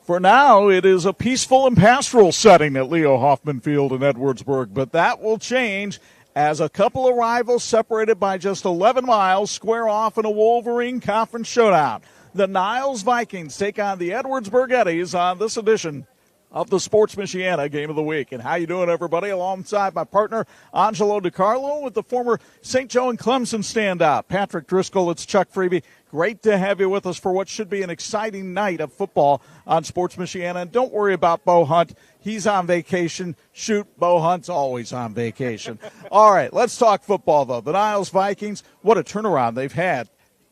For now, it is a peaceful and pastoral setting at Leo Hoffman Field in Edwardsburg, but that will change as a couple of rivals separated by just 11 miles square off in a Wolverine Conference showdown. The Niles Vikings take on the Edwardsburg Eddies on this edition of the Sports Michiana Game of the Week. And how you doing, everybody? Alongside my partner, Angelo Carlo, with the former St. Joe and Clemson standout, Patrick Driscoll. It's Chuck Freeby. Great to have you with us for what should be an exciting night of football on Sports Michiana. And don't worry about Bo Hunt. He's on vacation. Shoot, Bo Hunt's always on vacation. All right, let's talk football, though. The Niles Vikings, what a turnaround they've had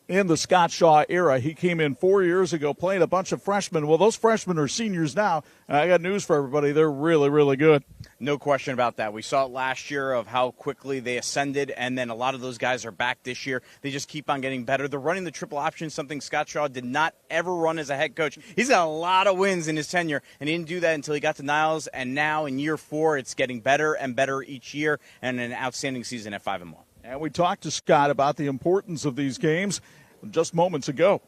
in the Scott Shaw era. He came in 4 years ago, playing a bunch of freshmen. Well, those freshmen are seniors now, and I got news for everybody. They're really, really good. No question about that. We saw it last year of how quickly they ascended, and then a lot of those guys are back this year. They just keep on getting better. They're running the triple option, something Scott Shaw did not ever run as a head coach. He's got a lot of wins in his tenure, and he didn't do that until he got to Niles, and now in year 4, it's getting better and better each year, and an outstanding season at 5-1. And we talked to Scott about the importance of these games just moments ago.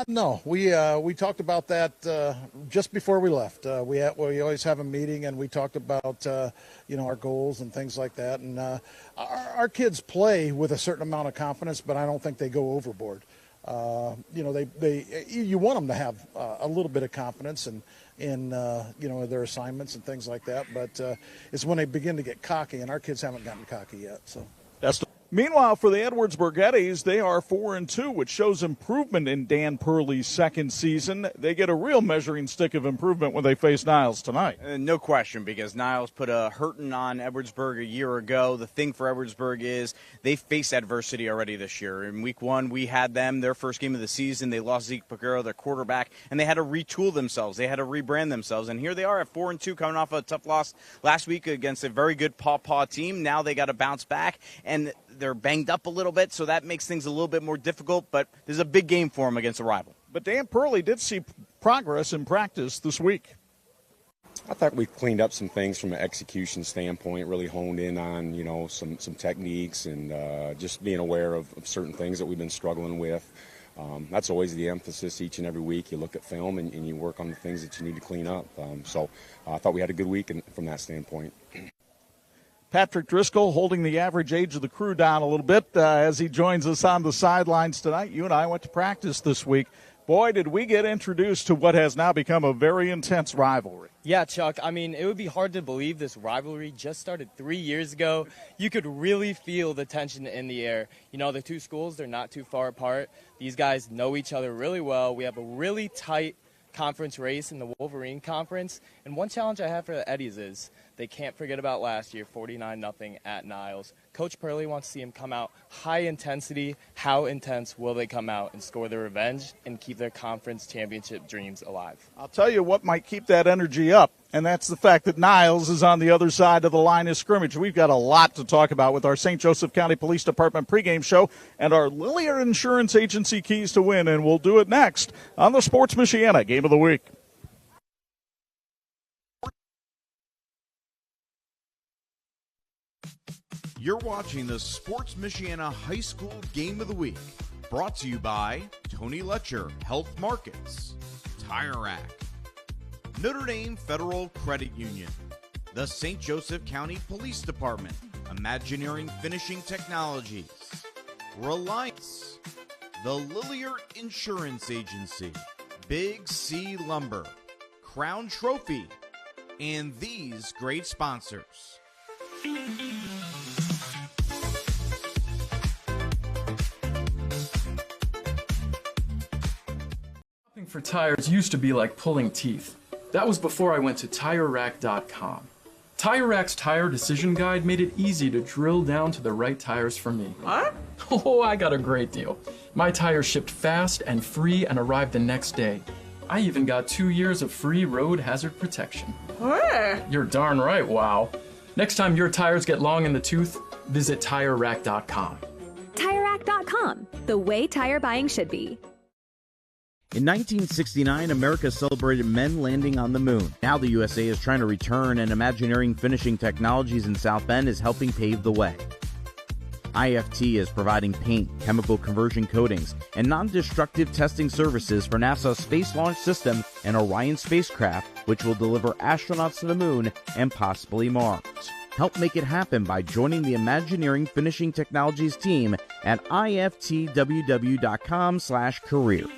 No, we talked about that just before we left. We always have a meeting, and we talked about our goals and things like that. And our kids play with a certain amount of confidence, but I don't think they go overboard. You want them to have a little bit of confidence in their assignments and things like that. But it's when they begin to get cocky, and our kids haven't gotten cocky yet. So Meanwhile, for the Edwardsburg Eddies, they are 4-2, which shows improvement in Dan Purley's second season. They get a real measuring stick of improvement when they face Niles tonight. No question, because Niles put a hurting on Edwardsburg a year ago. The thing for Edwardsburg is they faced adversity already this year. In week 1, we had them, their first game of the season. They lost Zeke Paguro, their quarterback, and they had to retool themselves. They had to rebrand themselves. And here they are at 4-2, coming off a tough loss last week against a very good Paw team. Now they got to bounce back, and they're banged up a little bit, so that makes things a little bit more difficult, but there's a big game for them against a rival. But Dan Purley did see progress in practice this week. I thought we cleaned up some things from an execution standpoint, really honed in on, some techniques and just being aware of certain things that we've been struggling with. That's always the emphasis each and every week. You look at film and you work on the things that you need to clean up. So I thought we had a good week from that standpoint. Patrick Driscoll holding the average age of the crew down a little bit as he joins us on the sidelines tonight. You and I went to practice this week. Boy, did we get introduced to what has now become a very intense rivalry. Yeah, Chuck, it would be hard to believe this rivalry just started 3 years ago. You could really feel the tension in the air. The two schools, they're not too far apart. These guys know each other really well. We have a really tight conference race in the Wolverine Conference. And one challenge I have for the Eddies is they can't forget about last year, 49-0 at Niles. Coach Purley wants to see him come out high intensity. How intense will they come out and score their revenge and keep their conference championship dreams alive? I'll tell you what might keep that energy up, and that's the fact that Niles is on the other side of the line of scrimmage. We've got a lot to talk about with our St. Joseph County Police Department pregame show and our Lilliard Insurance Agency keys to win, and we'll do it next on the Sports Michiana Game of the Week. You're watching the Sports Michiana High School Game of the Week, brought to you by Tony Letcher Health Markets, Tire Rack, Notre Dame Federal Credit Union, the St. Joseph County Police Department, Imagineering Finishing Technologies, Reliance, the Lilliard Insurance Agency, Big C Lumber, Crown Trophy, and these great sponsors. Shopping for tires used to be like pulling teeth. That was before I went to TireRack.com. TireRack's Tire Decision Guide made it easy to drill down to the right tires for me. What? Oh, I got a great deal. My tires shipped fast and free and arrived the next day. I even got 2 years of free road hazard protection. Where? You're darn right, wow. Next time your tires get long in the tooth, visit TireRack.com. TireRack.com, the way tire buying should be. In 1969, America celebrated men landing on the moon. Now the USA is trying to return, and Imagineering Finishing Technologies in South Bend is helping pave the way. IFT is providing paint, chemical conversion coatings, and non-destructive testing services for NASA's Space Launch System and Orion spacecraft, which will deliver astronauts to the moon and possibly Mars. Help make it happen by joining the Imagineering Finishing Technologies team at iftww.com/careers.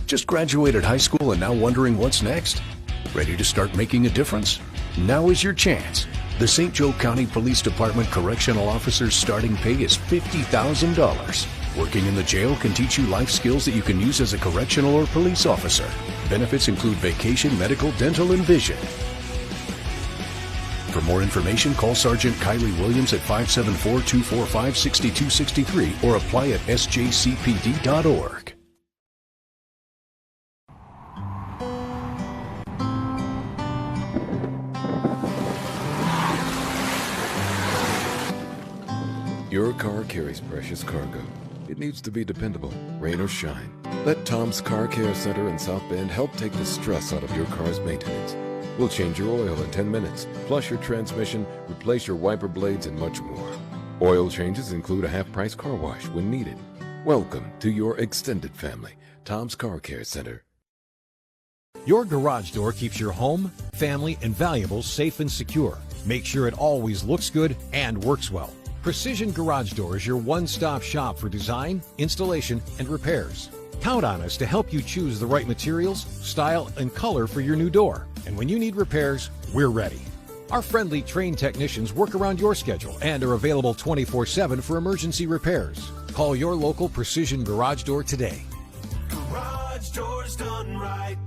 Just graduated high school and now wondering what's next? Ready to start making a difference? Now is your chance. The St. Joe County Police Department Correctional Officer's starting pay is $50,000. Working in the jail can teach you life skills that you can use as a correctional or police officer. Benefits include vacation, medical, dental, and vision. For more information, call Sergeant Kylie Williams at 574-245-6263 or apply at sjcpd.org. Your car carries precious cargo. It needs to be dependable, rain or shine. Let Tom's Car Care Center in South Bend help take the stress out of your car's maintenance. We'll change your oil in 10 minutes, flush your transmission, replace your wiper blades, and much more. Oil changes include a half-price car wash when needed. Welcome to your extended family, Tom's Car Care Center. Your garage door keeps your home, family, and valuables safe and secure. Make sure it always looks good and works well. Precision Garage Door is your one-stop shop for design, installation, and repairs. Count on us to help you choose the right materials, style, and color for your new door. And when you need repairs, we're ready. Our friendly trained technicians work around your schedule and are available 24/7 for emergency repairs. Call your local Precision Garage Door today. Garage doors done right.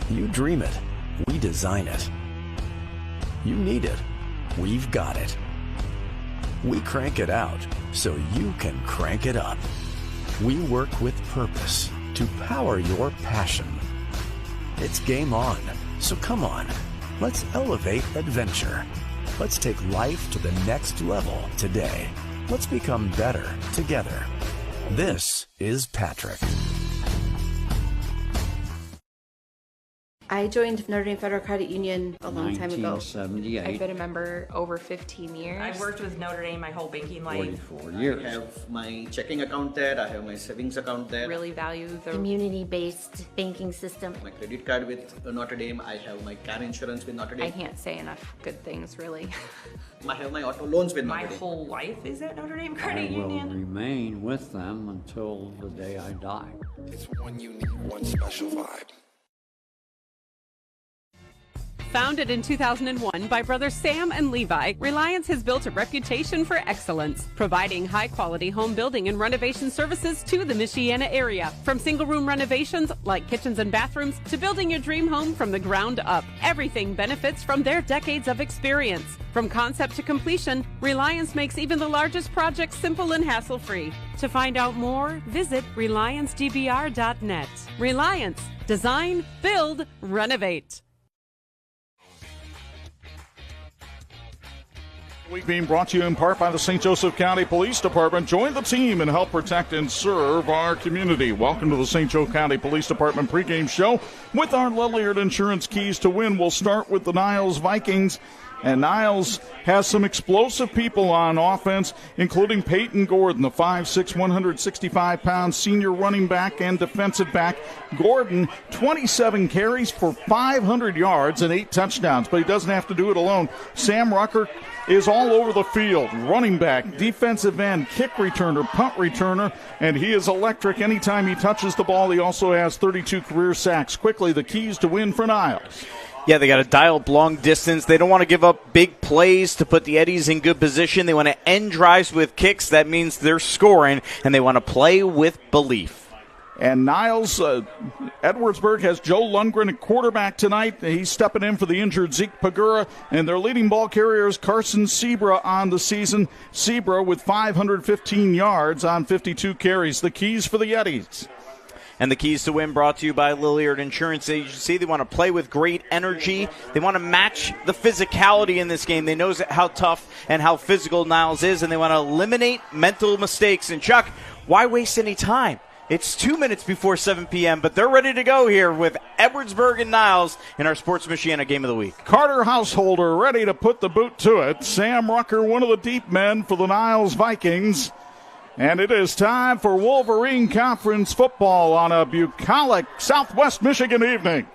You dream it, we design it. You need it, we've got it. We crank it out so you can crank it up. We work with purpose to power your passion. It's game on, so come on, let's elevate adventure. Let's take life to the next level today. Let's become better together. This is Patrick. I joined Notre Dame Federal Credit Union a long time ago. 1978. I've been a member over 15 years. I've worked with Notre Dame my whole banking life. 44 years. I have my checking account there, I have my savings account there. Really value the community-based banking system. My credit card with Notre Dame, I have my car insurance with Notre Dame. I can't say enough good things, really. I have my auto loans with Notre Dame. My whole life is at Notre Dame Credit I will Union. remain with them until the day I die. It's one unique, one special vibe. Founded in 2001 by brothers Sam and Levi, Reliance has built a reputation for excellence, providing high-quality home building and renovation services to the Michiana area. From single-room renovations like kitchens and bathrooms to building your dream home from the ground up, everything benefits from their decades of experience. From concept to completion, Reliance makes even the largest projects simple and hassle-free. To find out more, visit RelianceDBR.net. Reliance. Design, build, renovate. Week being brought to you in part by the St. Joseph County Police Department. Join the team and help protect and serve our community. Welcome to the St. Joe County Police Department pregame show with our Lilliard Insurance Keys to Win. We'll start with the Niles Vikings. And Niles has some explosive people on offense, including Peyton Gordon, the 5'6", 165-pound senior running back and defensive back. Gordon, 27 carries for 500 yards and 8 touchdowns, but he doesn't have to do it alone. Sam Rucker is all over the field, running back, defensive end, kick returner, punt returner, and he is electric anytime he touches the ball. He also has 32 career sacks. Quickly, the keys to win for Niles. Yeah, they got to dial up long distance. They don't want to give up big plays to put the Eddies in good position. They want to end drives with kicks. That means they're scoring, and they want to play with belief. And Niles, Edwardsburg has Joe Lundgren at quarterback tonight. He's stepping in for the injured Zeke Pagura. And their leading ball carrier is Carson Sebra on the season. Sebra with 515 yards on 52 carries. The keys for the Yetis. And the keys to win brought to you by Lilliard Insurance Agency. They want to play with great energy. They want to match the physicality in this game. They know how tough and how physical Niles is, and they want to eliminate mental mistakes. And, Chuck, why waste any time? It's 2 minutes before 7 p.m., but they're ready to go here with Edwardsburg and Niles in our Sports Michiana Game of the Week. Carter Householder ready to put the boot to it. Sam Rucker, one of the deep men for the Niles Vikings. And it is time for Wolverine Conference football on a bucolic Southwest Michigan evening.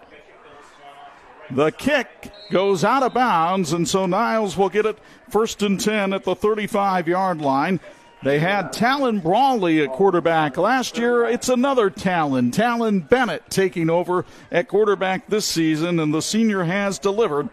The kick goes out of bounds, and so Niles will get it 1st and 10 at the 35-yard line. They had Talon Brawley at quarterback last year. It's another Talon Bennett taking over at quarterback this season, and the senior has delivered,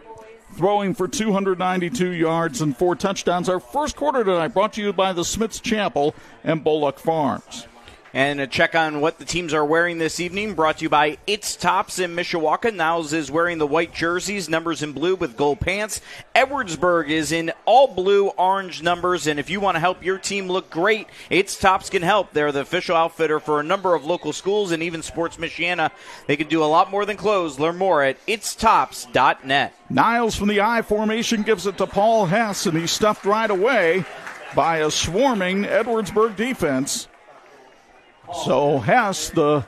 throwing for 292 yards and 4 touchdowns. Our first quarter tonight brought to you by the Smiths Chapel and Bullock Farms. And a check on what the teams are wearing this evening brought to you by It's Tops in Mishawaka. Niles is wearing the white jerseys, numbers in blue with gold pants. Edwardsburg is in all blue, orange numbers. And if you want to help your team look great, It's Tops can help. They're the official outfitter for a number of local schools and even Sports Michiana. They can do a lot more than clothes. Learn more at itstops.net. Niles from the I formation gives it to Paul Hess, and he's stuffed right away by a swarming Edwardsburg defense. So Hess, the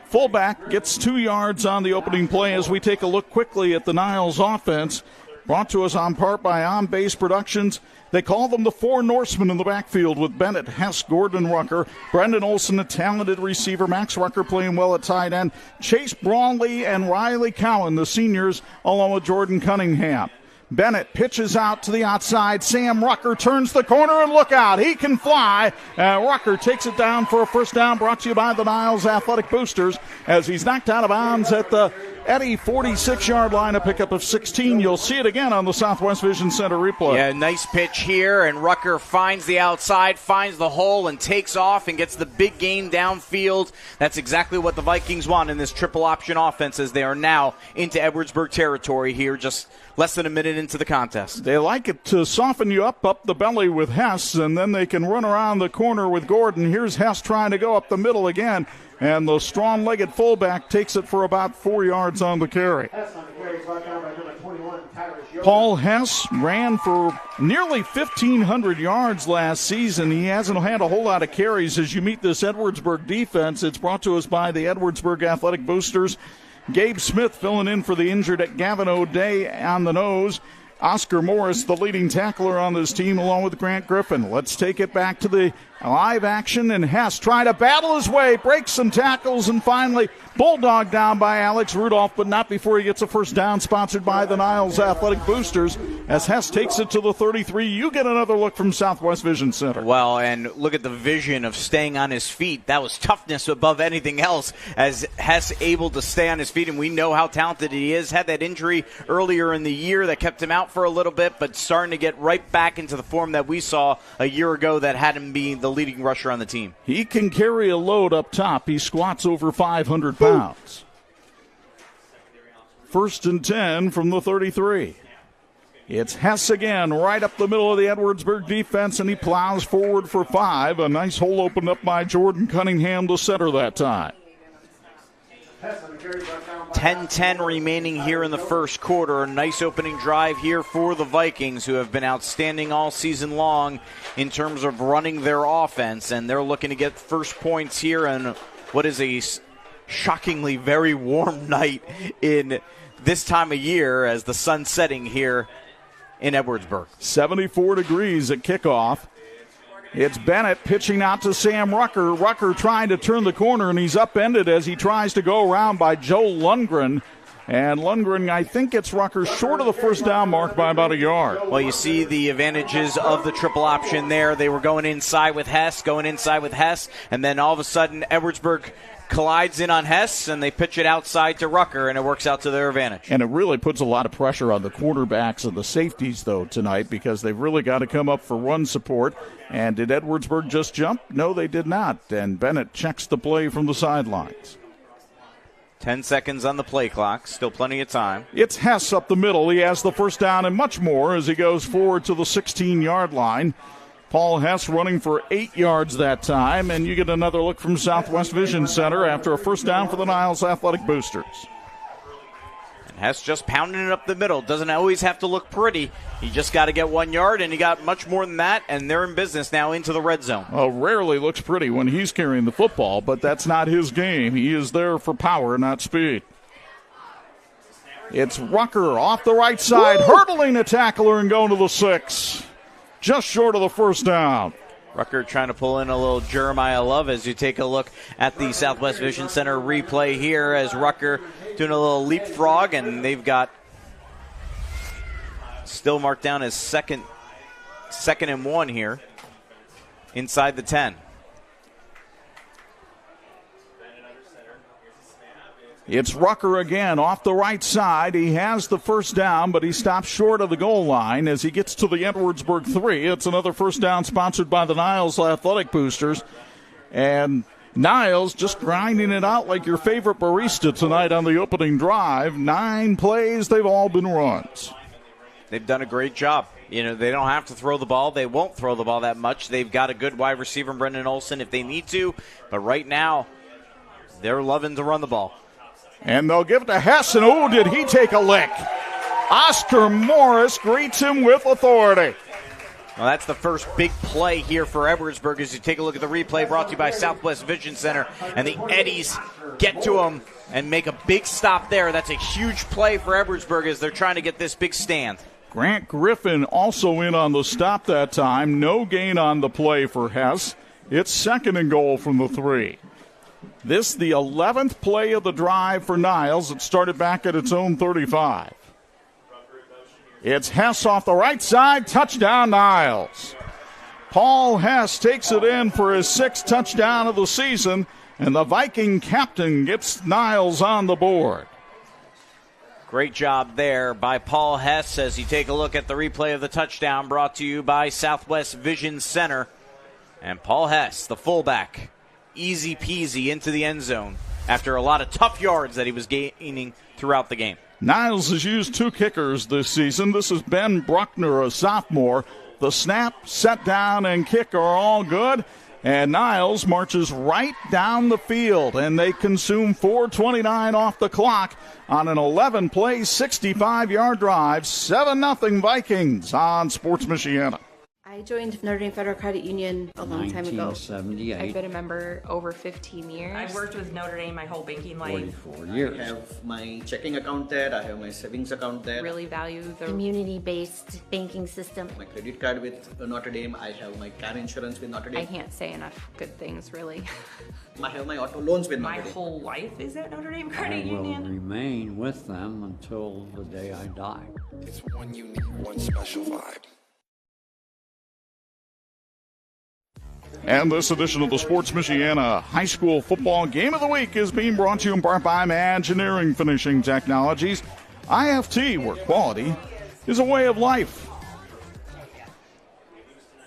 fullback, gets 2 yards on the opening play as we take a look quickly at the Niles offense. Brought to us on part by On Base Productions. They call them the Four Norsemen in the backfield with Bennett, Hess, Gordon, Rucker. Brendan Olson, a talented receiver. Max Rucker playing well at tight end. Chase Brawley and Riley Cowan, the seniors, along with Jordan Cunningham. Bennett pitches out to the outside. Sam Rucker turns the corner, and look out. He can fly. Rucker takes it down for a first down, brought to you by the Niles Athletic Boosters, as he's knocked out of bounds at the Eddy 46-yard line, a pickup of 16. You'll see it again on the Southwest Vision Center replay. Yeah, nice pitch here, and Rucker finds the outside, finds the hole, and takes off and gets the big gain downfield. That's exactly what the Vikings want in this triple option offense, as they are now into Edwardsburg territory here, just less than a minute into the contest. They like it to soften you up the belly with Hess, and then they can run around the corner with Gordon. Here's Hess trying to go up the middle again, and the strong-legged fullback takes it for about 4 yards on the carry. Paul Hess ran for nearly 1,500 yards last season. He hasn't had a whole lot of carries as you meet this Edwardsburg defense. It's brought to us by the Edwardsburg Athletic Boosters. Gabe Smith filling in for the injured at Gavin O'Day on the nose. Oscar Morris, the leading tackler on this team, along with Grant Griffin. Let's take it back to the live action, and Hess trying to battle his way, breaks some tackles, and finally bulldog down by Alex Rudolph, but not before he gets a first down, sponsored by the Niles Athletic Boosters. As Hess takes it to the 33, you get another look from Southwest Vision Center. Well, and look at the vision of staying on his feet. That was toughness above anything else, as Hess able to stay on his feet, and we know how talented he is. Had that injury earlier in the year that kept him out for a little bit, but starting to get right back into the form that we saw a year ago that had him being the leading rusher on the team. He can carry a load up top. He squats over 500 pounds. 1st and 10 from the 33. It's Hess again, right up the middle of the Edwardsburg defense, and he plows forward for 5. A nice hole opened up by Jordan Cunningham to center that time. 10-10 remaining here in the first quarter. A nice opening drive here for the Vikings, who have been outstanding all season long in terms of running their offense, and they're looking to get first points here on what is a shockingly very warm night in this time of year as the sun's setting here in Edwardsburg. 74 degrees at kickoff. It's Bennett pitching out to Sam Rucker. Rucker trying to turn the corner, and he's upended as he tries to go around by Joe Lundgren. And Lundgren, I think, gets Rucker short of the first down mark by about a yard. Well, you see the advantages of the triple option there. They were going inside with Hess, and then all of a sudden Edwardsburg collides in on Hess, and they pitch it outside to Rucker, and it works out to their advantage. And it really puts a lot of pressure on the quarterbacks and the safeties, though, tonight, because they've really got to come up for run support. And did Edwardsburg just jump? No, they did not. And Bennett checks the play from the sidelines. 10 seconds on the play clock. Still plenty of time. It's Hess up the middle. He has the first down and much more as he goes forward to the 16-yard line. Paul Hess running for 8 yards that time, and you get another look from Southwest Vision Center after a first down for the Niles Athletic Boosters. And Hess just pounding it up the middle. Doesn't always have to look pretty. He just got to get 1 yard, and he got much more than that, and they're in business now into the red zone. Well, rarely looks pretty when he's carrying the football, but that's not his game. He is there for power, not speed. It's Rucker off the right side, hurdling a tackler and going to the 6. Just short of the first down. Rucker trying to pull in a little Jeremiah Love as you take a look at the Southwest Vision Center replay here as Rucker doing a little leapfrog, and they've got still marked down as second and 1 here inside the 10. It's Rucker again off the right side. He has the first down, but he stops short of the goal line as he gets to the Edwardsburg 3. It's another first down sponsored by the Niles Athletic Boosters. And Niles just grinding it out like your favorite barista tonight on the opening drive. 9 plays, they've all been runs. They've done a great job. You know, they don't have to throw the ball. They won't throw the ball that much. They've got a good wide receiver, Brendan Olson, if they need to. But right now, they're loving to run the ball. And they'll give it to Hess, and oh, did he take a lick. Oscar Morris greets him with authority. Well, that's the first big play here for Edwardsburg as you take a look at the replay brought to you by Southwest Vision Center. And the Eddies get to him and make a big stop there. That's a huge play for Edwardsburg as they're trying to get this big stand. Grant Griffin also in on the stop that time. No gain on the play for Hess. It's second and goal from the 3. This the 11th play of the drive for Niles. It started back at its own 35. It's Hess off the right side. Touchdown, Niles. Paul Hess takes it in for his 6th touchdown of the season, and the Viking captain gets Niles on the board. Great job there by Paul Hess as you take a look at the replay of the touchdown brought to you by Southwest Vision Center. And Paul Hess, the fullback, easy peasy into the end zone after a lot of tough yards that he was gaining throughout the game. Niles has used 2 kickers this season. This is Ben Bruckner, a sophomore. The snap, set down, and kick are all good. And Niles marches right down the field, and they consume 4:29 off the clock on an 11-play, 65-yard drive. 7-0 Vikings on Sports Michiana. I joined Notre Dame Federal Credit Union a long time ago. 1978. I've been a member over 15 years. I've worked with Notre Dame my whole banking life. 44 years. I have my checking account there. I have my savings account there. Really value the Community-based banking system. My credit card with Notre Dame. I have my car insurance with Notre Dame. I can't say enough good things, really. I have my auto loans with My Notre Dame. whole life is at Notre Dame I Credit will Union. remain with them until the day I die. It's one unique, one special vibe. And this edition of the Sports Michiana High School Football Game of the Week is being brought to you in part by Imagineering Finishing Technologies. IFT, where quality is a way of life.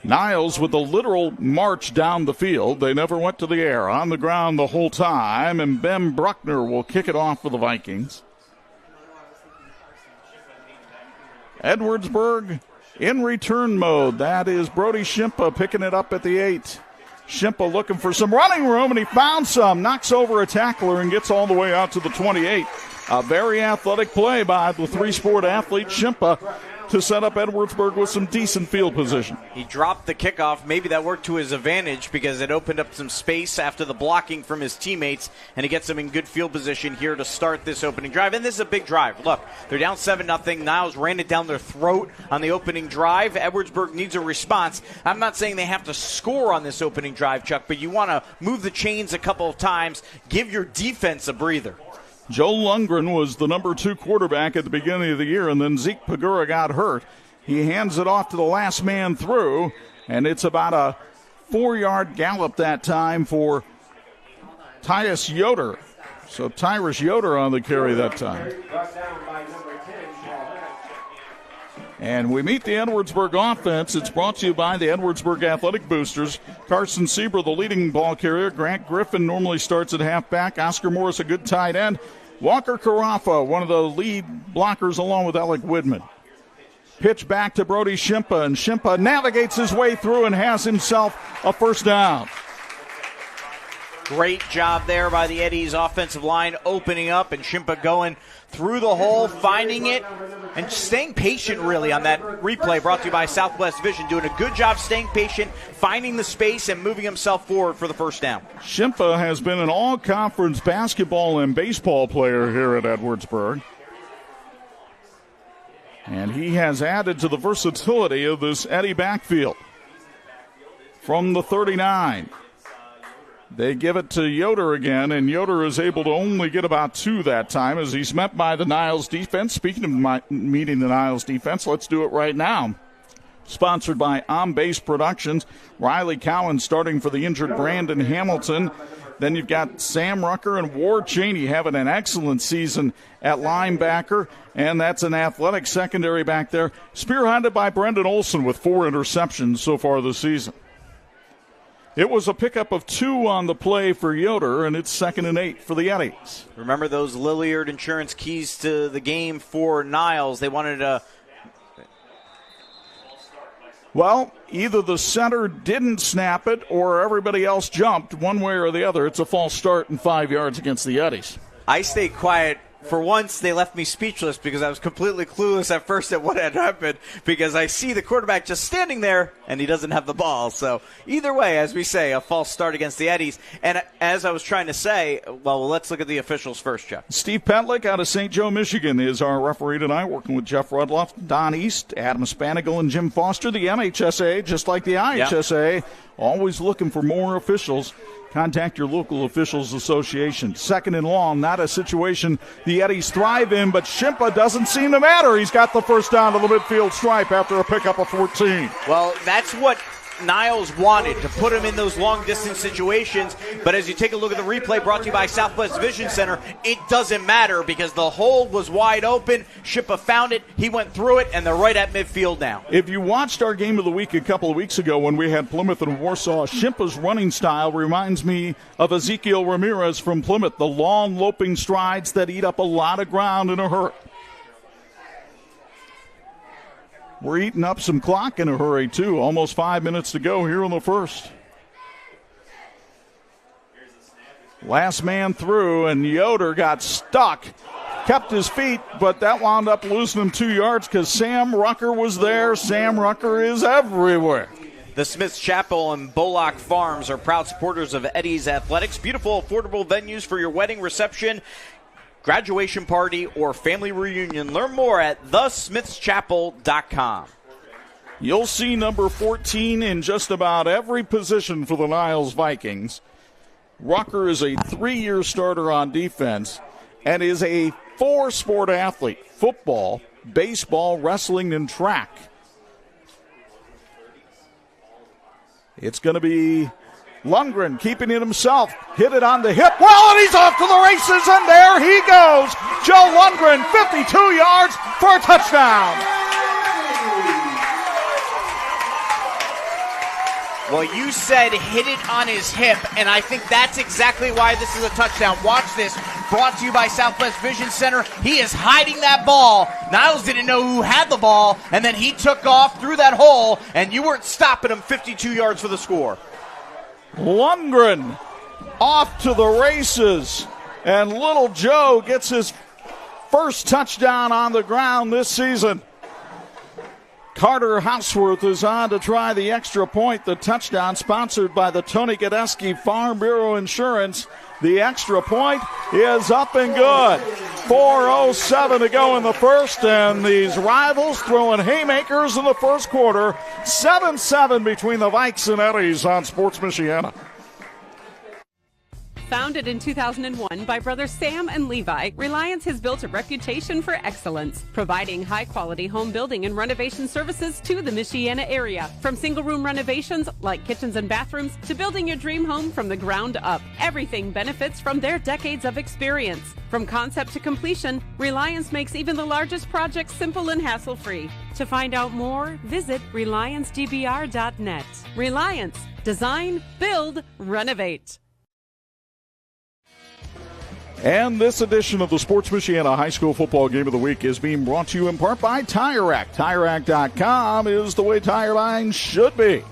Niles with a literal march down the field. They never went to the air, on the ground the whole time, and Ben Bruckner will kick it off for the Vikings. Edwardsburg in return mode. That is Brody Shimpa picking it up at the 8. Shimpa looking for some running room, and he found some. Knocks over a tackler and gets all the way out to the 28. A very athletic play by the 3-sport athlete Shimpa to set up Edwardsburg with some decent field position. He dropped the kickoff. Maybe that worked to his advantage because it opened up some space after the blocking from his teammates, and he gets them in good field position here to start this opening drive. And this is a big drive. Look, they're down 7-0. Niles ran it down their throat on the opening drive. Edwardsburg needs a response. I'm not saying they have to score on this opening drive, Chuck, but you want to move the chains a couple of times, give your defense a breather. Joe Lundgren was the number 2 quarterback at the beginning of the year, and then Zeke Pagura got hurt. He hands it off to the last man through, and it's about a 4-yard gallop that time for Tyus Yoder. So Tyrus Yoder on the carry that time. And we meet the Edwardsburg offense. It's brought to you by the Edwardsburg Athletic Boosters. Carson Sieber, the leading ball carrier. Grant Griffin normally starts at halfback. Oscar Morris, a good tight end. Walker Carafa, one of the lead blockers, along with Alec Widman. Pitch back to Brody Shimpa, and Shimpa navigates his way through and has himself a first down. Great job there by the Eddies offensive line, opening up, and Shimpa going through the hole, finding it, and staying patient really on that replay brought to you by Southwest Vision, doing a good job staying patient, finding the space, and moving himself forward for the first down. Shimpa has been an all-conference basketball and baseball player here at Edwardsburg. And he has added to the versatility of this Eddie backfield. From the 39. They give it to Yoder again, and Yoder is able to only get about 2 that time as he's met by the Niles defense. Speaking of meeting the Niles defense, let's do it right now. Sponsored by On Base Productions. Riley Cowan starting for the injured Brandon Hamilton. Then you've got Sam Rucker and Ward Cheney having an excellent season at linebacker, and that's an athletic secondary back there, spearheaded by Brendan Olson with 4 interceptions so far this season. It was a pickup of 2 on the play for Yoder, and it's 2nd and 8 for the Eddies. Remember those Lilliard Insurance keys to the game for Niles. They wanted to... Well, either the center didn't snap it or everybody else jumped one way or the other. It's a false start and 5 yards against the Eddies. I stayed quiet. For once, they left me speechless because I was completely clueless at first at what had happened because I see the quarterback just standing there and he doesn't have the ball. So either way, as we say, a false start against the Eddies. And as I was trying to say, well, let's look at the officials first, Chuck. Steve Petlick out of St. Joe, Michigan is our referee tonight, working with Jeff Rudloff, Don East, Adam Spanigal, and Jim Foster. The MHSA, just like the IHSA, always looking for more officials. Contact your local officials association. 2nd and long, not a situation the Eddies thrive in, but Shimpa doesn't seem to matter. He's got the first down to the midfield stripe after a pickup of 14. Well, that's what Niles wanted, to put him in those long-distance situations. But as you take a look at the replay brought to you by Southwest Vision Center, it doesn't matter because the hole was wide open. Shippa found it. He went through it, and they're right at midfield now. If you watched our game of the week a couple of weeks ago when we had Plymouth and Warsaw, Shimpa's running style reminds me of Ezekiel Ramirez from Plymouth, the long, loping strides that eat up a lot of ground in a hurry. We're eating up some clock in a hurry, too. Almost 5 minutes to go here in the first. Last man through, and Yoder got stuck. Kept his feet, but that wound up losing him 2 yards because Sam Rucker was there. Sam Rucker is everywhere. The Smiths Chapel and Bullock Farms are proud supporters of Eddie's Athletics. Beautiful, affordable venues for your wedding reception, graduation party, or family reunion. Learn more at thesmithschapel.com. You'll see number 14 in just about every position for the Niles Vikings. Rucker is a 3-year starter on defense and is a 4-sport athlete: football, baseball, wrestling, and track. It's going to be Lundgren keeping it himself. Hit it on the hip. Well, and he's off to the races, and there he goes. Joe Lundgren, 52 yards for a touchdown. Well, you said hit it on his hip, and I think that's exactly why this is a touchdown. Watch this. Brought to you by Southwest Vision Center. He is hiding that ball. Niles didn't know who had the ball, and then he took off through that hole, and you weren't stopping him. 52 yards for the score. Lundgren off to the races, and little Joe gets his first touchdown on the ground this season. Carter Houseworth is on to try the extra point. The touchdown sponsored by the Tony Godesky Farm Bureau Insurance. The extra point is up and good. 4:07 to go in the first, and these rivals throwing haymakers in the first quarter. 7-7 between the Vikes and Eddies on Sports Michiana. Founded in 2001 by brothers Sam and Levi, Reliance has built a reputation for excellence, providing high-quality home building and renovation services to the Michiana area. From single-room renovations like kitchens and bathrooms to building your dream home from the ground up, everything benefits from their decades of experience. From concept to completion, Reliance makes even the largest projects simple and hassle-free. To find out more, visit RelianceDBR.net. Reliance. Design, build, renovate. And this edition of the Sports Michiana High School Football Game of the Week is being brought to you in part by Tire Rack. TireRack.com is the way tire buying should be.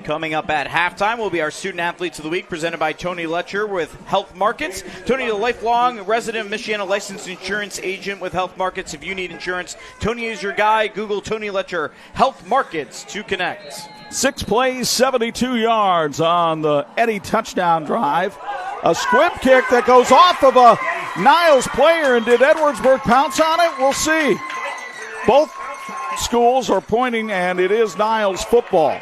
Coming up at halftime will be our Student Athletes of the Week, presented by Tony Letcher with Health Markets. Tony, a lifelong resident of Michiana, licensed insurance agent with Health Markets. If you need insurance, Tony is your guy. Google Tony Letcher, Health Markets to connect. 6 plays, 72 yards on the Eddie touchdown drive. A squib kick that goes off of a Niles player, and did Edwardsburg pounce on it? We'll see. Both schools are pointing, and it is Niles football.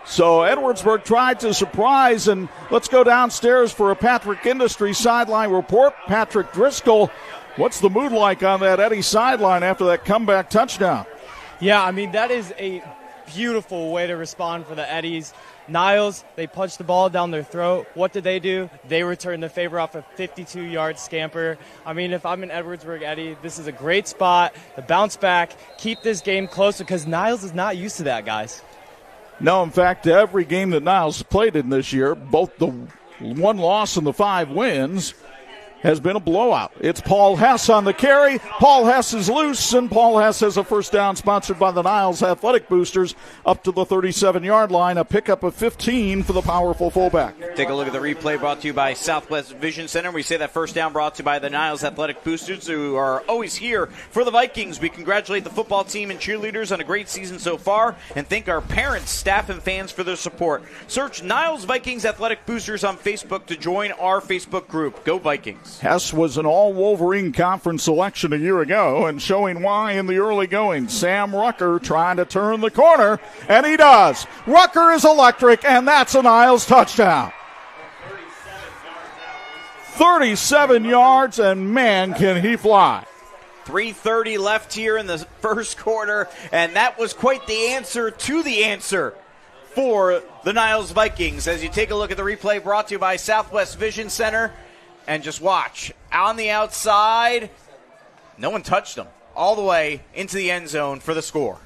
So Edwardsburg tried to surprise, and let's go downstairs for a Patrick Industries sideline report. Patrick Driscoll, what's the mood like on that Eddie sideline after that comeback touchdown? Yeah, I mean, that is a beautiful way to respond for the Eddies. Niles, they punched the ball down their throat. What did they do? They returned the favor off a 52-yard scamper. I mean, if I'm an Edwardsburg Eddie, this is a great spot to bounce back, keep this game close, because Niles is not used to that, guys. No, in fact, every game that Niles played in this year, both the 1 loss and the 5 wins, has been a blowout. It's Paul Hess on the carry. Paul Hess is loose, and Paul Hess has a first down sponsored by the Niles Athletic Boosters up to the 37-yard line, a pickup of 15 for the powerful fullback. Take a look at the replay brought to you by Southwest Vision Center. We say that first down brought to you by the Niles Athletic Boosters, who are always here for the Vikings. We congratulate the football team and cheerleaders on a great season so far, and thank our parents, staff, and fans for their support. Search Niles Vikings Athletic Boosters on Facebook to join our Facebook group. Go Vikings. Hess was an all-Wolverine conference selection a year ago, and showing why in the early going. Sam Rucker trying to turn the corner, and he does. Rucker is electric, and that's a Niles touchdown. 37 yards, and man, can he fly. 3:30 left here in the first quarter, and that was quite the answer to the answer for the Niles Vikings. As you take a look at the replay brought to you by Southwest Vision Center, and just watch. On the outside, no one touched him. All the way into the end zone for the score.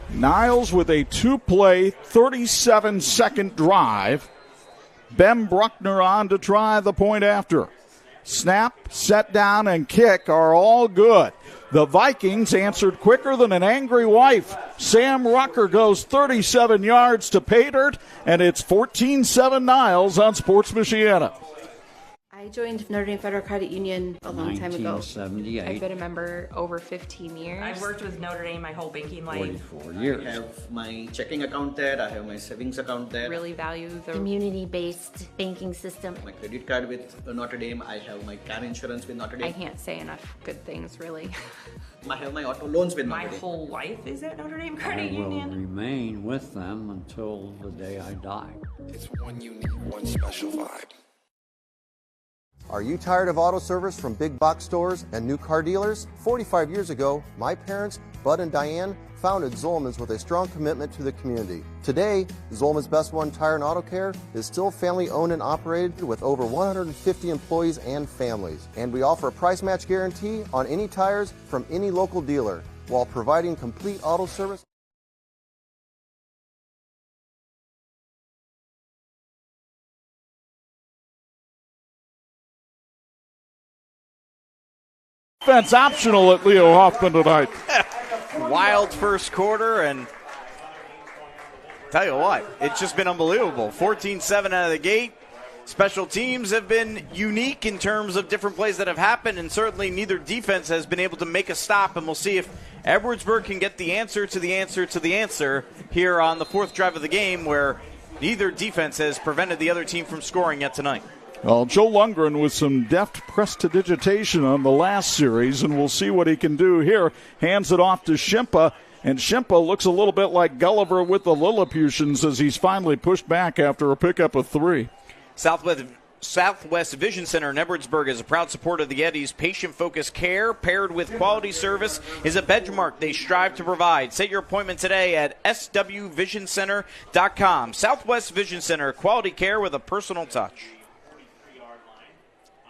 Niles with a 2-play, 37-second drive. Ben Bruckner on to try the point after. Snap, set down, and kick are all good. The Vikings answered quicker than an angry wife. Sam Rucker goes 37 yards to pay dirt, and it's 14-7 Niles on Sports Michiana. I joined Notre Dame Federal Credit Union a long time ago. 1978. I've been a member over 15 years. I've worked with Notre Dame my whole banking life. 44 years. I have my checking account there. I have my savings account there. Really value the Community-based banking system. My credit card with Notre Dame. I have my car insurance with Notre Dame. I can't say enough good things, really. I have my auto loans with My Notre Dame. whole life is at Notre Dame I Credit will Union. remain with them until the day I die. It's one unique, one special vibe. Are you tired of auto service from big box stores and new car dealers? 45 years ago, my parents, Bud and Diane, founded Zolman's with a strong commitment to the community. Today, Zolman's Best One Tire and Auto Care is still family owned and operated with over 150 employees and families. And we offer a price match guarantee on any tires from any local dealer while providing complete auto service. Defense optional at Leo Hoffman tonight. Wild first quarter, and tell you what, it's just been unbelievable. 14-7 out of the gate. Special teams have been unique in terms of different plays that have happened, and certainly neither defense has been able to make a stop, and we'll see if Edwardsburg can get the answer to the answer to the answer here on the fourth drive of the game, where neither defense has prevented the other team from scoring yet tonight. Well, Joe Lundgren with some deft prestidigitation on the last series, and we'll see what he can do here. Hands it off to Shimpa, and Shimpa looks a little bit like Gulliver with the Lilliputians as he's finally pushed back after a pickup of 3. Southwest Vision Center in Edwardsburg is a proud supporter of the Eddies. Patient-focused care paired with quality service is a benchmark they strive to provide. Set your appointment today at swvisioncenter.com. Southwest Vision Center, quality care with a personal touch.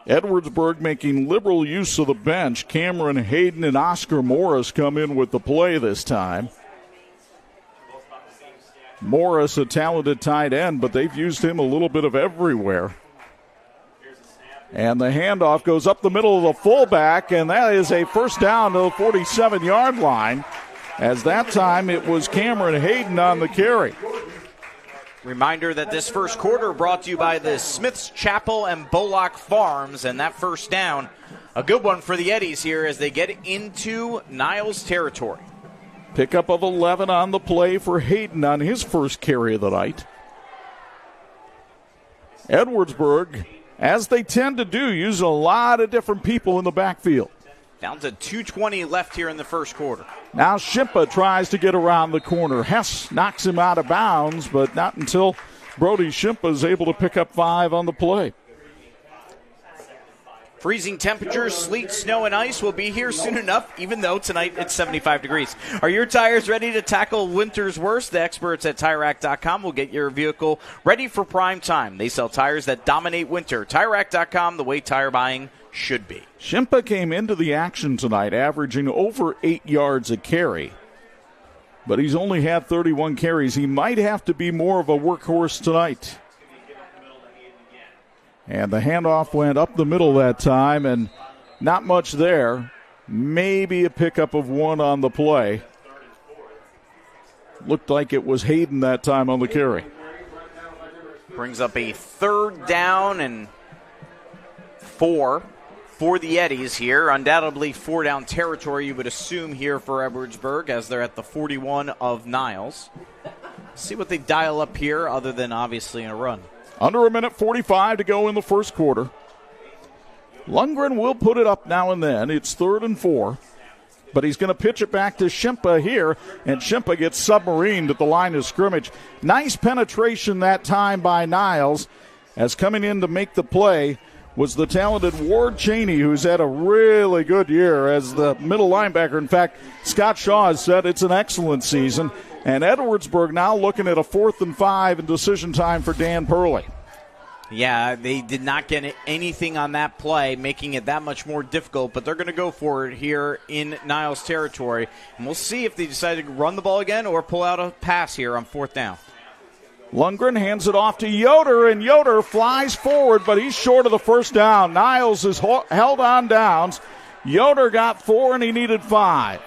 Edwardsburg making liberal use of the bench. Cameron Hayden and Oscar Morris come in with the play this time. Morris, a talented tight end, but they've used him a little bit of everywhere. And the handoff goes up the middle of the fullback, and that is a first down to the 47-yard line, as that time it was Cameron Hayden on the carry. Reminder that this first quarter brought to you by the Smiths Chapel and Bullock Farms, and that first down, a good one for the Eddies here as they get into Niles territory. Pickup of 11 on the play for Hayden on his first carry of the night. Edwardsburg, as they tend to do, use a lot of different people in the backfield. Down to 2:20 left here in the first quarter. Now Shimpa tries to get around the corner. Hess knocks him out of bounds, but not until Brody Shimpa is able to pick up 5 on the play. Freezing temperatures, sleet, snow, and ice will be here soon enough, even though tonight it's 75 degrees. Are your tires ready to tackle winter's worst? The experts at TireRack.com will get your vehicle ready for prime time. They sell tires that dominate winter. TireRack.com, the way tire buying should be. Shimpa came into the action tonight averaging over 8 yards a carry, but he's only had 31 carries. He might have to be more of a workhorse tonight. And the handoff went up the middle that time, and not much there. Maybe a pickup of 1 on the play. Looked like it was Hayden that time on the carry. Brings up a third down and 4 for the Eddies here. Undoubtedly 4-down territory, you would assume, here for Edwardsburg as they're at the 41 of Niles. See what they dial up here other than obviously in a run. Under a minute 45 to go in the first quarter. Lundgren will put it up now and then. It's 3rd and 4. But he's going to pitch it back to Shimpa here, and Shimpa gets submarined at the line of scrimmage. Nice penetration that time by Niles, as coming in to make the play was the talented Ward Cheney, who's had a really good year as the middle linebacker. In fact, Scott Shaw has said it's an excellent season. And Edwardsburg now looking at a 4th and 5 and decision time for Dan Purley. Yeah, they did not get anything on that play, making it that much more difficult, but they're going to go for it here in Niles territory. And we'll see if they decide to run the ball again or pull out a pass here on 4th down. Lundgren hands it off to Yoder, and Yoder flies forward, but he's short of the first down. Niles is held on downs. Yoder got 4, and he needed 5.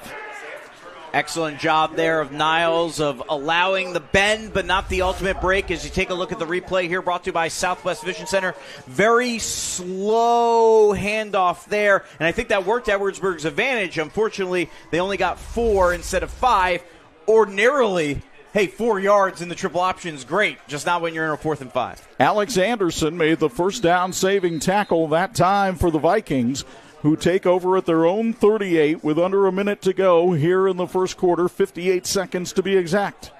Excellent job there of Niles of allowing the bend but not the ultimate break. As you take a look at the replay here brought to you by Southwest Vision Center, very slow handoff there, and I think that worked Edwardsburg's advantage. Unfortunately, they only got 4 instead of 5. Ordinarily, 4 yards in the triple option is great, just not when you're in a 4th and 5. Alex Anderson made the first down saving tackle that time for the Vikings, who take over at their own 38 with under a minute to go here in the first quarter, 58 seconds to be exact.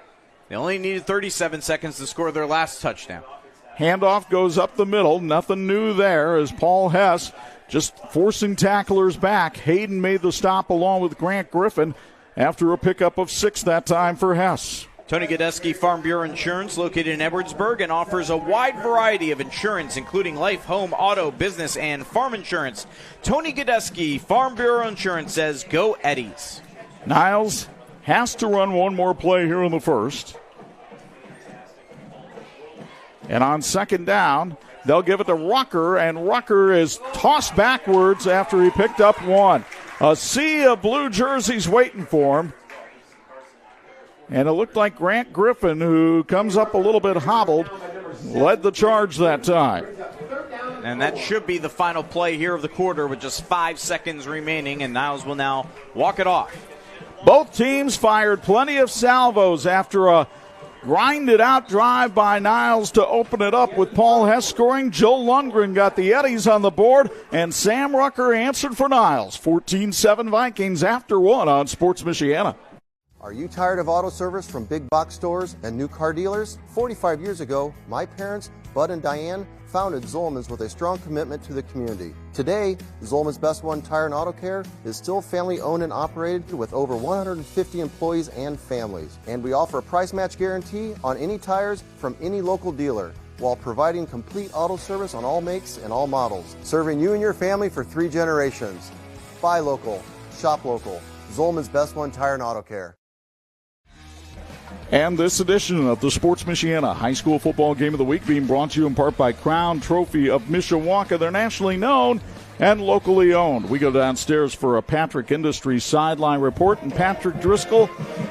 They only needed 37 seconds to score their last touchdown. Handoff goes up the middle. Nothing new there as Paul Hess just forcing tacklers back. Hayden made the stop along with Grant Griffin after a pickup of 6 that time for Hess. Tony Godesky Farm Bureau Insurance, located in Edwardsburg, and offers a wide variety of insurance, including life, home, auto, business, and farm insurance. Tony Godesky Farm Bureau Insurance says, go Eddies. Niles has to run one more play here in the first. And on 2nd down, they'll give it to Rucker, and Rucker is tossed backwards after he picked up 1. A sea of blue jerseys waiting for him. And it looked like Grant Griffin, who comes up a little bit hobbled, led the charge that time. And that should be the final play here of the quarter with just 5 seconds remaining, and Niles will now walk it off. Both teams fired plenty of salvos after a grinded-out drive by Niles to open it up with Paul Hess scoring. Joe Lundgren got the Eddies on the board, and Sam Rucker answered for Niles. 14-7 Vikings after 1 on Sports Michiana. Are you tired of auto service from big box stores and new car dealers? 45 years ago, my parents, Bud and Diane, founded Zolman's with a strong commitment to the community. Today, Zolman's Best One Tire and Auto Care is still family owned and operated with over 150 employees and families. And we offer a price match guarantee on any tires from any local dealer, while providing complete auto service on all makes and all models, serving you and your family for 3 generations. Buy local, shop local. Zolman's Best One Tire and Auto Care. And this edition of the Sports Michiana High School Football Game of the Week being brought to you in part by Crown Trophy of Mishawaka. They're nationally known and locally owned. We go downstairs for a Patrick Industries sideline report. And Patrick Driscoll,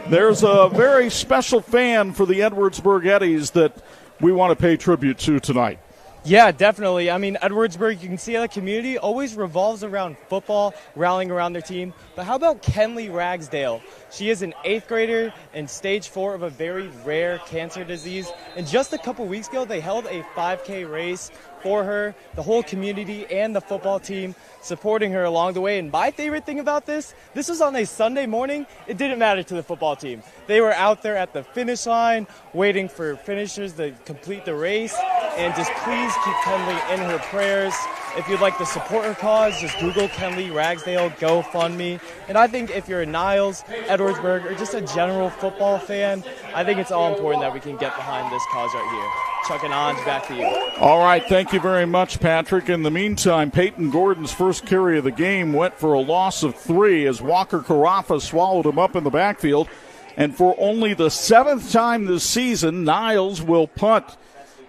there's a very special fan for the Edwardsburg Eddies that we want to pay tribute to tonight. Yeah, definitely. I mean, Edwardsburg, you can see the community always revolves around football, rallying around their team. But how about Kenley Ragsdale? She is an 8th grader in stage 4 of a very rare cancer disease. And just a couple weeks ago, they held a 5K race for her, the whole community and the football team supporting her along the way. And my favorite thing about this was on a Sunday morning. It didn't matter to the football team. They were out there at the finish line waiting for finishers to complete the race. And just please keep Kenley in her prayers. If you'd like to support her cause, just Google Kenley Ragsdale GoFundMe. And I think if you're a Niles, Edwardsburg, or just a general football fan, I think it's all important that we can get behind this cause right here. Chuck and Anj, back to you. All right, thank you very much, Patrick. In the meantime, Peyton Gordon's first carry of the game went for a loss of 3 as Walker Carafa swallowed him up in the backfield. And for only the 7th time this season, Niles will punt.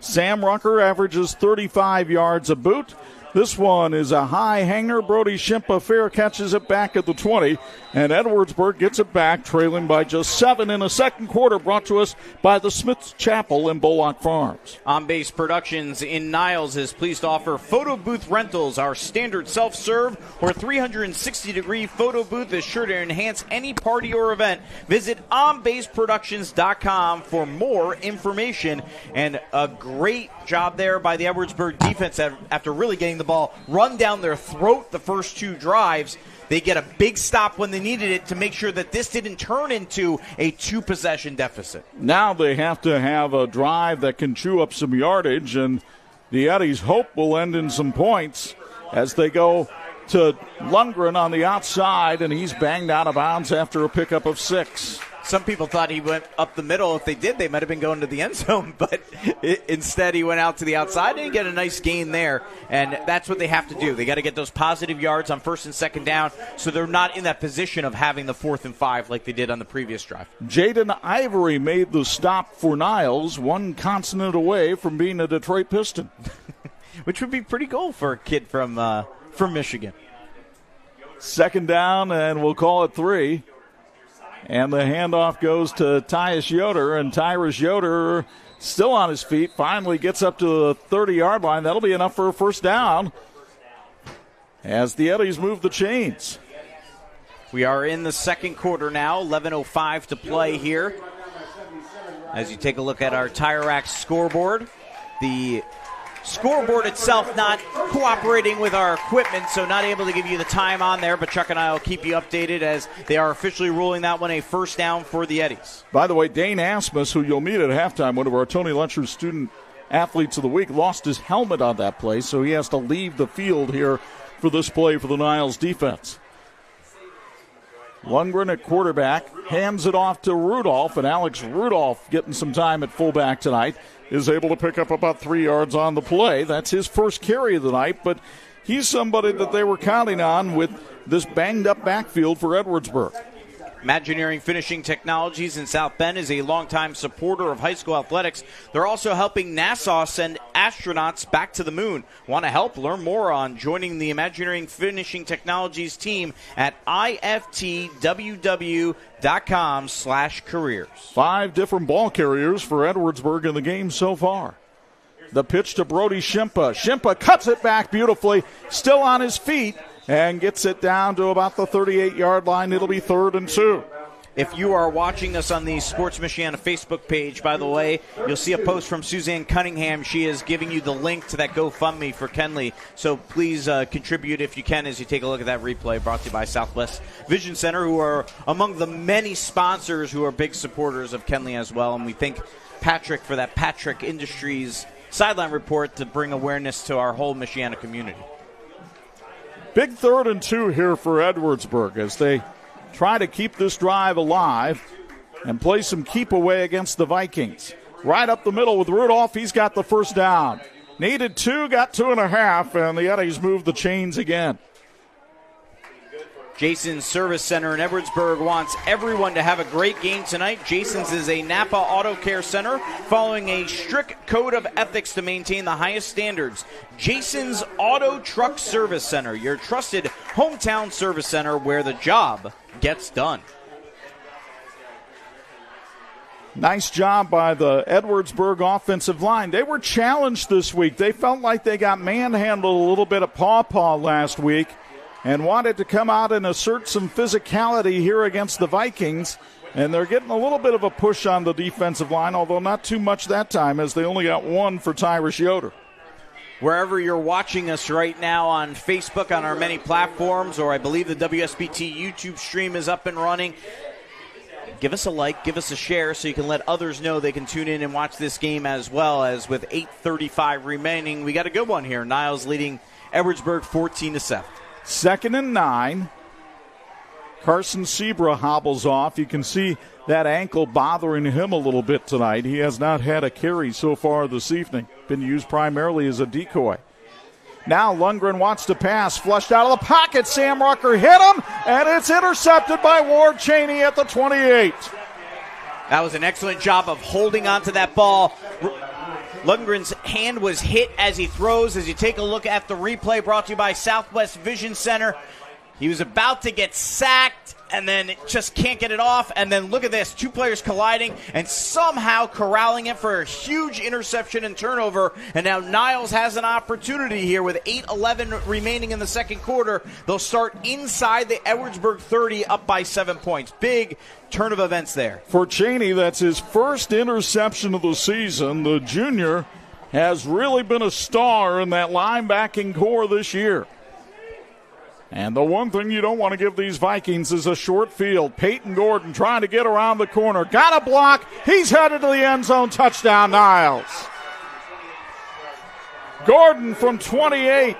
Sam Rucker averages 35 yards a boot. This one is a high hanger. Brody Shimpa fair catches it back at the 20, and Edwardsburg gets it back, trailing by just 7 in the second quarter, brought to us by the Smith's Chapel in Bullock Farms. On Base Productions in Niles is pleased to offer photo booth rentals. Our standard self-serve or 360-degree photo booth is sure to enhance any party or event. Visit onbaseproductions.com for more information. And a great job there by the Edwardsburg defense after really getting the ball run down their throat the first 2 drives. They get a big stop when they needed it to make sure that this didn't turn into a 2-possession deficit. Now they have to have a drive that can chew up some yardage, and the Eddies' hope will end in some points as they go to Lundgren on the outside, and he's banged out of bounds after a pickup of 6. Some people thought he went up the middle. If they did, they might have been going to the end zone, but instead he went out to the outside and get a nice gain there, and that's what they have to do. They got to get those positive yards on 1st and 2nd down so they're not in that position of having the 4th and 5 like they did on the previous drive. Jaden Ivory made the stop for Niles, 1 consonant away from being a Detroit Piston. Which would be pretty cool for a kid from Michigan. 2nd down, and we'll call it 3. And the handoff goes to Tyus Yoder, and Tyrus Yoder still on his feet, finally gets up to the 30-yard line. That'll be enough for a 1st down as the Eddies move the chains. We are in the second quarter now, 11:05 to play here. As you take a look at our Tire Rack scoreboard, the scoreboard itself not cooperating with our equipment, so not able to give you the time on there, but Chuck and I will keep you updated as they are officially ruling that one a 1st down for the Eddies. By the way, Dane Asmus, who you'll meet at halftime, one of our Tony Luncher Student Athletes of the Week, lost his helmet on that play, so he has to leave the field here for this play for the Niles defense. Lundgren at quarterback, hands it off to Rudolph, and Alex Rudolph getting some time at fullback tonight, is able to pick up about 3 yards on the play. That's his first carry of the night, but he's somebody that they were counting on with this banged-up backfield for Edwardsburg. Imagineering Finishing Technologies in South Bend is a longtime supporter of high school athletics. They're also helping NASA send astronauts back to the moon. Want to help? Learn more on joining the Imagineering Finishing Technologies team at iftww.com/careers. 5 different ball carriers for Edwardsburg in the game so far. The pitch to Brody Shimpa. Shimpa cuts it back beautifully, still on his feet, and gets it down to about the 38-yard line. It'll be 3rd and 2. If you are watching us on the Sports Michiana Facebook page, by the way, you'll see a post from Suzanne Cunningham. She is giving you the link to that GoFundMe for Kenley. So please contribute if you can as you take a look at that replay, brought to you by Southwest Vision Center, who are among the many sponsors who are big supporters of Kenley as well. And we thank Patrick for that Patrick Industries sideline report to bring awareness to our whole Michiana community. Big 3rd and 2 here for Edwardsburg as they try to keep this drive alive and play some keep away against the Vikings. Right up the middle with Rudolph. He's got the first down. Needed 2, got 2.5, and the Eddies move the chains again. Jason's Service Center in Edwardsburg wants everyone to have a great game tonight. Jason's is a Napa Auto Care Center following a strict code of ethics to maintain the highest standards. Jason's Auto Truck Service Center, your trusted hometown service center where the job gets done. Nice job by the Edwardsburg offensive line. They were challenged this week. They felt like they got manhandled a little bit at Paw last week and wanted to come out and assert some physicality here against the Vikings. And they're getting a little bit of a push on the defensive line, although not too much that time, as they only got 1 for Tyrus Yoder. Wherever you're watching us right now on Facebook, on our many platforms, or I believe the WSBT YouTube stream is up and running, give us a like, give us a share so you can let others know they can tune in and watch this game as well. As with 8:35 remaining, we got a good one here. Niles leading Edwardsburg 14-7. 2nd and 9. Carson Sebra hobbles off. You can see that ankle bothering him a little bit tonight. He has not had a carry so far this evening. Been used primarily as a decoy. Now Lundgren wants to pass. Flushed out of the pocket. Sam Rucker hit him, and it's intercepted by Ward Cheney at the 28. That was an excellent job of holding on to that ball. Lundgren's hand was hit as he throws. As you take a look at the replay brought to you by Southwest Vision Center, he was about to get sacked and then just can't get it off. And then look at this, 2 players colliding and somehow corralling it for a huge interception and turnover. And now Niles has an opportunity here with 8:11 remaining in the second quarter. They'll start inside the Edwardsburg 30, up by 7 points. Big turn of events there. For Cheney, that's his first interception of the season. The junior has really been a star in that linebacking core this year. And the one thing you don't want to give these Vikings is a short field. Peyton Gordon trying to get around the corner. Got a block. He's headed to the end zone. Touchdown, Niles. Gordon from 28.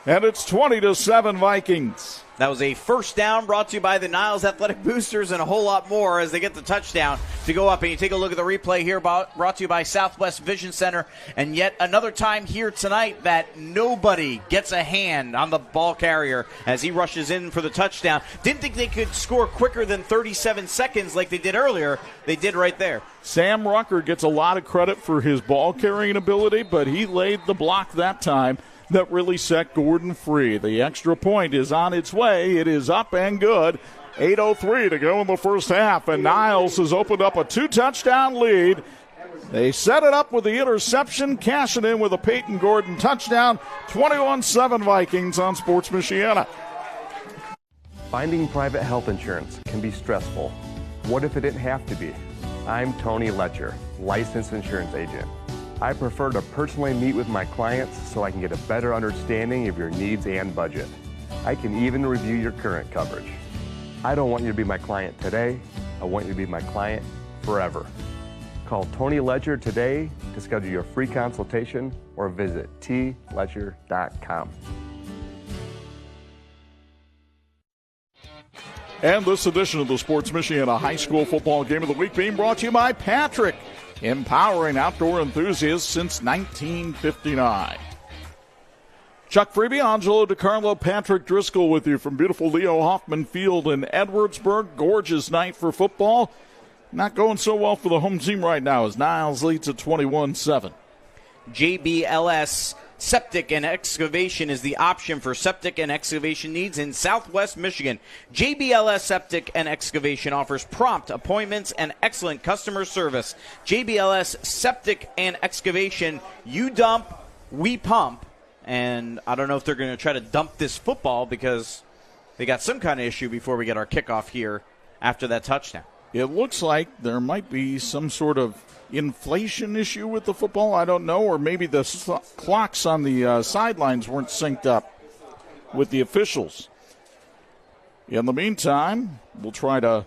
And it's 20-7 Vikings. That was a first down brought to you by the Niles Athletic Boosters and a whole lot more as they get the touchdown to go up. And you take a look at the replay here brought to you by Southwest Vision Center. And yet another time here tonight that nobody gets a hand on the ball carrier as he rushes in for the touchdown. Didn't think they could score quicker than 37 seconds like they did earlier. They did right there. Sam Rucker gets a lot of credit for his ball carrying ability, but he laid the block that time that really set Gordon free. The extra point is on its way. It is up and good. 8:03 to go in the first half, and Niles has opened up a 2-touchdown lead. They set it up with the interception, cash it in with a Peyton Gordon touchdown. 21-7 Vikings on Sports Michiana. Finding private health insurance can be stressful. What if it didn't have to be? I'm Tony Letcher, licensed insurance agent. I prefer to personally meet with my clients so I can get a better understanding of your needs and budget. I can even review your current coverage. I don't want you to be my client today. I want you to be my client forever. Call Tony Ledger today to schedule your free consultation or visit tledger.com. And this edition of the Sports Michiana High School Football Game of the Week being brought to you by Patrick, empowering outdoor enthusiasts since 1959. Chuck Freeby, Angelo, Carlo, Patrick Driscoll with you from beautiful Leo Hoffman Field in Edwardsburg. Gorgeous night for football. Not going so well for the home team right now as Niles leads at 21-7. JBLS Septic and Excavation is the option for septic and excavation needs in Southwest Michigan. JBLS Septic and Excavation offers prompt appointments and excellent customer service. JBLS Septic and Excavation, you dump, we pump. And I don't know if they're going to try to dump this football because they got some kind of issue before we get our kickoff here after that touchdown. It looks like there might be some sort of inflation issue with the football. I don't know, or maybe the clocks on the sidelines weren't synced up with the officials. In the meantime, we'll try to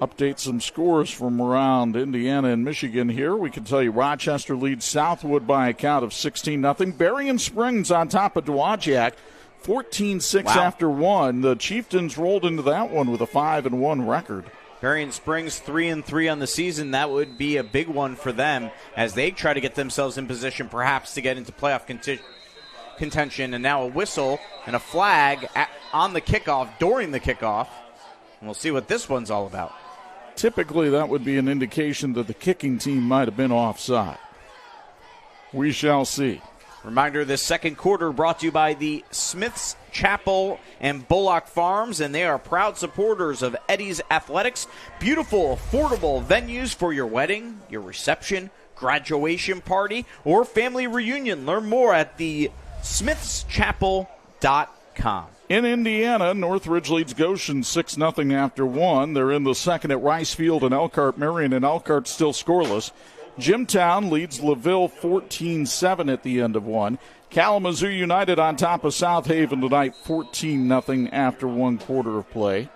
update some scores from around Indiana and Michigan here. We can tell you Rochester leads Southwood by a count of 16-0. Berrien Springs on top of Dowagiac, 14-6 after one. The Chieftains rolled into that one with a 5-1 record. Berrien Springs 3-3 on the season. That would be a big one for them as they try to get themselves in position perhaps to get into playoff contention. And now a whistle and a flag on the kickoff, during the kickoff. And we'll see what this one's all about. Typically that would be an indication that the kicking team might have been offside. We shall see. Reminder, this second quarter brought to you by the Smiths Chapel and Bullock Farms, and they are proud supporters of Eddie's Athletics. Beautiful, affordable venues for your wedding, your reception, graduation party, or family reunion. Learn more at the smithschapel.com. In Indiana, Northridge leads Goshen 6-0 after one. They're in the second at Rice Field and Elkhart. Marion and Elkhart still scoreless. Jimtown leads LaVille 14-7 at the end of one. Kalamazoo United on top of South Haven tonight, 14-0 after one quarter of play.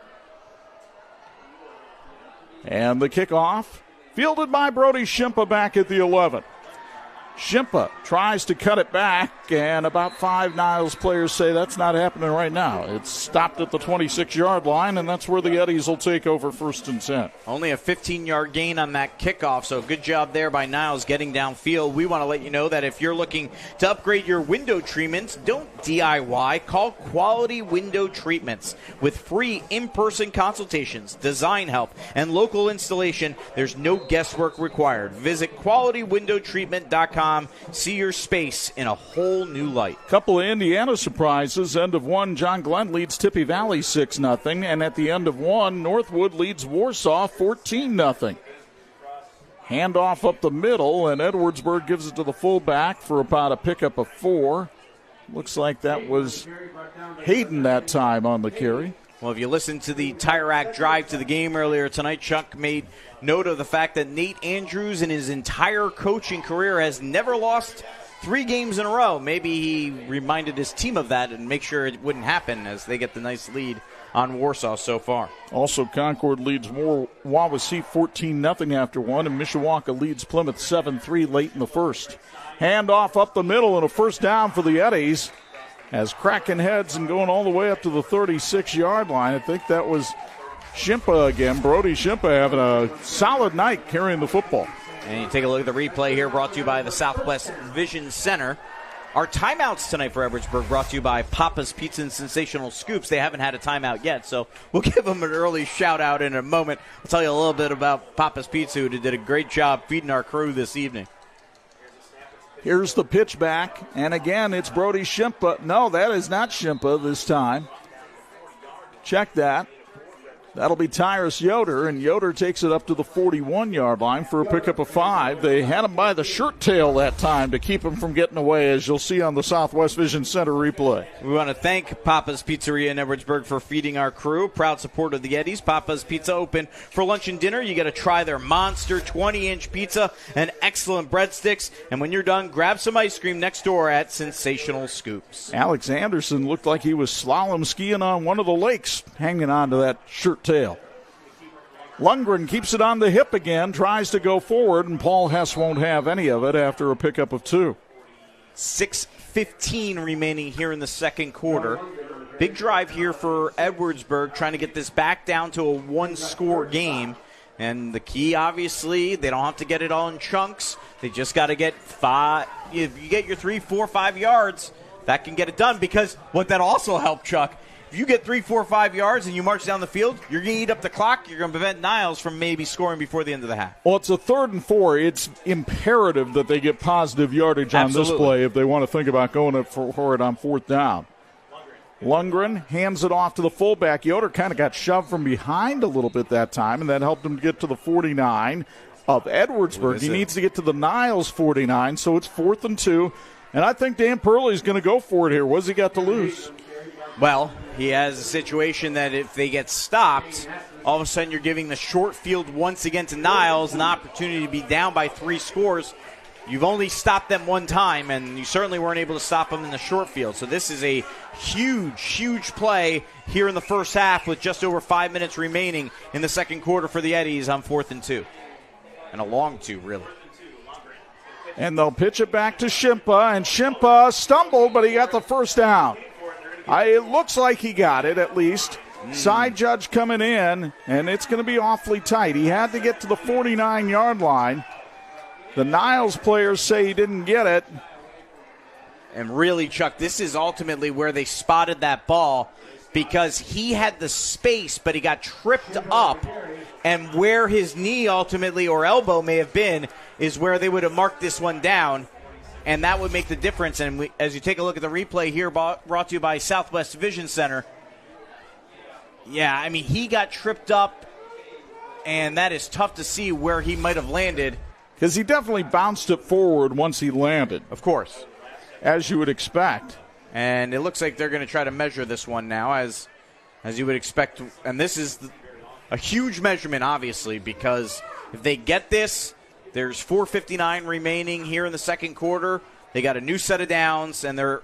And the kickoff, fielded by Brody Shimpa back at the 11. Shimpa tries to cut it back, and about 5 Niles players say that's not happening right now. It's stopped at the 26-yard line, and that's where the Eddies will take over 1st and 10. Only a 15-yard gain on that kickoff, so good job there by Niles getting downfield. We want to let you know that if you're looking to upgrade your window treatments, don't DIY. Call Quality Window Treatments. With free in-person consultations, design help, and local installation, there's no guesswork required. Visit QualityWindowTreatment.com. See your space in a whole new light. Couple of Indiana surprises. End of one, John Glenn leads Tippy Valley 6-0. And at the end of one, Northwood leads Warsaw 14-0. Handoff up the middle, and Edwardsburg gives it to the fullback for about a pickup of 4. Looks like that was Hayden that time on the carry. Well, if you listened to the Tire Rack drive to the game earlier tonight, Chuck made note of the fact that Nate Andrews in his entire coaching career has never lost 3 games in a row. Maybe he reminded his team of that and make sure it wouldn't happen as they get the nice lead on Warsaw so far. Also, Concord leads Wawasee 14-0 after one, and Mishawaka leads Plymouth 7-3 late in the first. Handoff up the middle and a first down for the Eddies. As cracking heads and going all the way up to the 36-yard line. I think that was Shimpa again. Brody Shimpa having a solid night carrying the football. And you take a look at the replay here brought to you by the Southwest Vision Center. Our timeouts tonight for Edwardsburg brought to you by Papa's Pizza and Sensational Scoops. They haven't had a timeout yet, so we'll give them an early shout-out in a moment. I'll tell you a little bit about Papa's Pizza, who did a great job feeding our crew this evening. Here's the pitch back, and again, it's Brody Shimpa. No, that is not Shimpa this time. Check that. That'll be Tyrus Yoder, and Yoder takes it up to the 41-yard line for a pickup of 5. They had him by the shirt tail that time to keep him from getting away, as you'll see on the Southwest Vision Center replay. We want to thank Papa's Pizzeria in Edwardsburg for feeding our crew. Proud support of the Eddies. Papa's Pizza open for lunch and dinner. You got to try their monster 20-inch pizza and excellent breadsticks. And when you're done, grab some ice cream next door at Sensational Scoops. Alex Anderson looked like he was slalom skiing on one of the lakes, hanging on to that shirt tail. Lundgren keeps it on the hip again, tries to go forward, and Paul Hess won't have any of it after a pickup of 2. 6:15 remaining here in the second quarter. Big drive here for Edwardsburg, trying to get this back down to a 1-score game. And the key, obviously, they don't have to get it all in chunks. They just got to get 5. If you get your 3, 4, 5 yards, that can get it done. Because what that also helped, Chuck, if you get 3, 4, 5 yards and you march down the field, you're going to eat up the clock. You're going to prevent Niles from maybe scoring before the end of the half. Well, it's a 3rd and 4. It's imperative that they get positive yardage on this play if they want to think about going for it on 4th down. Lundgren hands it off to the fullback. Yoder kind of got shoved from behind a little bit that time, and that helped him get to the 49 of Edwardsburg. He needs to get to the Niles 49, so it's 4th and 2. And I think Dan Purley's going to go for it here. What's he got to lose? Well, he has a situation that if they get stopped, all of a sudden you're giving the short field once again to Niles an opportunity to be down by 3 scores. You've only stopped them one time, and you certainly weren't able to stop them in the short field. So this is a huge, huge play here in the first half with just over 5 minutes remaining in the second quarter for the Eddies on 4th and 2. And a long 2, really. And they'll pitch it back to Shimpa, and Shimpa stumbled, but he got the first down. It looks like he got it, at least. Side judge coming in, and it's going to be awfully tight. He had to get to the 49-yard line. The Niles players say he didn't get it. And really, Chuck, this is ultimately where they spotted that ball because he had the space, but he got tripped up. And where his knee ultimately or elbow may have been is where they would have marked this one down. And that would make the difference. And as you take a look at the replay here brought to you by Southwest Vision Center, yeah, I mean, he got tripped up, and that is tough to see where he might have landed. Because he definitely bounced it forward once he landed. Of course. As you would expect. And it looks like they're going to try to measure this one now, as you would expect. And this is a huge measurement, obviously, because if they get this, there's 4:59 remaining here in the second quarter. They got a new set of downs, and they're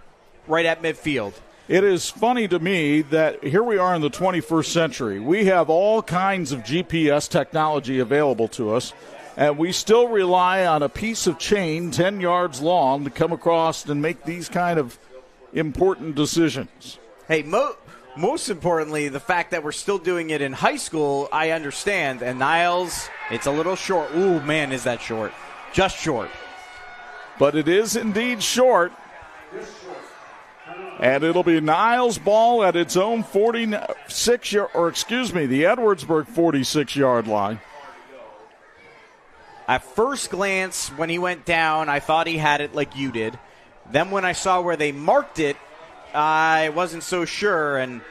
right at midfield. It is funny to me that here we are in the 21st century. We have all kinds of GPS technology available to us, and we still rely on a piece of chain 10 yards long to come across and make these kind of important decisions. Hey, most importantly, the fact that we're still doing it in high school, I understand. And Niles, it's a little short. Ooh, man, is that short. Just short. But it is indeed short. And it'll be Niles' ball at its own the Edwardsburg 46-yard line. At first glance, when he went down, I thought he had it like you did. Then when I saw where they marked it, I wasn't so sure, and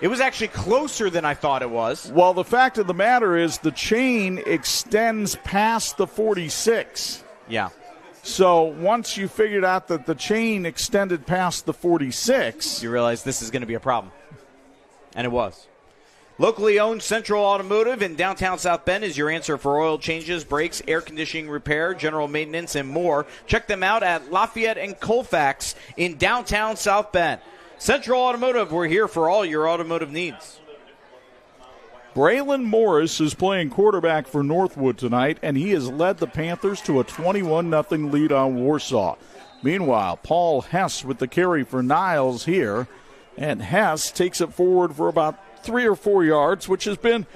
it was actually closer than I thought it was. Well, the fact of the matter is the chain extends past the 46. Yeah. So once you figured out that the chain extended past the 46, you realize this is going to be a problem. And it was. Locally owned Central Automotive in downtown South Bend is your answer for oil changes, brakes, air conditioning repair, general maintenance, and more. Check them out at Lafayette and Colfax in downtown South Bend. Central Automotive, we're here for all your automotive needs. Braylon Morris is playing quarterback for Northwood tonight, and he has led the Panthers to a 21-0 lead on Warsaw. Meanwhile, Paul Hess with the carry for Niles here, and Hess takes it forward for about 3 or 4 yards, which has been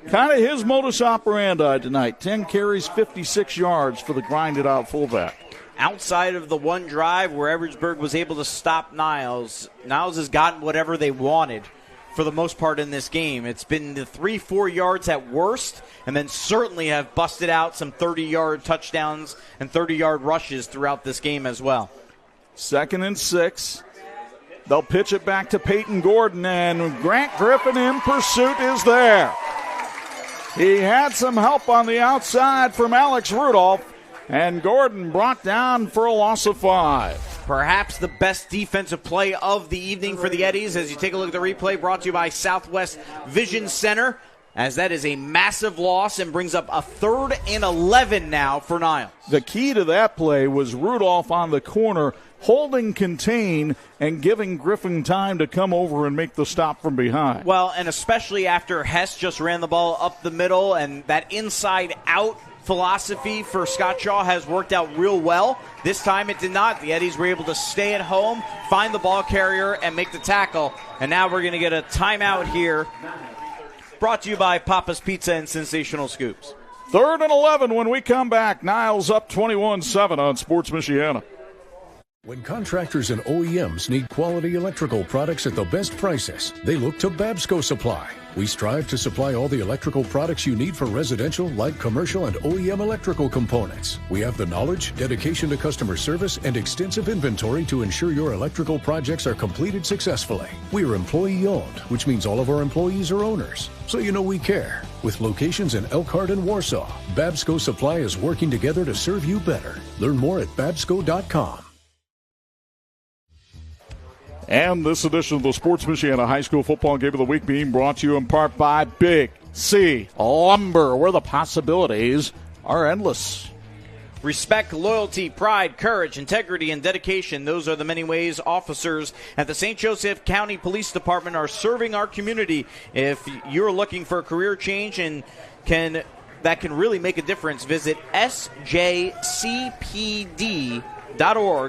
kind of his modus operandi tonight. 10 carries, 56 yards for the grinded-out fullback. Outside of the one drive where Edwardsburg was able to stop Niles, Niles has gotten whatever they wanted for the most part in this game. It's been the 3-4 yards at worst, and then certainly have busted out some 30-yard touchdowns and 30-yard rushes throughout this game as well. 2nd and 6. They'll pitch it back to Peyton Gordon, and Grant Griffin in pursuit is there. He had some help on the outside from Alex Rudolph, and Gordon brought down for a loss of 5. Perhaps the best defensive play of the evening for the Eddies as you take a look at the replay brought to you by Southwest Vision Center, as that is a massive loss and brings up a 3rd and 11 now for Niles. The key to that play was Rudolph on the corner holding contain and giving Griffin time to come over and make the stop from behind. Well, and especially after Hess just ran the ball up the middle, and that inside-out philosophy for Scott Shaw has worked out real well. This time it did not. The Eddies were able to stay at home, find the ball carrier, and make the tackle. And now we're going to get a timeout here, brought to you by Papa's Pizza and Sensational Scoops. 3rd and 11 when we come back. Niles up 21-7 on Sports Michiana. When contractors and OEMs need quality electrical products at the best prices, they look to Babsco Supply. We strive to supply all the electrical products you need for residential, light commercial, and OEM electrical components. We have the knowledge, dedication to customer service, and extensive inventory to ensure your electrical projects are completed successfully. We are employee-owned, which means all of our employees are owners. So you know we care. With locations in Elkhart and Warsaw, Babsco Supply is working together to serve you better. Learn more at babsco.com. And this edition of the Sports Michiana High School Football Game of the Week being brought to you in part by Big C Lumber, where the possibilities are endless. Respect, loyalty, pride, courage, integrity, and dedication. Those are the many ways officers at the St. Joseph County Police Department are serving our community. If you're looking for a career change and that can really make a difference, visit sjcpd.org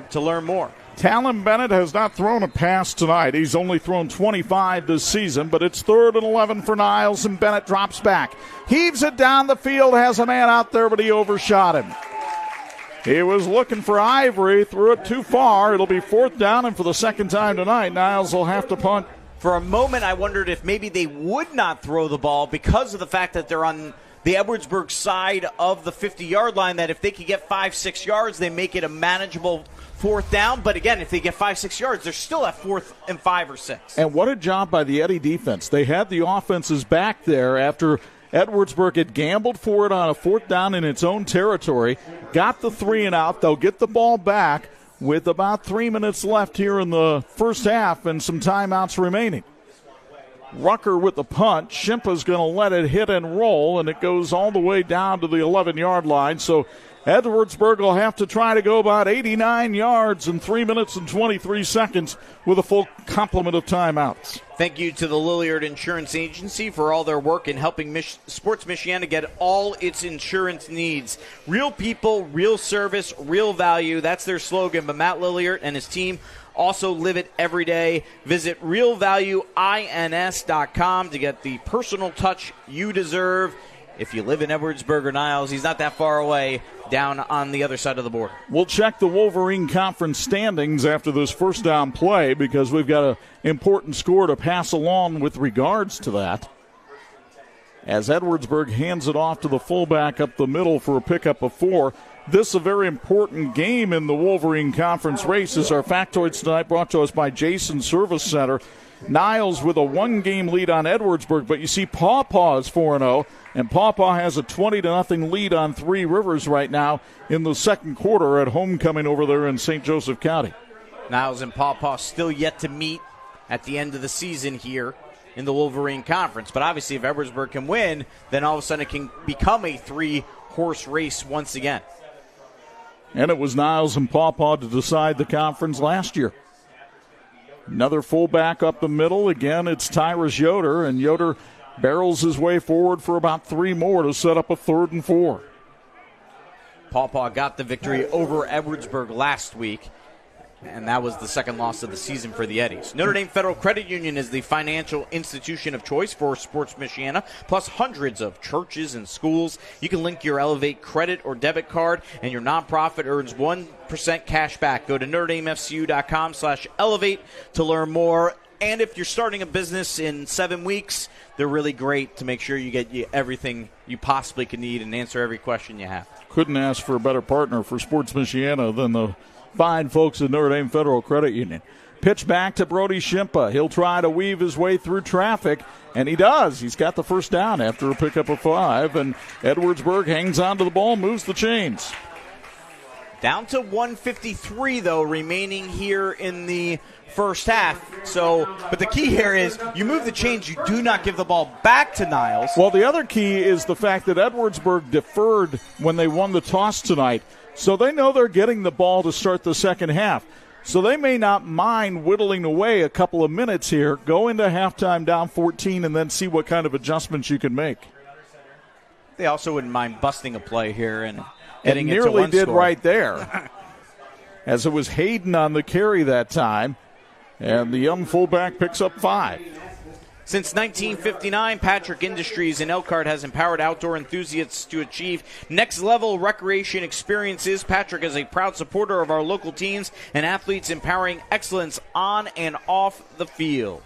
to learn more. Talon Bennett has not thrown a pass tonight. He's only thrown 25 this season, but it's 3rd and 11 for Niles, and Bennett drops back. Heaves it down the field, has a man out there, but he overshot him. He was looking for Ivory, threw it too far. It'll be 4th down, and for the second time tonight, Niles will have to punt. For a moment, I wondered if maybe they would not throw the ball because of the fact that they're on the Edwardsburg side of the 50-yard line, that if they could get 5-6 yards, they make it a manageable 4th down. But again, if they get 5-6 yards, they're still at 4th and 5 or 6. And what a job by the Eddy defense. They had the offenses back there after Edwardsburg had gambled for it on a 4th down in its own territory, got the 3 and out. They'll get the ball back with about 3 minutes left here in the first half and some timeouts remaining. Rucker with the punt. Shimpa's going to let it hit and roll, and it goes all the way down to the 11-yard line. So Edwardsburg will have to try to go about 89 yards in 3 minutes and 23 seconds with a full complement of timeouts. Thank you to the Lilliard Insurance Agency for all their work in helping Sports Michiana get all its insurance needs. Real people, real service, real value. That's their slogan. But Matt Lilliard and his team also live it every day. Visit realvalueins.com to get the personal touch you deserve. If you live in Edwardsburg or Niles, he's not that far away down on the other side of the border. We'll check the Wolverine Conference standings after this first down play because we've got an important score to pass along with regards to that. As Edwardsburg hands it off to the fullback up the middle for a pickup of 4. This is a very important game in the Wolverine Conference race. As our factoids tonight brought to us by Jason Service Center. Niles with a 1-game lead on Edwardsburg, but you see Paw Paw is 4-0, and Paw Paw has a 20-0 lead on Three Rivers right now in the second quarter at homecoming over there in St. Joseph County. Niles and Paw Paw still yet to meet at the end of the season here in the Wolverine Conference, but obviously if Edwardsburg can win, then all of a sudden it can become a 3-horse race once again. And it was Niles and Paw Paw to decide the conference last year. Another fullback up the middle. Again, it's Tyrus Yoder, and Yoder barrels his way forward for about 3 more to set up a 3rd and 4. Paw Paw got the victory over Edwardsburg last week, and that was the second loss of the season for the Eddies. Notre Dame Federal Credit Union is the financial institution of choice for Sports Michiana, plus hundreds of churches and schools. You can link your Elevate credit or debit card, and your nonprofit earns 1% cash back. Go to NotreDameFCU.com/elevate to learn more. And if you're starting a business in 7 weeks, they're really great to make sure you get everything you possibly can need and answer every question you have. Couldn't ask for a better partner for Sports Michiana than the fine folks at Notre Dame Federal Credit Union. Pitch back to Brody Shimpa. He'll try to weave his way through traffic, and he does. He's got the first down after a pickup of 5, and Edwardsburg hangs on to the ball, moves the chains. Down to 1:53, though, remaining here in the first half. But the key here is you move the chains, you do not give the ball back to Niles. Well, the other key is the fact that Edwardsburg deferred when they won the toss tonight. So they know they're getting the ball to start the second half. So they may not mind whittling away a couple of minutes here, go into halftime down 14, and then see what kind of adjustments you can make. They also wouldn't mind busting a play here and getting it to nearly one did score. right there. As it was Hayden on the carry that time, and the young fullback picks up 5. Since 1959, Patrick Industries in Elkhart has empowered outdoor enthusiasts to achieve next-level recreation experiences. Patrick is a proud supporter of our local teams and athletes, empowering excellence on and off the field.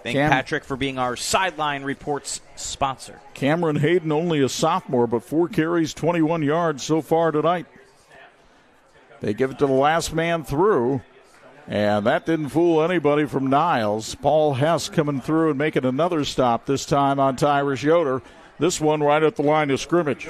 Thank Patrick for being our Sideline Reports sponsor. Cameron Hayden, only a sophomore, but 4 carries, 21 yards so far tonight. They give it to the last man through. And that didn't fool anybody from Niles. Paul Hess coming through and making another stop, this time on Tyrus Yoder. This one right at the line of scrimmage.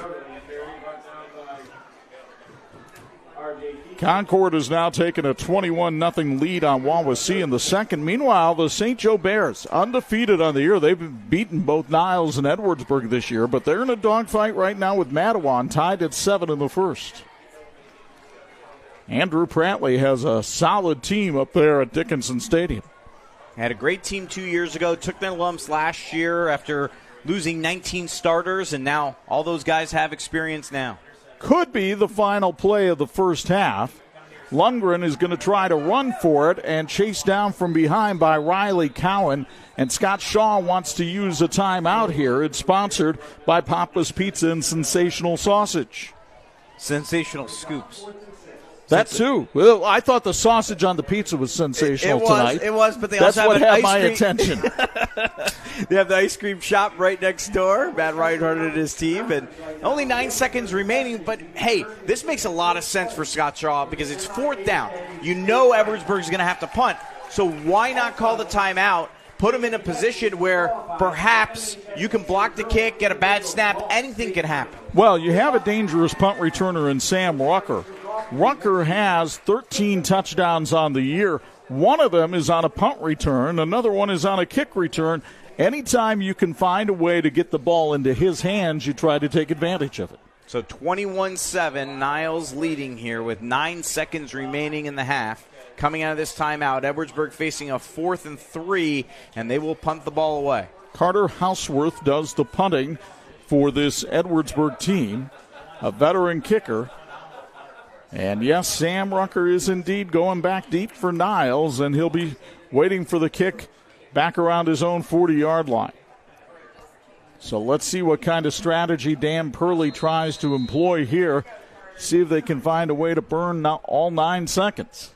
Concord has now taken a 21-0 lead on Wawasee in the second. Meanwhile, the St. Joe Bears, undefeated on the year. They've beaten both Niles and Edwardsburg this year, but they're in a dogfight right now with Matawan, tied at 7 in the first. Andrew Prattley has a solid team up there at Dickinson Stadium. Had a great team 2 years ago, took their lumps last year after losing 19 starters, and now all those guys have experience now. Could be the final play of the first half. Lundgren is going to try to run for it and chased down from behind by Riley Cowan. And Scott Shaw wants to use a timeout here. It's sponsored by Papa's Pizza and Sensational Sausage. Sensational Scoops. That too. Well, I thought the sausage on the pizza was sensational tonight. It was, but they That's also have what an had my ice cream. attention. They have the ice cream shop right next door. Matt Reinhardt and his team, and only 9 seconds remaining. But hey, this makes a lot of sense for Scott Shaw because it's 4th down. You know Edwardsburg's going to have to punt, so why not call the timeout? Put him in a position where perhaps you can block the kick, get a bad snap, anything can happen. Well, you have a dangerous punt returner in Sam Rucker. Rucker has 13 touchdowns on the year. One of them is on a punt return. Another one is on a kick return. Anytime you can find a way to get the ball into his hands, you try to take advantage of it. So 21-7, Niles leading here with 9 seconds remaining in the half. Coming out of this timeout, Edwardsburg facing a 4th and 3, and they will punt the ball away. Carter Houseworth does the punting for this Edwardsburg team, a veteran kicker. And yes, Sam Rucker is indeed going back deep for Niles, and he'll be waiting for the kick back around his own 40-yard line. So let's see what kind of strategy Dan Purley tries to employ here. See if they can find a way to burn all 9 seconds.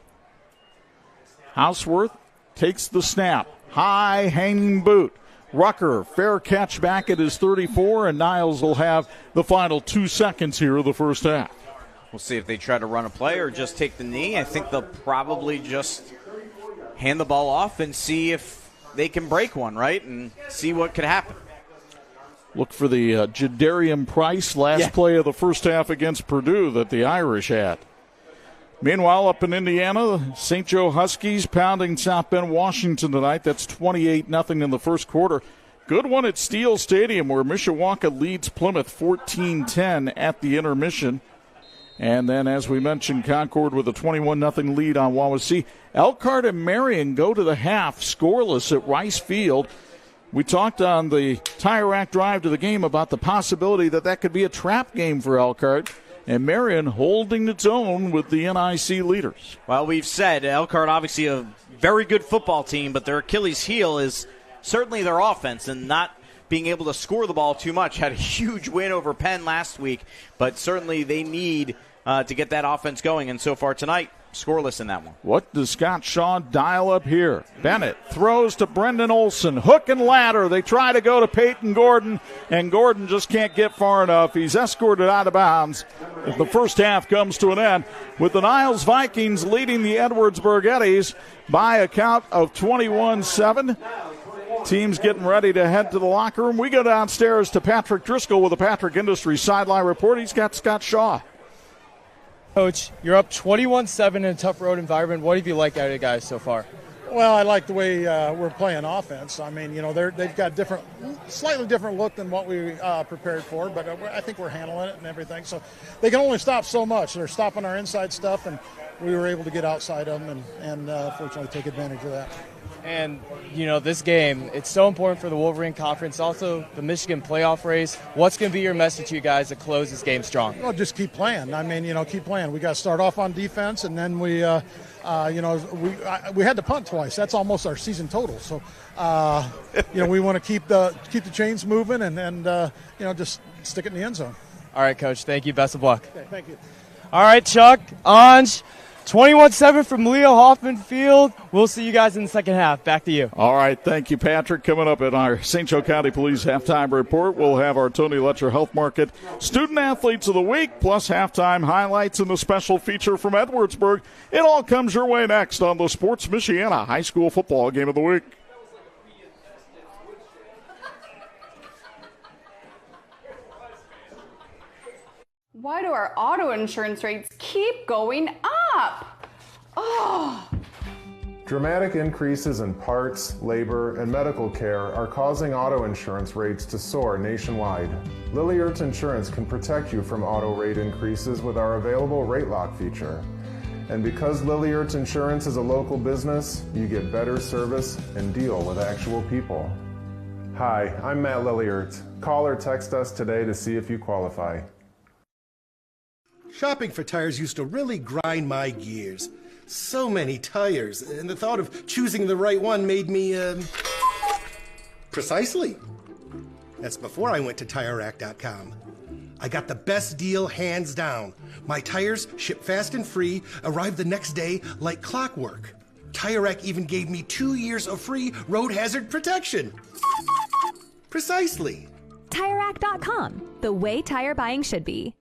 Houseworth takes the snap. High hanging boot. Rucker, fair catch back at his 34, and Niles will have the final 2 seconds here of the first half. We'll see if they try to run a play or just take the knee. I think they'll probably just hand the ball off and see if they can break one, right, and see what could happen. Look for the Jadarian Price last play of the first half against Purdue that the Irish had. Meanwhile, up in Indiana, the St. Joe Huskies pounding South Bend, Washington tonight. That's 28-0 in the first quarter. Good one at Steele Stadium where Mishawaka leads Plymouth 14-10 at the intermission. And then, as we mentioned, Concord with a 21-0 lead on Wawasee. Elkhart and Marion go to the half scoreless at Rice Field. We talked on the Tire Rack drive to the game about the possibility that could be a trap game for Elkhart. And Marion holding its own with the NIC leaders. Well, we've said Elkhart obviously a very good football team, but their Achilles heel is certainly their offense and not being able to score the ball too much. Had a huge win over Penn last week, but certainly they need to get that offense going. And so far tonight, scoreless in that one. What does Scott Shaw dial up here? Bennett throws to Brendan Olson. Hook and ladder. They try to go to Peyton Gordon, and Gordon just can't get far enough. He's escorted out of bounds. The first half comes to an end with the Niles Vikings leading the Edwardsburg Eddies by a count of 21-7. Teams getting ready to head to the locker room. We go downstairs to Patrick Driscoll with the Patrick Industries sideline report. He's got Scott Shaw. Coach, you're up 21-7 in a tough road environment. What have you liked out of the guys so far? Well, I like the way we're playing offense. I mean, they've got slightly different look than what we prepared for, but I think we're handling it and everything. So they can only stop so much. They're stopping our inside stuff, and we were able to get outside of them and fortunately take advantage of that. And, this game, it's so important for the Wolverine Conference, also the Michigan playoff race. What's going to be your message to you guys to close this game strong? Well, just keep playing. I mean, keep playing. We got to start off on defense, and then we had to punt twice. That's almost our season total. So, we want to keep the chains moving and just stick it in the end zone. All right, Coach. Thank you. Best of luck. Okay, thank you. All right, Chuck, Anj. 21-7 from Leo Hoffman Field. We'll see you guys in the second half. Back to you. All right. Thank you, Patrick. Coming up in our St. Joe County Police halftime report, we'll have our Tony Letcher Health Market Student Athletes of the Week, plus halftime highlights and a special feature from Edwardsburg. It all comes your way next on the Sports Michiana High School Football Game of the Week. Why do our auto insurance rates keep going stop. Oh. Dramatic increases in parts, labor, and medical care are causing auto insurance rates to soar nationwide. Lilliard's Insurance can protect you from auto rate increases with our available rate lock feature. And because Lilliard's Insurance is a local business, you get better service and deal with actual people. Hi, I'm Matt Lilliard. Call or text us today to see if you qualify. Shopping for tires used to really grind my gears. So many tires, and the thought of choosing the right one made me, precisely. That's before I went to TireRack.com. I got the best deal hands down. My tires ship fast and free, arrive the next day like clockwork. Tire Rack even gave me 2 years of free road hazard protection. Precisely. TireRack.com, the way tire buying should be.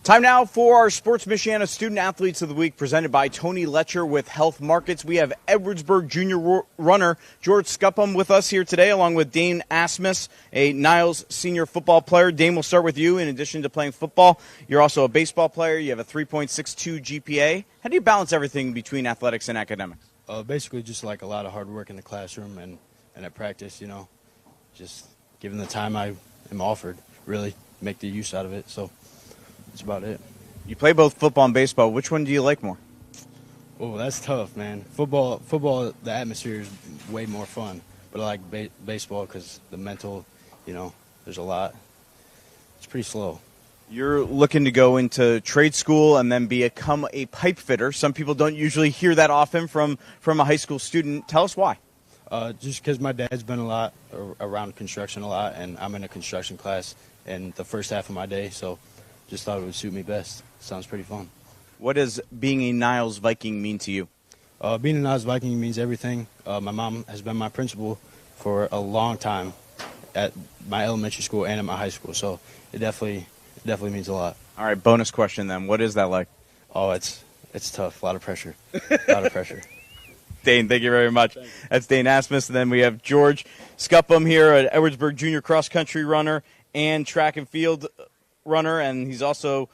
Time now for our Sports Michiana Student Athletes of the Week, presented by Tony Letcher with Health Markets. We have Edwardsburg junior runner George Scuppum with us here today, along with Dane Asmus, a Niles senior football player. Dane, we'll start with you. In addition to playing football, you're also a baseball player. You have a 3.62 GPA. How do you balance everything between athletics and academics? Basically just like a lot of hard work in the classroom and at practice, you know, just given the time I am offered, really make the use out of it. So that's about it. You play both football and baseball. Which one do you like more? Oh, that's tough, man. Football, the atmosphere is way more fun. But I like baseball because the mental, you know, there's a lot. It's pretty slow. You're looking to go into trade school and then become a pipe fitter. Some people don't usually hear that often from a high school student. Tell us why. Just because my dad's been a lot around construction a lot, and I'm in a construction class in the first half of my day, so just thought it would suit me best. Sounds pretty fun. What does being a Niles Viking mean to you? Being a Niles Viking means everything. My mom has been my principal for a long time at my elementary school and at my high school, so it definitely means a lot. All right, bonus question then. What is that like? Oh, it's tough. A lot of pressure. A lot of pressure. Dane, thank you very much. That's Dane Asmus. And then we have George Scuppum here, an Edwardsburg junior cross-country runner and track and field runner, and he's also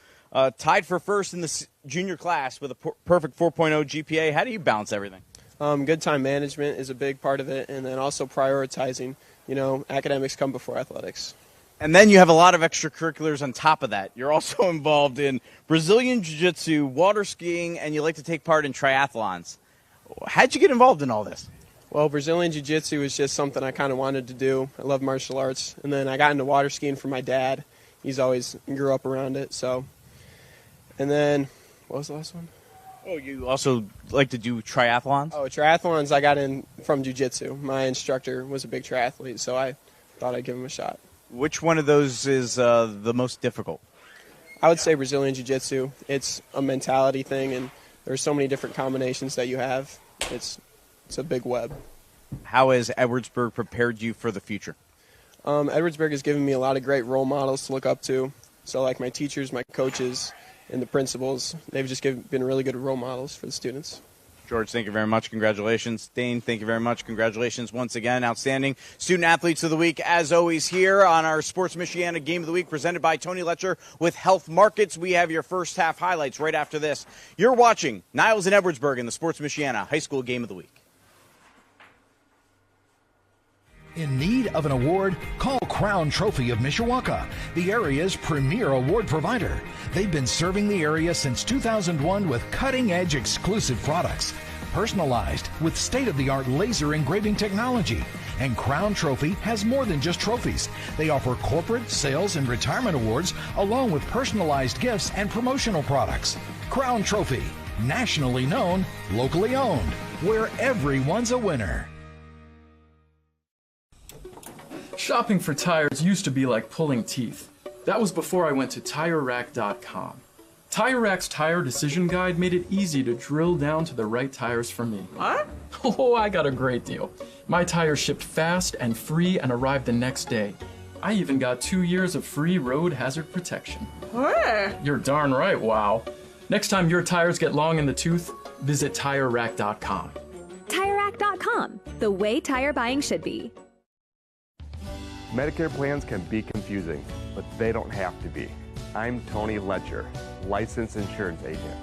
tied for first in the junior class with a perfect 4.0 GPA. How do you balance everything? Good time management is a big part of it, and then also prioritizing. You know, academics come before athletics. And then you have a lot of extracurriculars on top of that. You're also involved in Brazilian Jiu-Jitsu, water skiing, and you like to take part in triathlons. How'd you get involved in all this? Well, Brazilian Jiu-Jitsu was just something I kind of wanted to do. I love martial arts. And then I got into water skiing from my dad. He's always grew up around it, so. And then, what was the last one? Oh, you also like to do triathlons? Oh, triathlons I got in from jiu-jitsu. My instructor was a big triathlete, so I thought I'd give him a shot. Which one of those is the most difficult? I would say Brazilian Jiu-Jitsu. It's a mentality thing, and there's so many different combinations that you have. It's a big web. How has Edwardsburg prepared you for the future? Edwardsburg has given me a lot of great role models to look up to. So like my teachers, my coaches, and the principals, they've just been really good role models for the students. George, thank you very much. Congratulations. Dane, thank you very much. Congratulations once again. Outstanding Student Athletes of the Week, as always, here on our Sports Michiana Game of the Week, presented by Tony Letcher with Health Markets. We have your first half highlights right after this. You're watching Niles and Edwardsburg in the Sports Michiana High School Game of the Week. In need of an award? Call Crown Trophy of Mishawaka, the area's premier award provider. They've been serving the area since 2001 with cutting-edge exclusive products, personalized with state-of-the-art laser engraving technology. And Crown Trophy has more than just trophies. They offer corporate, sales, and retirement awards, along with personalized gifts and promotional products. Crown Trophy, nationally known, locally owned, where everyone's a winner. Shopping for tires used to be like pulling teeth. That was before I went to TireRack.com. TireRack's Tire Decision Guide made it easy to drill down to the right tires for me. What? Oh, I got a great deal. My tires shipped fast and free and arrived the next day. I even got 2 years of free road hazard protection. Hey. You're darn right, wow. Next time your tires get long in the tooth, visit TireRack.com. TireRack.com, the way tire buying should be. Medicare plans can be confusing, but they don't have to be. I'm Tony Letcher, licensed insurance agent.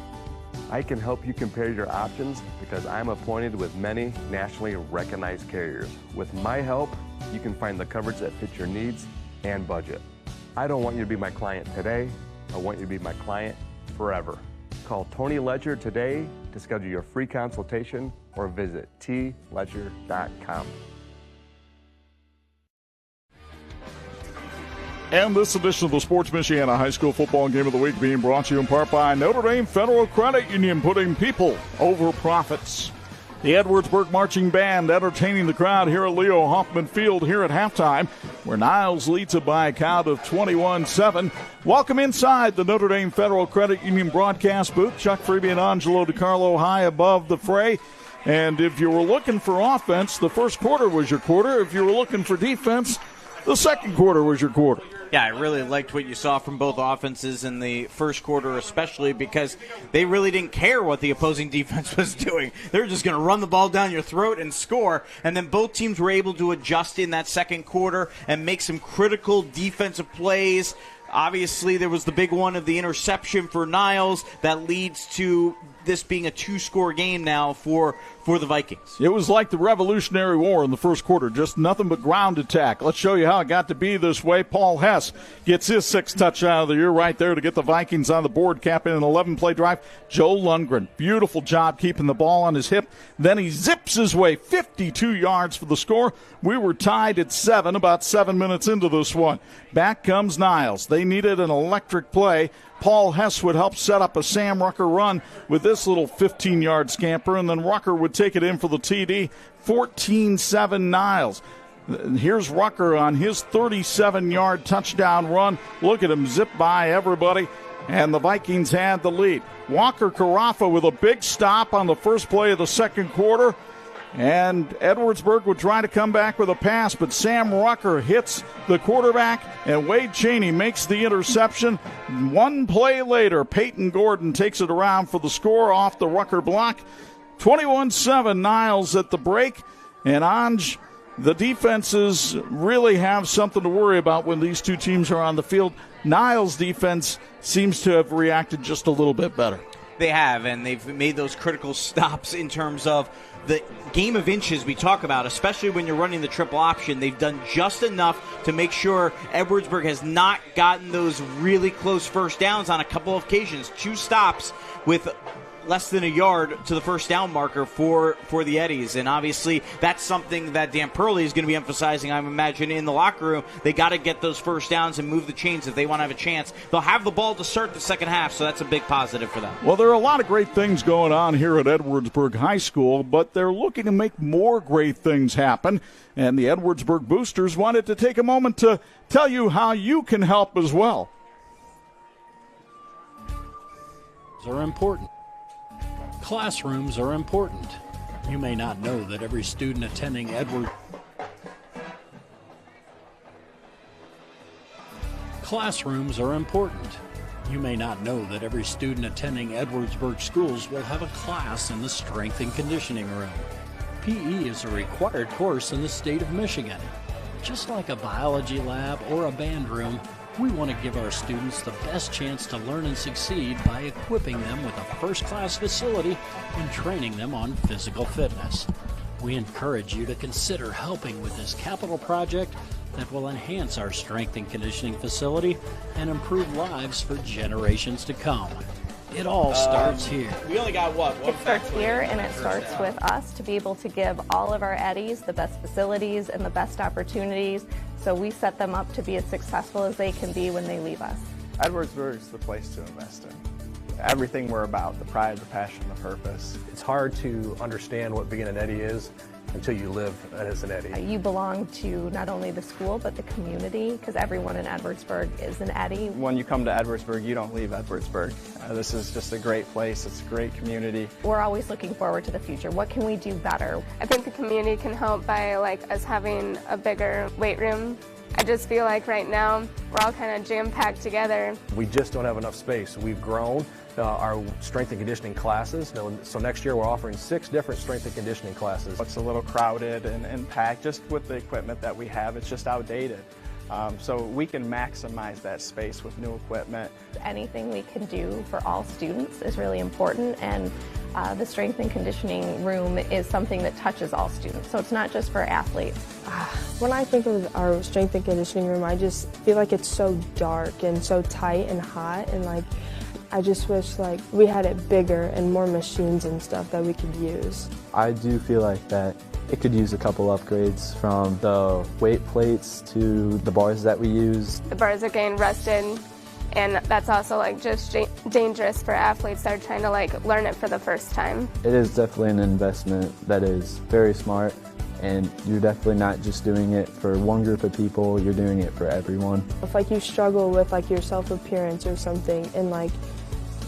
I can help you compare your options because I'm appointed with many nationally recognized carriers. With my help, you can find the coverage that fits your needs and budget. I don't want you to be my client today. I want you to be my client forever. Call Tony Letcher today to schedule your free consultation or visit tletcher.com. And this edition of the Sports Michiana High School Football Game of the Week being brought to you in part by Notre Dame Federal Credit Union, putting people over profits. The Edwardsburg Marching Band entertaining the crowd here at Leo Hoffman Field here at halftime, where Niles leads it by a count of 21-7. Welcome inside the Notre Dame Federal Credit Union broadcast booth. Chuck Freeby and Angelo Carlo high above the fray. And if you were looking for offense, the first quarter was your quarter. If you were looking for defense, the second quarter was your quarter. Yeah, I really liked what you saw from both offenses in the first quarter, especially because they really didn't care what the opposing defense was doing. They were just going to run the ball down your throat and score, and then both teams were able to adjust in that second quarter and make some critical defensive plays. Obviously, there was the big one of the interception for Niles that leads to this being a two-score game now for the Vikings. It was like the Revolutionary War in the first quarter, just nothing but ground attack. Let's show you how it got to be this way. Paul Hess gets his sixth touchdown of the year right there to get the Vikings on the board, capping an 11-play drive. Joe Lundgren, beautiful job keeping the ball on his hip. Then he zips his way 52 yards for the score. We were tied at 7, about 7 minutes into this one. Back comes Niles. They needed an electric play. Paul Hess would help set up a Sam Rucker run with this little 15-yard scamper, and then Rucker would take it in for the TD. 14-7 Niles. Here's Rucker on his 37-yard touchdown run. Look at him zip by everybody, and the Vikings had the lead. Walker Carafa with a big stop on the first play of the second quarter. And Edwardsburg would try to come back with a pass, but Sam Rucker hits the quarterback, and Wade Cheney makes the interception. One play later, Peyton Gordon takes it around for the score off the Rucker block. 21-7 Niles at the break. And Ange, the defenses really have something to worry about when these two teams are on the field. Niles' defense seems to have reacted just a little bit better. They have, and they've made those critical stops in terms of the game of inches we talk about, especially when you're running the triple option. They've done just enough to make sure Edwardsburg has not gotten those really close first downs on a couple of occasions. 2 stops with less than a yard to the first down marker for the Eddies. And obviously that's something that Dan Purley is going to be emphasizing, I imagine, in the locker room. They got to get those first downs and move the chains if they want to have a chance. They'll have the ball to start the second half, so that's a big positive for them. Well, there are a lot of great things going on here at Edwardsburg High School, but they're looking to make more great things happen. And the Edwardsburg Boosters wanted to take a moment to tell you how you can help as well. Are important. Classrooms are important. You may not know that every student attending Classrooms are important. You may not know that every student attending Edwardsburg schools will have a class in the strength and conditioning room. PE is a required course in the state of Michigan. Just like a biology lab or a band room, we want to give our students the best chance to learn and succeed by equipping them with a first-class facility and training them on physical fitness. We encourage you to consider helping with this capital project that will enhance our strength and conditioning facility and improve lives for generations to come. It all starts here. We only got one It starts here, and it starts with us to be able to give all of our Eddies the best facilities and the best opportunities, so we set them up to be as successful as they can be when they leave us. Edwardsburg is the place to invest in. Everything we're about, the pride, the passion, the purpose. It's hard to understand what being an Eddie is until you live as an Eddie. You belong to not only the school, but the community, because everyone in Edwardsburg is an Eddie. When you come to Edwardsburg, you don't leave Edwardsburg. This is just a great place. It's a great community. We're always looking forward to the future. What can we do better? I think the community can help by us having a bigger weight room I just feel like right now we're all kind of jam-packed together. We just don't have enough space. We've grown our strength and conditioning classes. So next year we're offering 6 different strength and conditioning classes. It's a little crowded and packed just with the equipment that we have. It's just outdated. So we can maximize that space with new equipment. Anything we can do for all students is really important, and the strength and conditioning room is something that touches all students, so it's not just for athletes. When I think of our strength and conditioning room, I just feel like it's so dark and so tight and hot, and like I just wish like we had it bigger and more machines and stuff that we could use. I do feel like that it could use a couple upgrades, from the weight plates to the bars that we use. The bars are getting rusted, and that's also like just dangerous for athletes that are trying to like learn it for the first time. It is definitely an investment that is very smart, and you're definitely not just doing it for one group of people, you're doing it for everyone. If like you struggle with like your self-appearance or something and like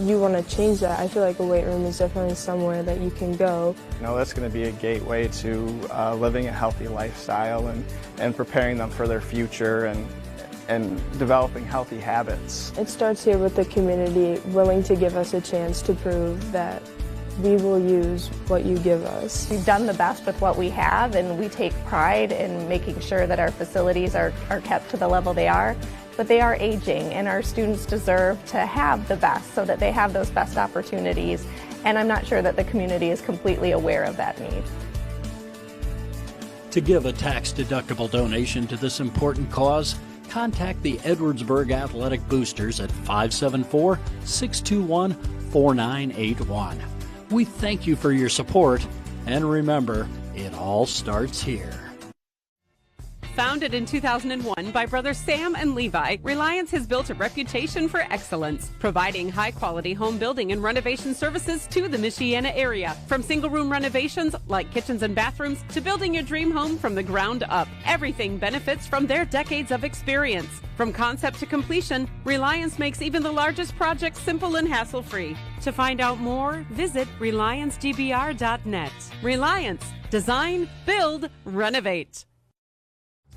you want to change that, I feel like a weight room is definitely somewhere that you can go. You know, that's going to be a gateway to living a healthy lifestyle and preparing them for their future and developing healthy habits. It starts here with the community willing to give us a chance to prove that we will use what you give us. We've done the best with what we have, and we take pride in making sure that our facilities are kept to the level they are. But they are aging, and our students deserve to have the best so that they have those best opportunities. And I'm not sure that the community is completely aware of that need. To give a tax-deductible donation to this important cause, contact the Edwardsburg Athletic Boosters at 574-621-4981. We thank you for your support, and remember, it all starts here. Founded in 2001 by brothers Sam and Levi, Reliance has built a reputation for excellence, providing high-quality home building and renovation services to the Michiana area. From single-room renovations like kitchens and bathrooms to building your dream home from the ground up, everything benefits from their decades of experience. From concept to completion, Reliance makes even the largest projects simple and hassle-free. To find out more, visit RelianceGBR.net. Reliance. Design, build, renovate.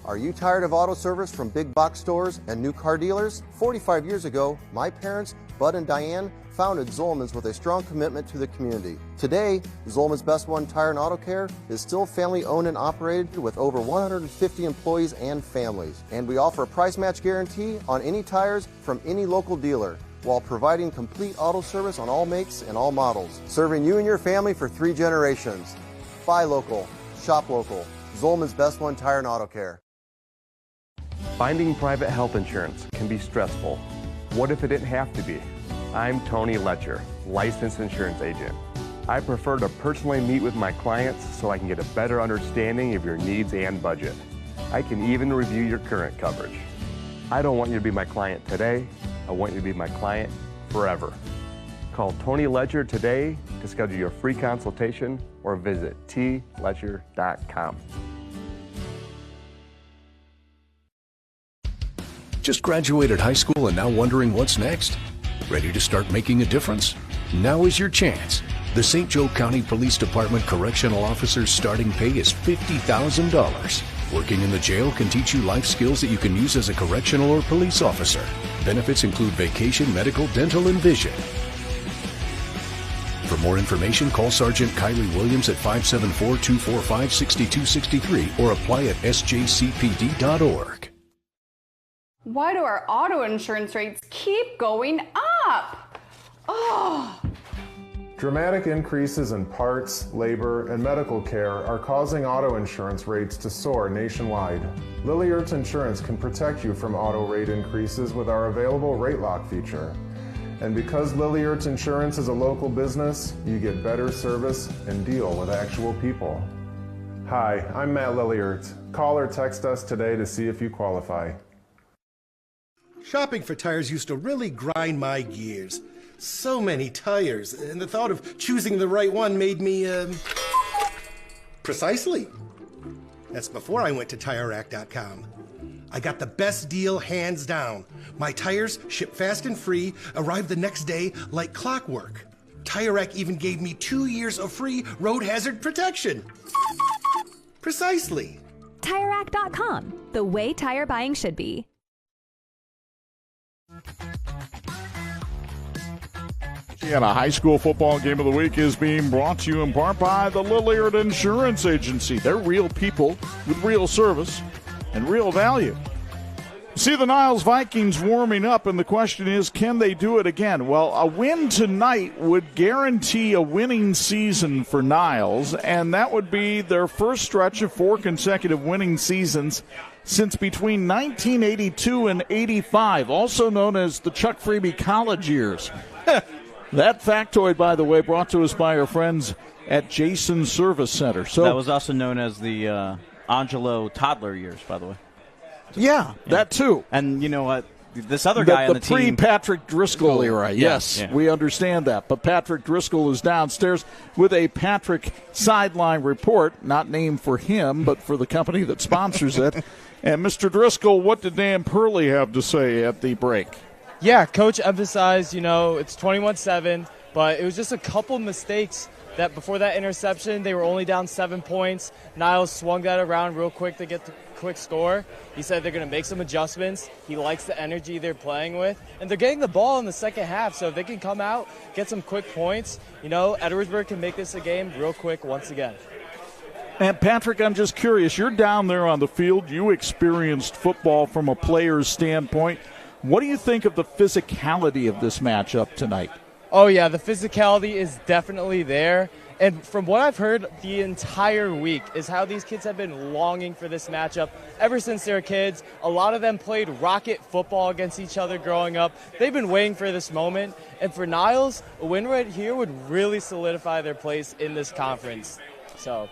Are you tired of auto service from big box stores and new car dealers? 45 years ago, my parents, Bud and Diane, founded Zolman's with a strong commitment to the community. Today, Zolman's Best One Tire and Auto Care is still family owned and operated with over 150 employees and families. And we offer a price match guarantee on any tires from any local dealer, while providing complete auto service on all makes and all models, serving you and your family for 3 generations. Buy local, shop local. Zolman's Best One Tire and Auto Care. Finding private health insurance can be stressful. What if it didn't have to be? I'm Tony Letcher, licensed insurance agent. I prefer to personally meet with my clients so I can get a better understanding of your needs and budget. I can even review your current coverage. I don't want you to be my client today. I want you to be my client forever. Call Tony Letcher today to schedule your free consultation or visit tletcher.com. Just graduated high school and now wondering what's next? Ready to start making a difference? Now is your chance. The St. Joe County Police Department Correctional Officer's starting pay is $50,000. Working in the jail can teach you life skills that you can use as a correctional or police officer. Benefits include vacation, medical, dental, and vision. For more information, call Sergeant Kylie Williams at 574-245-6263 or apply at sjcpd.org. Why do our auto insurance rates keep going up? Oh. Dramatic increases in parts, labor, and medical care are causing auto insurance rates to soar nationwide. Lilliert's Insurance can protect you from auto rate increases with our available rate lock feature. And because Lilliert's Insurance is a local business, you get better service and deal with actual people. Hi, I'm Matt Lilliert. Call or text us today to see if you qualify. Shopping for tires used to really grind my gears. So many tires, and the thought of choosing the right one made me, precisely. That's before I went to TireRack.com. I got the best deal hands down. My tires ship fast and free, arrive the next day like clockwork. Tire Rack even gave me 2 years of free road hazard protection. Precisely. TireRack.com, the way tire buying should be. And a high school football game of the week is being brought to you in part by the Lillard Insurance Agency. They're real people with real service and real value. See the Niles Vikings warming up, and the question is, can they do it again? Well, a win tonight would guarantee a winning season for Niles, and that would be their first stretch of 4 consecutive winning seasons since between 1982 and 85, also known as the Chuck Freeby college years. That factoid, by the way, brought to us by our friends at Jason Service Center. So that was also known as the Angelo toddler years, by the way. Yeah, that too. And you know what? This other guy on the team. The pre-Patrick Driscoll era, yes, we understand that. But Patrick Driscoll is downstairs with a Patrick sideline report, not named for him, but for the company that sponsors it. And Mr. Driscoll, what did Dan Purley have to say at the break? Yeah, Coach emphasized, it's 21-7, but it was just a couple mistakes that before that interception, they were only down 7 points. Niles swung that around real quick to get the quick score. He said they're going to make some adjustments. He likes the energy they're playing with, and they're getting the ball in the second half, so if they can come out, get some quick points, Edwardsburg can make this a game real quick once again. And Patrick, I'm just curious, you're down there on the field. You experienced football from a player's standpoint. What do you think of the physicality of this matchup tonight? Oh, yeah, the physicality is definitely there. And from what I've heard the entire week is how these kids have been longing for this matchup ever since they were kids. A lot of them played rocket football against each other growing up. They've been waiting for this moment. And for Niles, a win right here would really solidify their place in this conference. Well,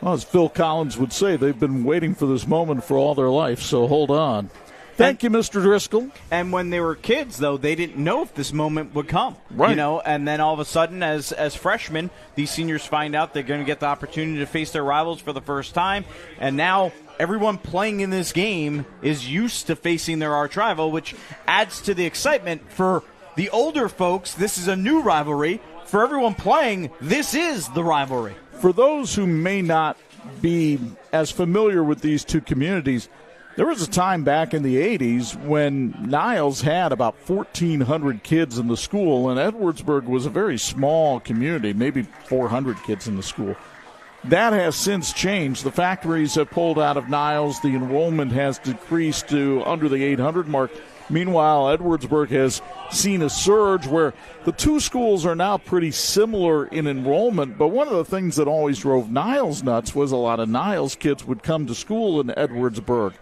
as Phil Collins would say, they've been waiting for this moment for all their life, so hold on. Thank you, Mr. Driscoll. And when they were kids, though, they didn't know if this moment would come. Right. And then all of a sudden, as freshmen, these seniors find out they're going to get the opportunity to face their rivals for the first time. And now everyone playing in this game is used to facing their arch rival, which adds to the excitement. For the older folks, this is a new rivalry. For everyone playing, this is the rivalry. For those who may not be as familiar with these two communities, there was a time back in the 80s when Niles had about 1,400 kids in the school, and Edwardsburg was a very small community, maybe 400 kids in the school. That has since changed. The factories have pulled out of Niles. The enrollment has decreased to under the 800 mark. Meanwhile, Edwardsburg has seen a surge where the two schools are now pretty similar in enrollment, but one of the things that always drove Niles nuts was a lot of Niles kids would come to school in Edwardsburg.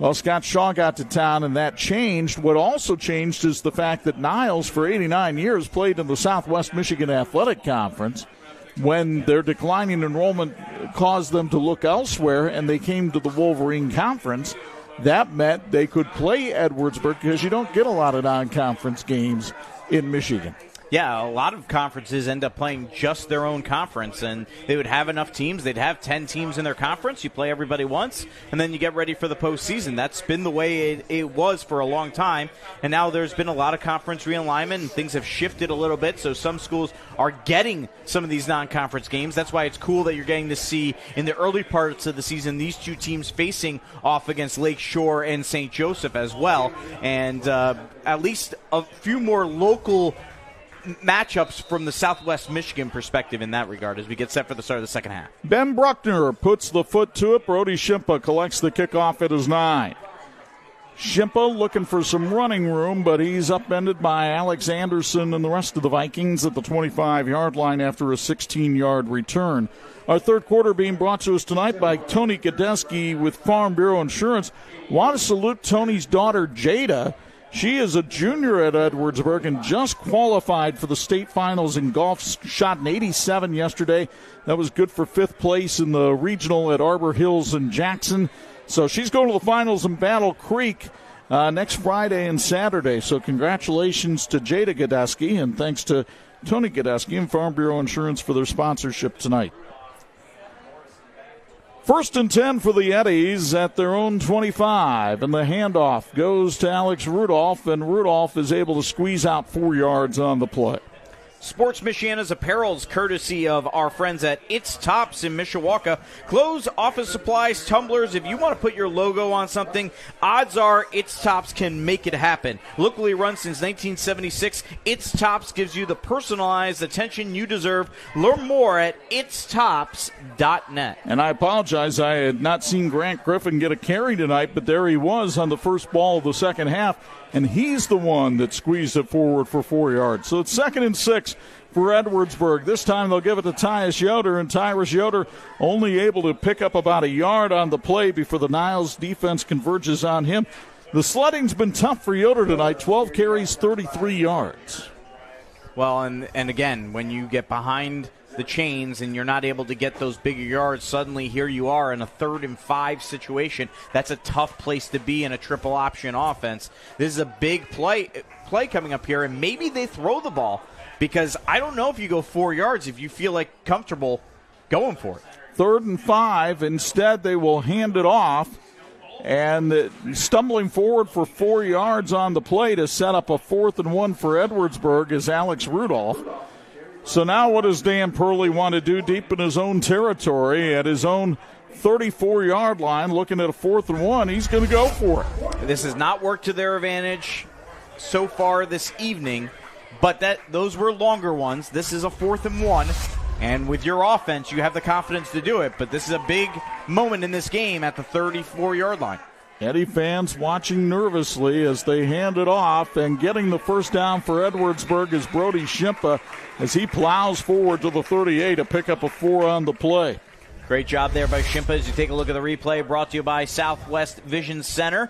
Well, Scott Shaw got to town, and that changed. What also changed is the fact that Niles, for 89 years, played in the Southwest Michigan Athletic Conference. When their declining enrollment caused them to look elsewhere and they came to the Wolverine Conference, that meant they could play Edwardsburg because you don't get a lot of non-conference games in Michigan. Yeah, a lot of conferences end up playing just their own conference, and they would have enough teams. They'd have 10 teams in their conference. You play everybody once, and then you get ready for the postseason. That's been the way it was for a long time, and now there's been a lot of conference realignment, and things have shifted a little bit, so some schools are getting some of these non-conference games. That's why it's cool that you're getting to see in the early parts of the season these two teams facing off against Lake Shore and St. Joseph as well, and at least a few more local matchups from the Southwest Michigan perspective in that regard as we get set for the start of the second half. Ben Bruckner puts the foot to it. Brody Shimpa collects the kickoff at his 9. Shimpa looking for some running room, but he's upended by Alex Anderson and the rest of the Vikings at the 25-yard line after a 16-yard return. Our third quarter being brought to us tonight by Tony Gadeski with Farm Bureau Insurance. Want to salute Tony's daughter, Jada. She is a junior at Edwardsburg and just qualified for the state finals in golf. Shot an 87 yesterday. That was good for 5th place in the regional at Arbor Hills and Jackson. So she's going to the finals in Battle Creek next Friday and Saturday. So congratulations to Jada Gadeski, and thanks to Tony Gadeski and Farm Bureau Insurance for their sponsorship tonight. 1st and 10 for the Eddies at their own 25, and the handoff goes to Alex Rudolph, and Rudolph is able to squeeze out 4 yards on the play. Sports Michiana's apparels, courtesy of our friends at It's Tops in Mishawaka. Clothes, office supplies, tumblers. If you want to put your logo on something, odds are It's Tops can make it happen. Locally run since 1976, It's Tops gives you the personalized attention you deserve. Learn more at itstops.net. And I apologize, I had not seen Grant Griffin get a carry tonight, but there he was on the first ball of the second half, and he's the one that squeezed it forward for 4 yards. So it's 2nd and 6 for Edwardsburg. This time they'll give it to Tyus Yoder, and Tyrus Yoder only able to pick up about a yard on the play before the Niles defense converges on him. The sledding's been tough for Yoder tonight, 12 carries, 33 yards. Well, and again, when you get behind the chains and you're not able to get those bigger yards, suddenly here you are in a 3rd and 5 situation. That's a tough place to be in a triple option offense. This is a big play coming up here, and maybe they throw the ball, because I don't know if you go 4 yards if you feel like comfortable going for it. 3rd and 5. Instead, they will hand it off, and stumbling forward for 4 yards on the play to set up a 4th and 1 for Edwardsburg is Alex Rudolph. So now what does Dan Purley want to do deep in his own territory at his own 34-yard line, looking at a 4th and 1? He's going to go for it. This has not worked to their advantage so far this evening, but those were longer ones. This is a 4th and 1, and with your offense, you have the confidence to do it, but this is a big moment in this game at the 34-yard line. Eddie fans watching nervously as they hand it off, and getting the first down for Edwardsburg is Brody Shimpa as he plows forward to the 38 to pick up a 4 on the play. Great job there by Shimpa as you take a look at the replay, brought to you by Southwest Vision Center.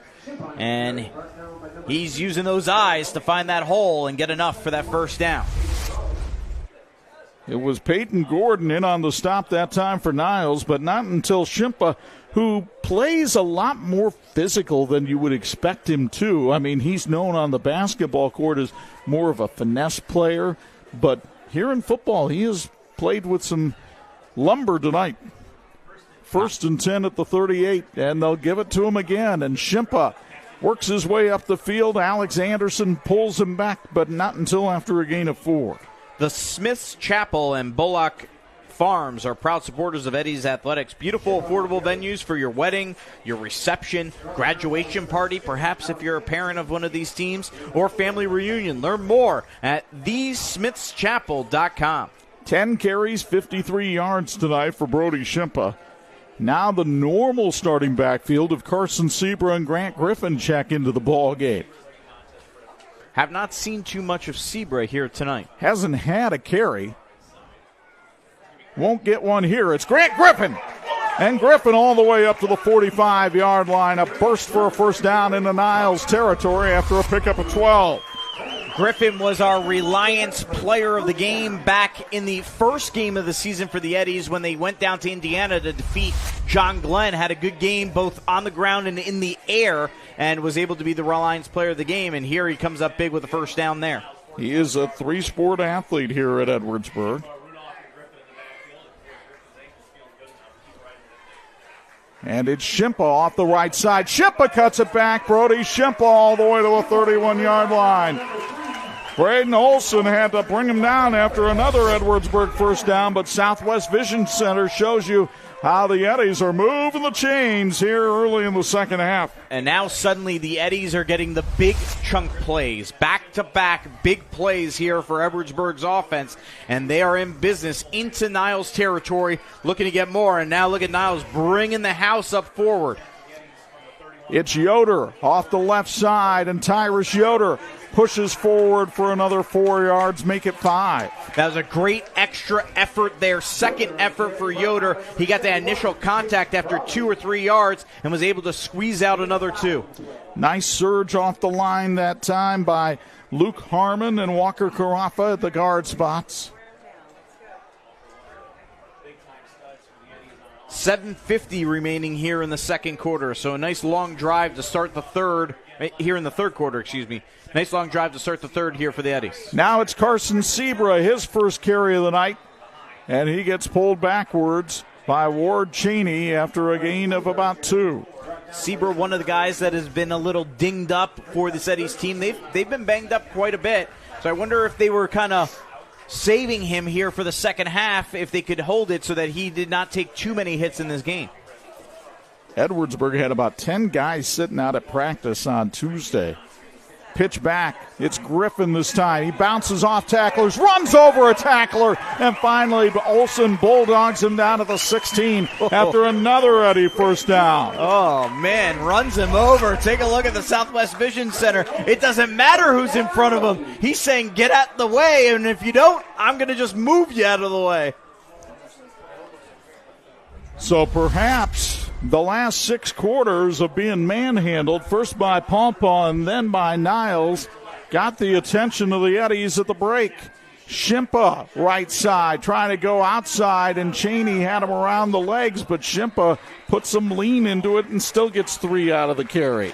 And he's using those eyes to find that hole and get enough for that first down. It was Peyton Gordon in on the stop that time for Niles, but not until Shimpa, who plays a lot more physical than you would expect him to. I mean, he's known on the basketball court as more of a finesse player, but here in football, he has played with some lumber tonight. 1st and 10 at the 38, and they'll give it to him again. And Shimpa works his way up the field. Alex Anderson pulls him back, but not until after a gain of 4. The Smiths Chapel and Bullock Farms are proud supporters of Eddie's Athletics. Beautiful, affordable venues for your wedding, your reception, graduation party, perhaps if you're a parent of one of these teams, or family reunion. Learn more at thesmithschapel.com. 10 carries, 53 yards tonight for Brody Shimpa. Now the normal starting backfield of Carson Sebra and Grant Griffin check into the ball game. Have not seen too much of Sebra here tonight. Hasn't had a carry. Won't get one here. It's Grant Griffin. And Griffin all the way up to the 45-yard line. A burst for a first down into Niles territory after a pickup of 12. Griffin was our Reliance player of the game back in the first game of the season for the Eddies when they went down to Indiana to defeat John Glenn. Had a good game both on the ground and in the air and was able to be the Reliance player of the game. And here he comes up big with the first down there. He is a 3-sport athlete here at Edwardsburg. And it's Shimpa off the right side. Shimpa cuts it back. Brody Shimpa all the way to a 31-yard line. Braden Olson had to bring him down after another Edwardsburg first down, but Southwest Vision Center shows you how the Eddies are moving the chains here early in the second half. And now suddenly the Eddies are getting the big chunk plays, back-to-back big plays here for Edwardsburg's offense, and they are in business into Niles territory, looking to get more. And now look at Niles bringing the house up forward. It's Yoder off the left side, and Tyrus Yoder pushes forward for another 4 yards, make it 5. That was a great extra effort there, second effort for Yoder. He got that initial contact after 2 or 3 yards and was able to squeeze out another 2. Nice surge off the line that time by Luke Harmon and Walker Carafa at the guard spots. 7:50 remaining here in the second quarter, so a nice long drive to start the third, here in the third quarter, excuse me. Nice long drive to start the third here for the Eddies. Now it's Carson Sebra, his first carry of the night, and he gets pulled backwards by Ward Cheney after a gain of about 2. Sebra, one of the guys that has been a little dinged up for this Eddies team. They've been banged up quite a bit, so I wonder if they were kind of saving him here for the second half if they could hold it so that he did not take too many hits in this game. Edwardsburg had about 10 guys sitting out at practice on Tuesday. Pitch back. It's Griffin this time. He bounces off tacklers, runs over a tackler, and finally Olsen bulldogs him down to the 16 after another Eddie first down. Oh, man, runs him over. Take a look at the Southwest Vision Center. It doesn't matter who's in front of him. He's saying, get out of the way, and if you don't, I'm going to just move you out of the way. So perhaps the last 6 quarters of being manhandled, first by Pompa and then by Niles, got the attention of the Eddies at the break. Shimpa, right side, trying to go outside, and Cheney had him around the legs, but Shimpa put some lean into it and still gets 3 out of the carry.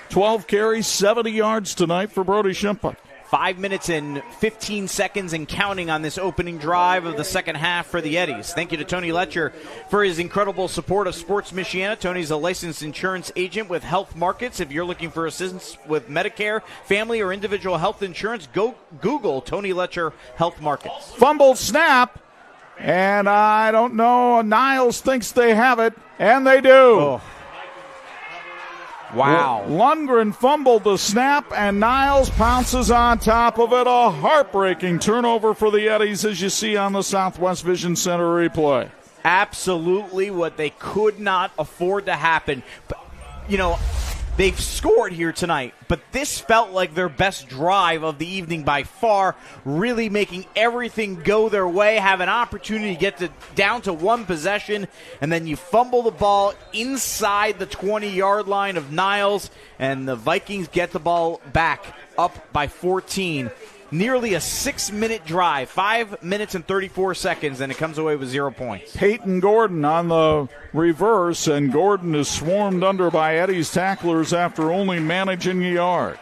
12 carries, 70 yards tonight for Brody Shimpa. 5 minutes and 15 seconds and counting on this opening drive of the second half for the Eddies. Thank you to Tony Letcher for his incredible support of Sports Michiana. Tony's a licensed insurance agent with Health Markets. If you're looking for assistance with Medicare, family, or individual health insurance, go Google Tony Letcher Health Markets. Fumbled snap, and I don't know, Niles thinks they have it, and they do. Oh. Wow. Lundgren fumbled the snap, and Niles pounces on top of it. A heartbreaking turnover for the Eddies, as you see on the Southwest Vision Center replay. Absolutely what they could not afford to happen. But, you know, they've scored here tonight, but this felt like their best drive of the evening by far, really making everything go their way, have an opportunity to get down to one possession, and then you fumble the ball inside the 20-yard line of Niles, and the Vikings get the ball back up by 14. Nearly a 6-minute drive, 5 minutes and 34 seconds, and it comes away with 0 points. Peyton Gordon on the reverse, and Gordon is swarmed under by Eddie's tacklers after only managing a yard.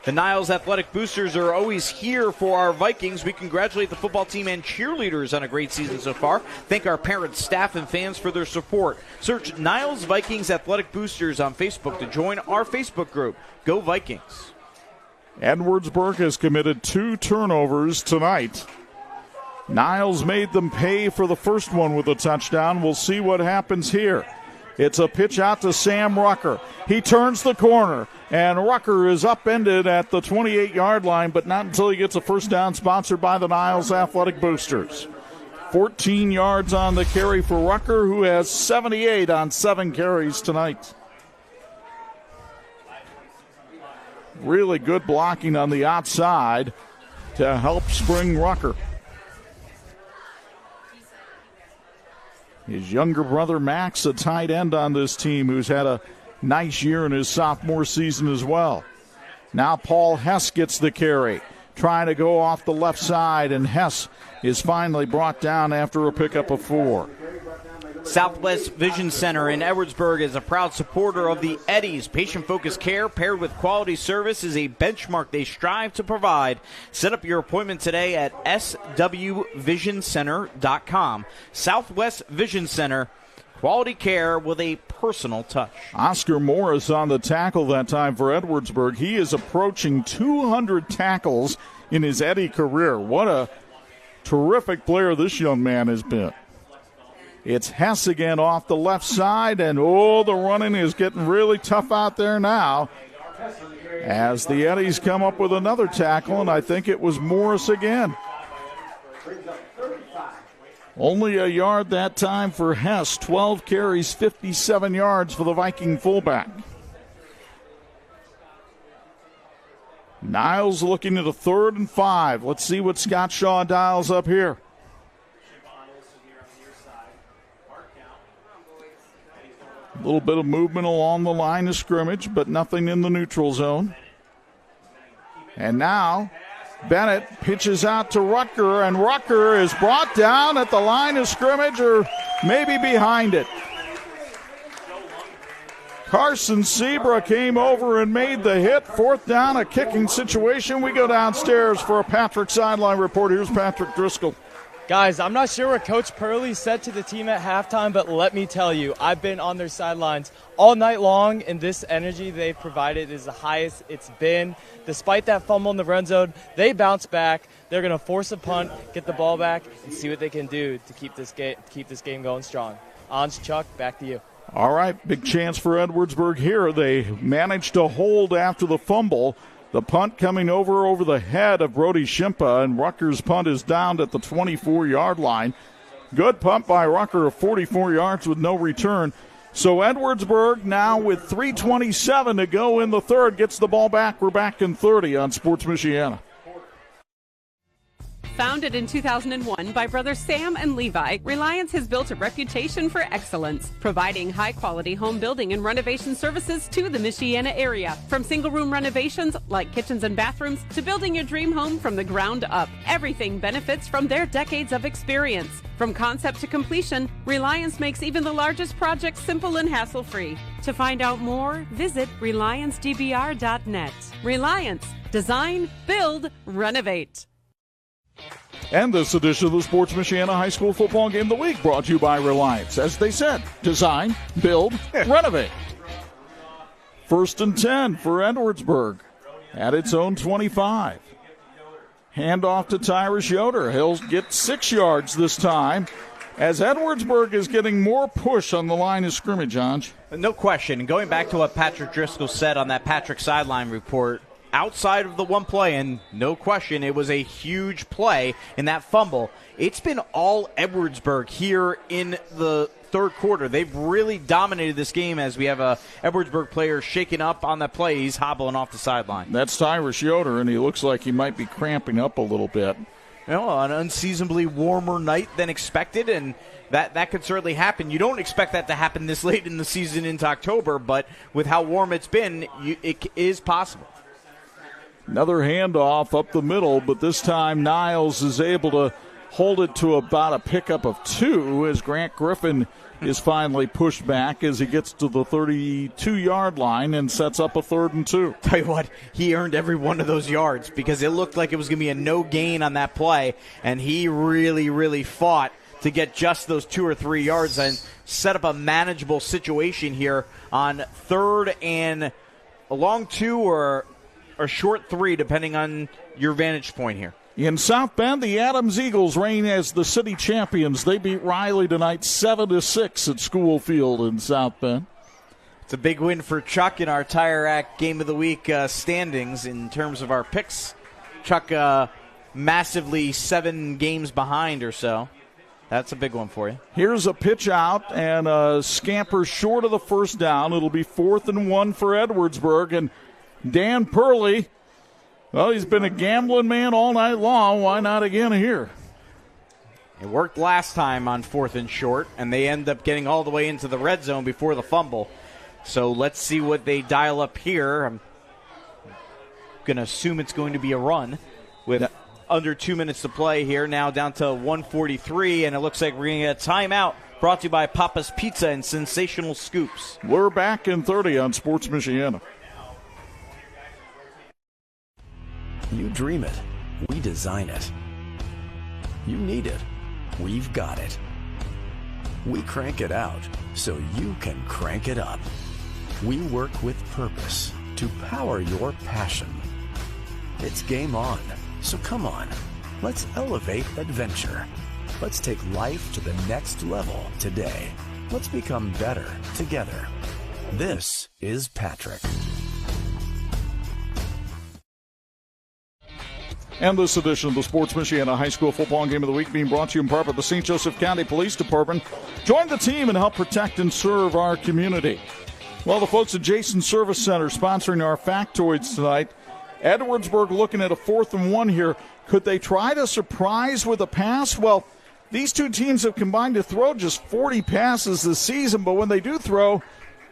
The Niles Athletic Boosters are always here for our Vikings. We congratulate the football team and cheerleaders on a great season so far. Thank our parents, staff, and fans for their support. Search Niles Vikings Athletic Boosters on Facebook to join our Facebook group. Go Vikings. Edwardsburg has committed 2 turnovers tonight. Niles made them pay for the first one with a touchdown. We'll see what happens here. It's a pitch out to Sam Rucker. He turns the corner, and Rucker is upended at the 28-yard line, but not until he gets a first down, sponsored by the Niles Athletic Boosters. 14 yards on the carry for Rucker, who has 78 on 7 carries tonight. Really good blocking on the outside to help spring Rucker. His younger brother Max, a tight end on this team, who's had a nice year in his sophomore season as well. Now Paul Hess gets the carry, trying to go off the left side, and Hess is finally brought down after a pickup of 4. Southwest Vision Center in Edwardsburg is a proud supporter of the Eddies. Patient-focused care paired with quality service is a benchmark they strive to provide. Set up your appointment today at swvisioncenter.com. Southwest Vision Center, quality care with a personal touch. Oscar Morris on the tackle that time for Edwardsburg. He is approaching 200 tackles in his Eddie career. What a terrific player this young man has been. It's Hess again off the left side, and the running is getting really tough out there now as the Eddies come up with another tackle, and I think it was Morris again. Only a yard that time for Hess. 12 carries, 57 yards for the Viking fullback. Niles looking at a 3rd and 5. Let's see what Scott Shaw dials up here. A little bit of movement along the line of scrimmage, but nothing in the neutral zone. And now Bennett pitches out to Rucker, and Rucker is brought down at the line of scrimmage, or maybe behind it. Carson Sebra came over and made the hit. 4th down, a kicking situation. We go downstairs for a Patrick sideline report. Here's Patrick Driscoll. Guys, I'm not sure what Coach Purley said to the team at halftime, but let me tell you, I've been on their sidelines all night long, and this energy they've provided is the highest it's been. Despite that fumble in the red zone, they bounce back. They're going to force a punt, get the ball back, and see what they can do to keep this game going strong. Anj, Chuck, back to you. All right, big chance for Edwardsburg here. They managed to hold after the fumble. The punt coming over the head of Brody Shimpa, and Rutgers' punt is down at the 24-yard line. Good punt by Rucker of 44 yards with no return. So Edwardsburg now with 3:27 to go in the third gets the ball back. We're back in 30 on Sports Michiana. Founded in 2001 by brothers Sam and Levi, Reliance has built a reputation for excellence, providing high-quality home building and renovation services to the Michiana area. From single-room renovations like kitchens and bathrooms to building your dream home from the ground up, everything benefits from their decades of experience. From concept to completion, Reliance makes even the largest projects simple and hassle-free. To find out more, visit RelianceDBR.net. Reliance. Design, build, renovate. And this edition of the Sports Michiana High School Football Game of the Week brought to you by Reliance. As they said, design, build, renovate. 1st and 10 for Edwardsburg at its own 25. Handoff to Tyrus Yoder. He'll get 6 yards this time as Edwardsburg is getting more push on the line of scrimmage, Anj. No question. And going back to what Patrick Driscoll said on that Patrick sideline report, outside of the one play, and no question, it was a huge play in that fumble. It's been all Edwardsburg here in the third quarter. They've really dominated this game as we have a Edwardsburg player shaking up on that play. He's hobbling off the sideline. That's Tyrus Yoder, and he looks like he might be cramping up a little bit. You know, an unseasonably warmer night than expected, and that could certainly happen. You don't expect that to happen this late in the season into October, but with how warm it's been, it is possible. Another handoff up the middle, but this time Niles is able to hold it to about a pickup of 2 as Grant Griffin is finally pushed back as he gets to the 32-yard line and sets up a 3rd and 2. Tell you what, he earned every one of those yards because it looked like it was going to be a no gain on that play, and he really, really fought to get just those 2 or 3 yards and set up a manageable situation here on 3rd and a long 2 or a short 3, depending on your vantage point here. In South Bend, the Adams Eagles reign as the city champions. They beat Riley tonight 7-6 at School Field in South Bend. It's a big win for Chuck in our Tire Rack Game of the Week standings in terms of our picks. Chuck massively 7 games behind or so. That's a big one for you. Here's a pitch out and a scamper short of the first down. It'll be 4th and 1 for Edwardsburg, and Dan Purley, well, he's been a gambling man all night long. Why not again here? It worked last time on 4th and short, and they end up getting all the way into the red zone before the fumble. So let's see what they dial up here. I'm going to assume it's going to be a run with under 2 minutes to play here. Now down to 1:43, and it looks like we're going to get a timeout brought to you by Papa's Pizza and Sensational Scoops. We're back in 30 on Sports Michiana. You dream it, we design it. You need it, we've got it. We crank it out so you can crank it up. We work with purpose to power your passion. It's game on, so come on, let's elevate adventure. Let's take life to the next level today. Let's become better together. This is Patrick. And this edition of the Sports Michiana High School Football Game of the Week being brought to you in part by the St. Joseph County Police Department. Join the team and help protect and serve our community. Well, the folks at Jason Service Center sponsoring our factoids tonight. Edwardsburg looking at a 4th and 1 here. Could they try to surprise with a pass? Well, these two teams have combined to throw just 40 passes this season, but when they do throw,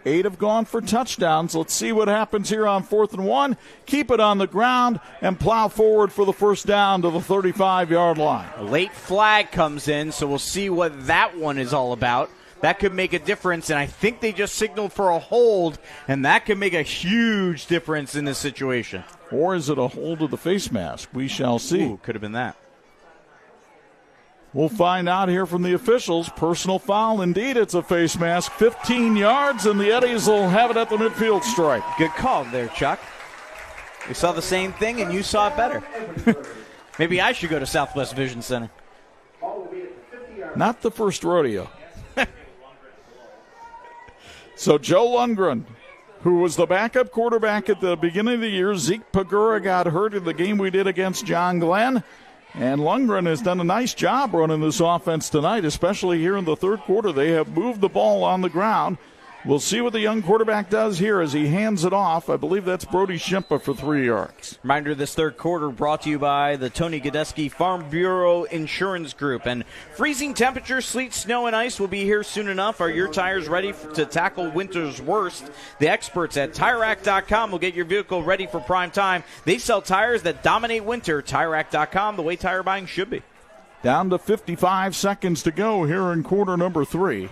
8 have gone for touchdowns. Let's see what happens here on 4th and 1. Keep it on the ground and plow forward for the first down to the 35-yard line. A late flag comes in, so we'll see what that one is all about. That could make a difference, and I think they just signaled for a hold, and that could make a huge difference in this situation. Or is it a hold of the face mask? We shall see. Ooh, could have been that. We'll find out here from the officials. Personal foul. Indeed, it's a face mask. 15 yards, and the Eddies will have it at the midfield stripe. Good call there, Chuck. We saw the same thing, and you saw it better. Maybe I should go to Southwest Vision Center. Not the first rodeo. So Joe Lundgren, who was the backup quarterback at the beginning of the year. Zeke Pagura got hurt in the game we did against John Glenn. And Lundgren has done a nice job running this offense tonight, especially here in the third quarter. They have moved the ball on the ground. We'll see what the young quarterback does here as he hands it off. I believe that's Brody Shimpa for 3 yards. Reminder, this third quarter brought to you by the Tony Godesky Farm Bureau Insurance Group. And freezing temperatures, sleet, snow, and ice will be here soon enough. Are your tires ready to tackle winter's worst? The experts at TireRack.com will get your vehicle ready for prime time. They sell tires that dominate winter. TireRack.com, the way tire buying should be. Down to 55 seconds to go here in quarter number 3.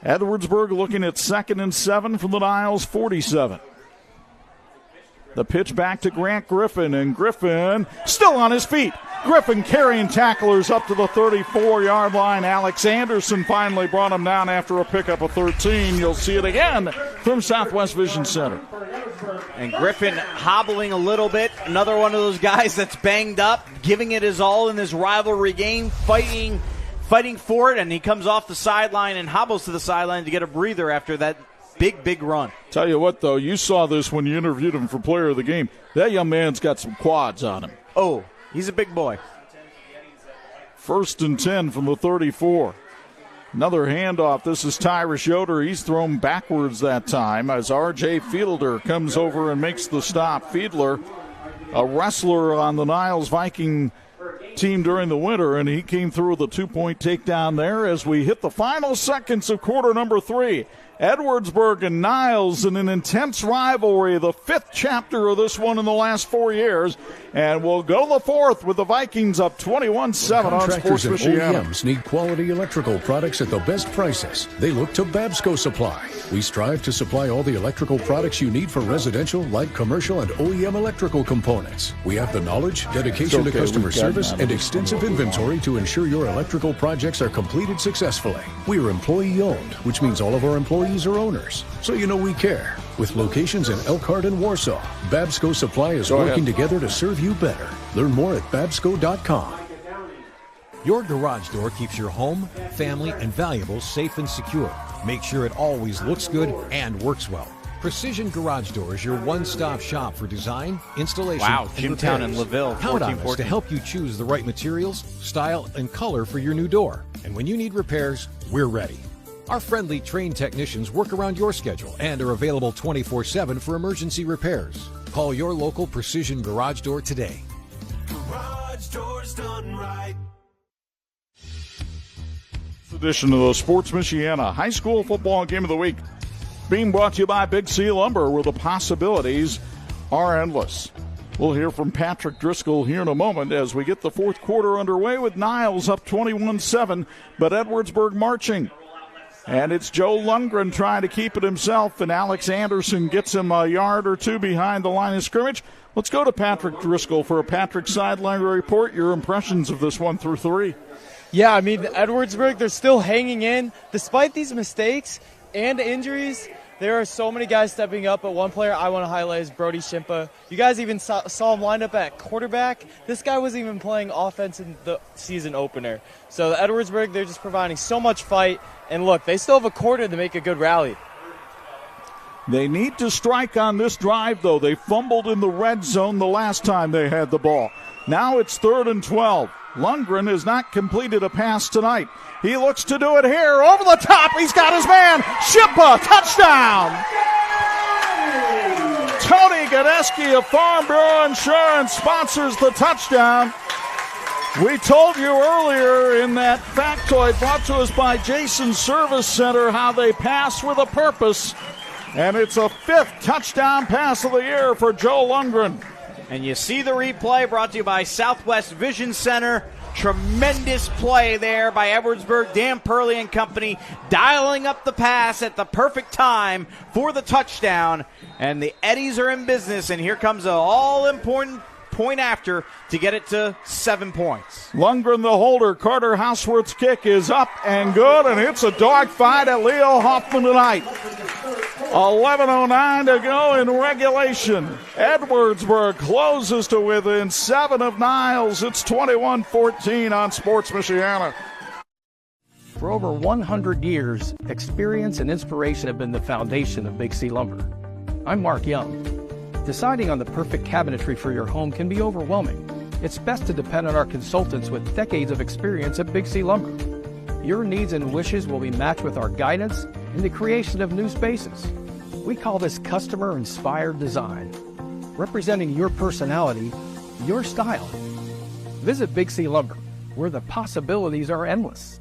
Edwardsburg looking at 2nd and 7 from the Niles 47. The pitch back to Grant Griffin, and Griffin still on his feet. Griffin carrying tacklers up to the 34-yard line. Alex Anderson finally brought him down after a pickup of 13. You'll see it again from Southwest Vision Center. And Griffin hobbling a little bit. Another one of those guys that's banged up, giving it his all in this rivalry game, fighting for it, and he comes off the sideline and hobbles to the sideline to get a breather after that big run. Tell you what, though, you saw this when you interviewed him for player of the game. That young man's got some quads on him. Oh, he's a big boy. 1st and 10 from the 34. Another handoff. This is Tyrus Yoder. He's thrown backwards that time as R.J. Fielder comes over and makes the stop. Fiedler, a wrestler on the Niles Viking team during the winter, and he came through with a 2-point takedown there as we hit the final seconds of quarter number 3. Edwardsburg and Niles in an intense rivalry, the 5th chapter of this one in the last 4 years, and we'll go the 4th with the Vikings up 21-7 on Sports and Michiana. OEMs need quality electrical products at the best prices. They look to Babsco Supply. We strive to supply all the electrical products you need for residential, light commercial, and OEM electrical components. We have the knowledge, dedication to customer service, and extensive inventory to ensure your electrical projects are completed successfully. We are employee-owned, which means all of our employees are owners. So you know we care. With locations in Elkhart and Warsaw, Babsco Supply is working together to serve you better. Learn more at babsco.com. Your garage door keeps your home, family, and valuables safe and secure. Make sure it always looks good and works well. Precision Garage Door is your one-stop shop for design, installation, and Jimtown repairs. and LaVille, Count on us 14-14. to help you choose the right materials, style, and color for your new door. And when you need repairs, we're ready. Our friendly, trained technicians work around your schedule and are available 24/7 for emergency repairs. Call your local Precision Garage Door today. Garage doors done right. Edition of the Sports Michiana High School Football Game of the Week being brought to you by Big C Lumber, where the possibilities are endless. We'll hear from Patrick Driscoll here in a moment as we get the 4th quarter underway with Niles up 21-7, but Edwardsburg marching. And it's Joe Lundgren trying to keep it himself, and Alex Anderson gets him a yard or two behind the line of scrimmage. Let's go to Patrick Driscoll for a Patrick sideline report. Your impressions of this 1 through 3. Yeah, I mean, Edwardsburg, they're still hanging in. Despite these mistakes and injuries, there are so many guys stepping up, but one player I want to highlight is Brody Shimpa. You guys even saw him lined up at quarterback. This guy wasn't even playing offense in the season opener. So the Edwardsburg, they're just providing so much fight. And look, they still have a quarter to make a good rally. They need to strike on this drive, though. They fumbled in the red zone the last time they had the ball. Now it's 3rd and 12. Lundgren has not completed a pass tonight. He looks to do it here. Over the top. He's got his man. Shippa. Touchdown. Tony Godesky of Farm Bureau Insurance sponsors the touchdown. We told you earlier in that factoid brought to us by Jason Service Center how they pass with a purpose. And it's a 5th touchdown pass of the year for Joe Lundgren. And you see the replay brought to you by Southwest Vision Center. Tremendous play there by Edwardsburg. Dan Purley and company dialing up the pass at the perfect time for the touchdown. And the Eddies are in business, and here comes an all-important point after to get it to 7 points. Lundgren the holder. Carter Houseworth's kick is up and good, and it's a dogfight at Leo Hoffman tonight. 11:09 to go in regulation. Edwardsburg closes to within 7 of Niles. It's 21-14 on Sports Michiana. For over 100 years, experience and inspiration have been the foundation of Big C Lumber. I'm Mark Young. Deciding on the perfect cabinetry for your home can be overwhelming. It's best to depend on our consultants with decades of experience at Big C Lumber. Your needs and wishes will be matched with our guidance in the creation of new spaces. We call this customer-inspired design, representing your personality, your style. Visit Big C Lumber, where the possibilities are endless.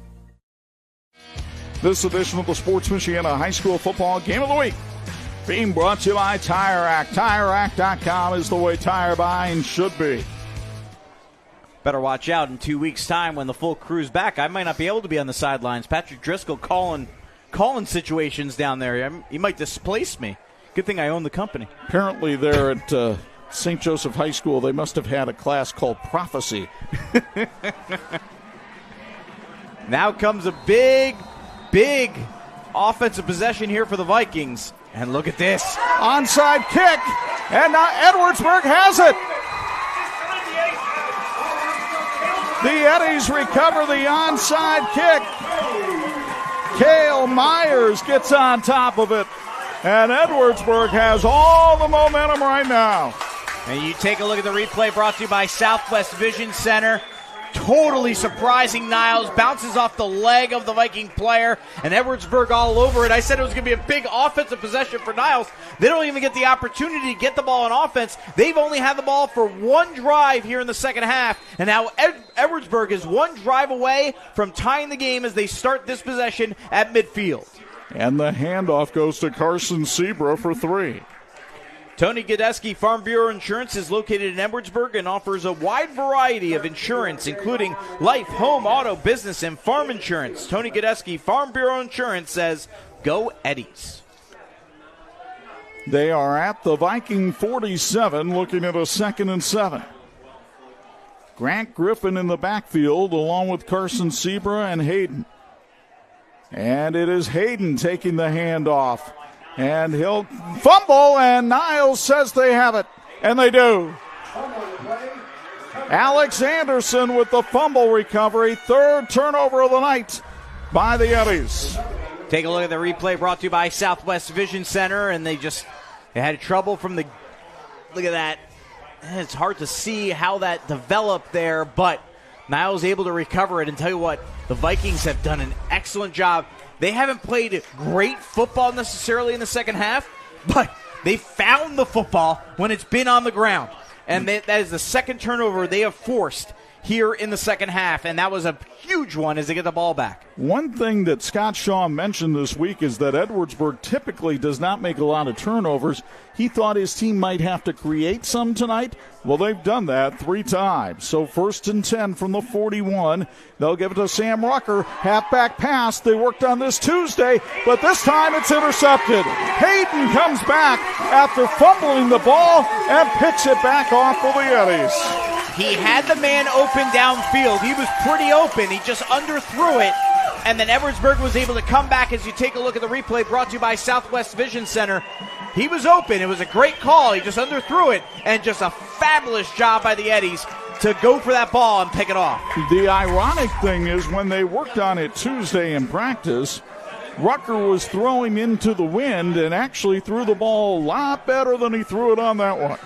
This edition of the Sports Michiana High School Football Game of the Week being brought to you by Tire Rack. TireRack.com is the way tire buying should be. Better watch out in 2 weeks' time when the full crew's back. I might not be able to be on the sidelines. Patrick Driscoll calling situations down there. He might displace me. Good thing I own the company. Apparently there at St. Joseph High School, they must have had a class called Prophecy. Now comes a big offensive possession here for the Vikings. And look at this. Onside kick, and now Edwardsburg has it. The Eddies recover the onside kick. Cale Myers gets on top of it, and Edwardsburg has all the momentum right now. And you take a look at the replay brought to you by Southwest Vision Center. Totally surprising Niles. Bounces off the leg of the Viking player, and Edwardsburg all over it. I said it was going to be a big offensive possession for Niles. They don't even get the opportunity to get the ball on offense. They've only had the ball for one drive here in the second half, and now Edwardsburg is one drive away from tying the game as they start this possession at midfield. And the handoff goes to Carson Sebra for 3. Tony Godesky Farm Bureau Insurance is located in Edwardsburg and offers a wide variety of insurance, including life, home, auto, business, and farm insurance. Tony Godesky Farm Bureau Insurance says, go Eddies. They are at the Viking 47, looking at a 2nd and 7. Grant Griffin in the backfield, along with Carson Sebra and Hayden. And it is Hayden taking the handoff. And he'll fumble, and Niles says they have it. And they do. Alex Anderson with the fumble recovery. 3rd turnover of the night by the Eddies. Take a look at the replay brought to you by Southwest Vision Center, and they had trouble from the – look at that. It's hard to see how that developed there, but Niles able to recover it. And tell you what, the Vikings have done an excellent job. They haven't played great football necessarily in the second half, but they found the football when it's been on the ground. And that is the second turnover they have forced here in the second half, and that was a huge one as they get the ball back. One thing that Scott Shaw mentioned this week is that Edwardsburg typically does not make a lot of turnovers. He thought his team might have to create some tonight. Well, they've done that 3 times. So 1st and 10 from the 41. They'll give it to Sam Rucker. Halfback pass. They worked on this Tuesday, but this time it's intercepted. Hayden comes back after fumbling the ball and picks it back off for the Eddies. He had the man open downfield. He was pretty open. He just underthrew it. And then Edwardsburg was able to come back. As you take a look at the replay brought to you by Southwest Vision Center, he was open. It was a great call. He just underthrew it. And just a fabulous job by the Eddies to go for that ball and pick it off. The ironic thing is when they worked on it Tuesday in practice, Rucker was throwing into the wind and actually threw the ball a lot better than he threw it on that one.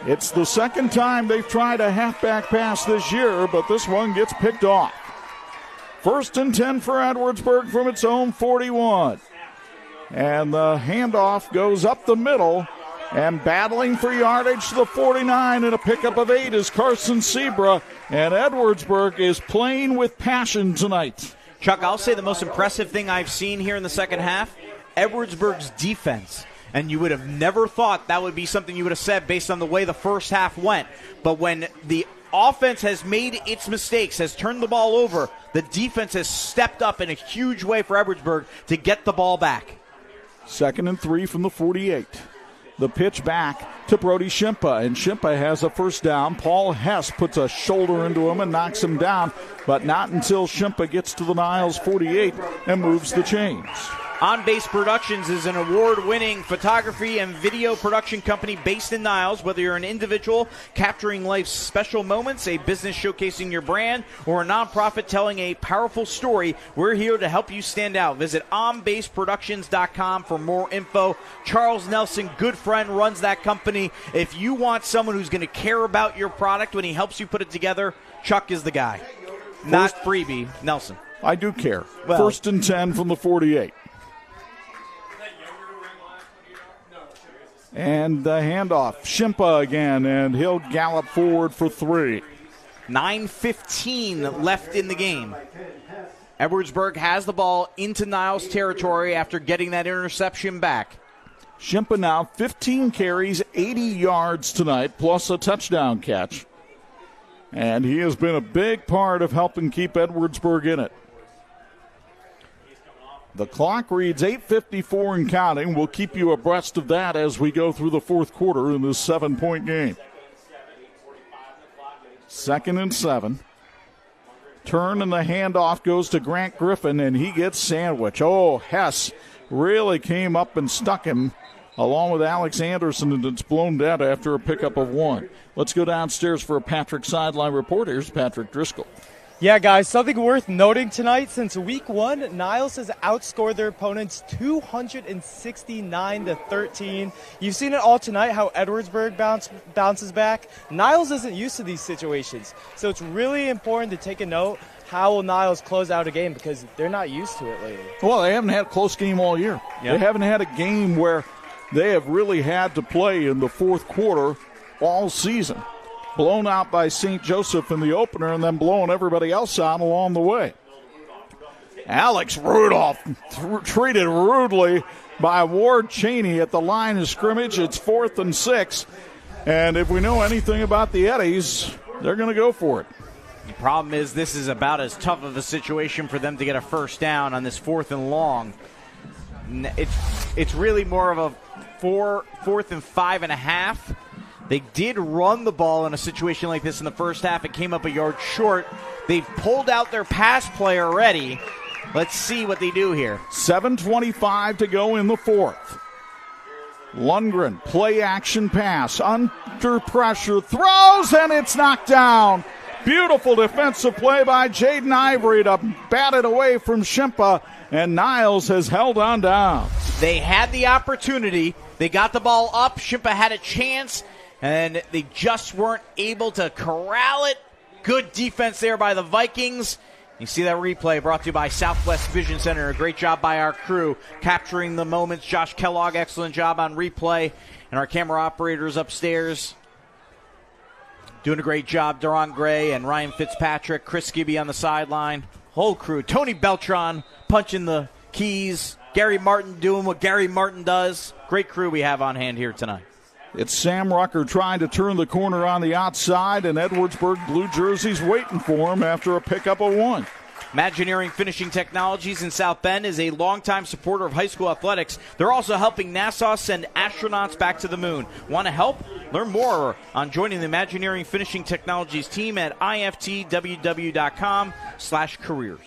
It's the second time they've tried a halfback pass this year, but this one gets picked off. 1st and 10 for Edwardsburg from its own 41. And the handoff goes up the middle, and battling for yardage to the 49 and a pickup of 8 is Carson Sebra, and Edwardsburg is playing with passion tonight. Chuck, I'll say the most impressive thing I've seen here in the second half, Edwardsburg's defense. And you would have never thought that would be something you would have said based on the way the first half went. But when the offense has made its mistakes, has turned the ball over, the defense has stepped up in a huge way for Edwardsburg to get the ball back. 2nd and 3 from the 48. The pitch back to Brody Shimpa, and Shimpa has a first down. Paul Hess puts a shoulder into him and knocks him down, but not until Shimpa gets to the Niles 48 and moves the chains. On Base Productions is an award-winning photography and video production company based in Niles. Whether you're an individual capturing life's special moments, a business showcasing your brand, or a nonprofit telling a powerful story, we're here to help you stand out. Visit onbaseproductions.com for more info. Charles Nelson, good friend, runs that company. If you want someone who's going to care about your product when he helps you put it together, Chuck is the guy. Not Freeby, Nelson. I do care. Well, 1st and 10 from the 48. And the handoff, Shimpa again, and he'll gallop forward for 3. 9:15 left in the game. Edwardsburg has the ball into Niles territory after getting that interception back. Shimpa now 15 carries, 80 yards tonight, plus a touchdown catch. And he has been a big part of helping keep Edwardsburg in it. The clock reads 8:54 and counting. We'll keep you abreast of that as we go through the fourth quarter in this 7-point game. 2nd and 7. Turn and the handoff goes to Grant Griffin, and he gets sandwiched. Oh, Hess really came up and stuck him along with Alex Anderson, and it's blown dead after a pickup of 1. Let's go downstairs for a Patrick sideline report. Here's Patrick Driscoll. Yeah, guys, something worth noting tonight. Since week 1, Niles has outscored their opponents 269-13. You've seen it all tonight, how Edwardsburg bounces back. Niles isn't used to these situations, so it's really important to take a note. How will Niles close out a game, because they're not used to it lately. Well, they haven't had a close game all year. Yep. They haven't had a game where they have really had to play in the fourth quarter all season. Blown out by St. Joseph in the opener and then blowing everybody else out along the way. Alex Rudolph treated rudely by Ward Cheney at the line of scrimmage. It's 4th and 6. And if we know anything about the Eddies, they're going to go for it. The problem is this is about as tough of a situation for them to get a first down on this 4th and long. It's really more of a 4th and 5.5. They did run the ball in a situation like this in the first half. It came up a yard short. They've pulled out their pass play already. Let's see what they do here. 7:25 to go in the 4th. Lundgren, play action pass, under pressure, throws, and it's knocked down. Beautiful defensive play by Jaden Ivory to bat it away from Shimpa, and Niles has held on down. They had the opportunity. They got the ball up. Shimpa had a chance, and they just weren't able to corral it. Good defense there by the Vikings. You see that replay brought to you by Southwest Vision Center. A great job by our crew capturing the moments. Josh Kellogg, excellent job on replay. And our camera operators upstairs doing a great job. Duron Gray and Ryan Fitzpatrick. Chris Gibby on the sideline. Whole crew. Tony Beltran punching the keys. Gary Martin doing what Gary Martin does. Great crew we have on hand here tonight. It's Sam Rucker trying to turn the corner on the outside, and Edwardsburg blue jerseys waiting for him after a pickup of 1. Imagineering Finishing Technologies in South Bend is a longtime supporter of high school athletics. They're also helping NASA send astronauts back to the moon. Want to help? Learn more on joining the Imagineering Finishing Technologies team at iftww.com/careers.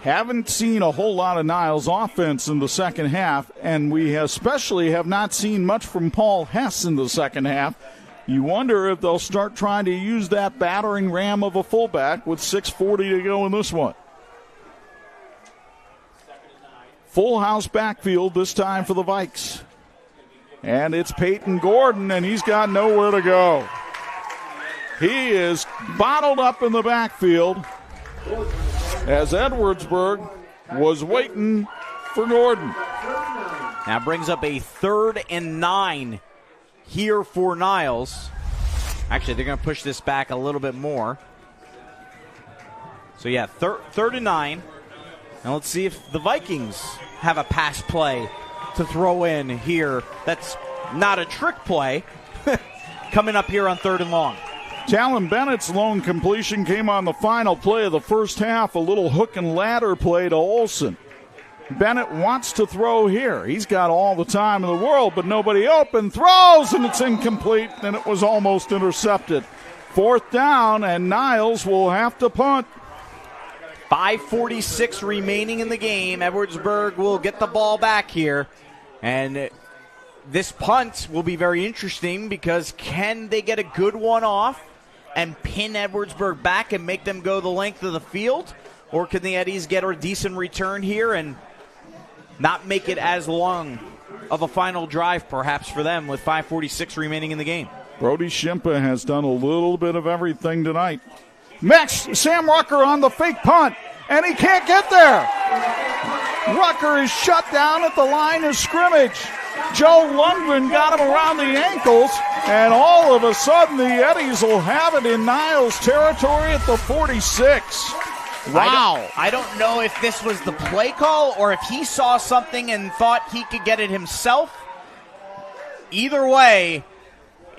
Haven't seen a whole lot of Niles offense in the second half, and we especially have not seen much from Paul Hess in the second half. You wonder if they'll start trying to use that battering ram of a fullback with 6:40 to go in this one. Full house backfield this time for the Vikes. And it's Peyton Gordon, and he's got nowhere to go. He is bottled up in the backfield as Edwardsburg was waiting for Gordon. Now brings up a 3rd and 9 here for Niles. Actually, they're going to push this back a little bit more. So, yeah, 3rd and 9. Now let's see if the Vikings have a pass play to throw in here. That's not a trick play coming up here on 3rd and long. Talon Bennett's lone completion came on the final play of the first half, a little hook and ladder play to Olsen. Bennett wants to throw here. He's got all the time in the world, but nobody open. Throws, and it's incomplete, and it was almost intercepted. 4th down, and Niles will have to punt. 5:46 remaining in the game. Edwardsburg will get the ball back here. And this punt will be very interesting because can they get a good one off and pin Edwardsburg back and make them go the length of the field? Or can the Eddies get a decent return here and not make it as long of a final drive perhaps for them with 5:46 remaining in the game? Brody Shimpa has done a little bit of everything tonight. Next, Sam Rucker on the fake punt, and he can't get there. Rucker is shut down at the line of scrimmage. Joe Lundgren got him around the ankles, and all of a sudden the Eddies will have it in Niles territory at the 46. Wow. I don't know if this was the play call or if he saw something and thought he could get it himself. Either way,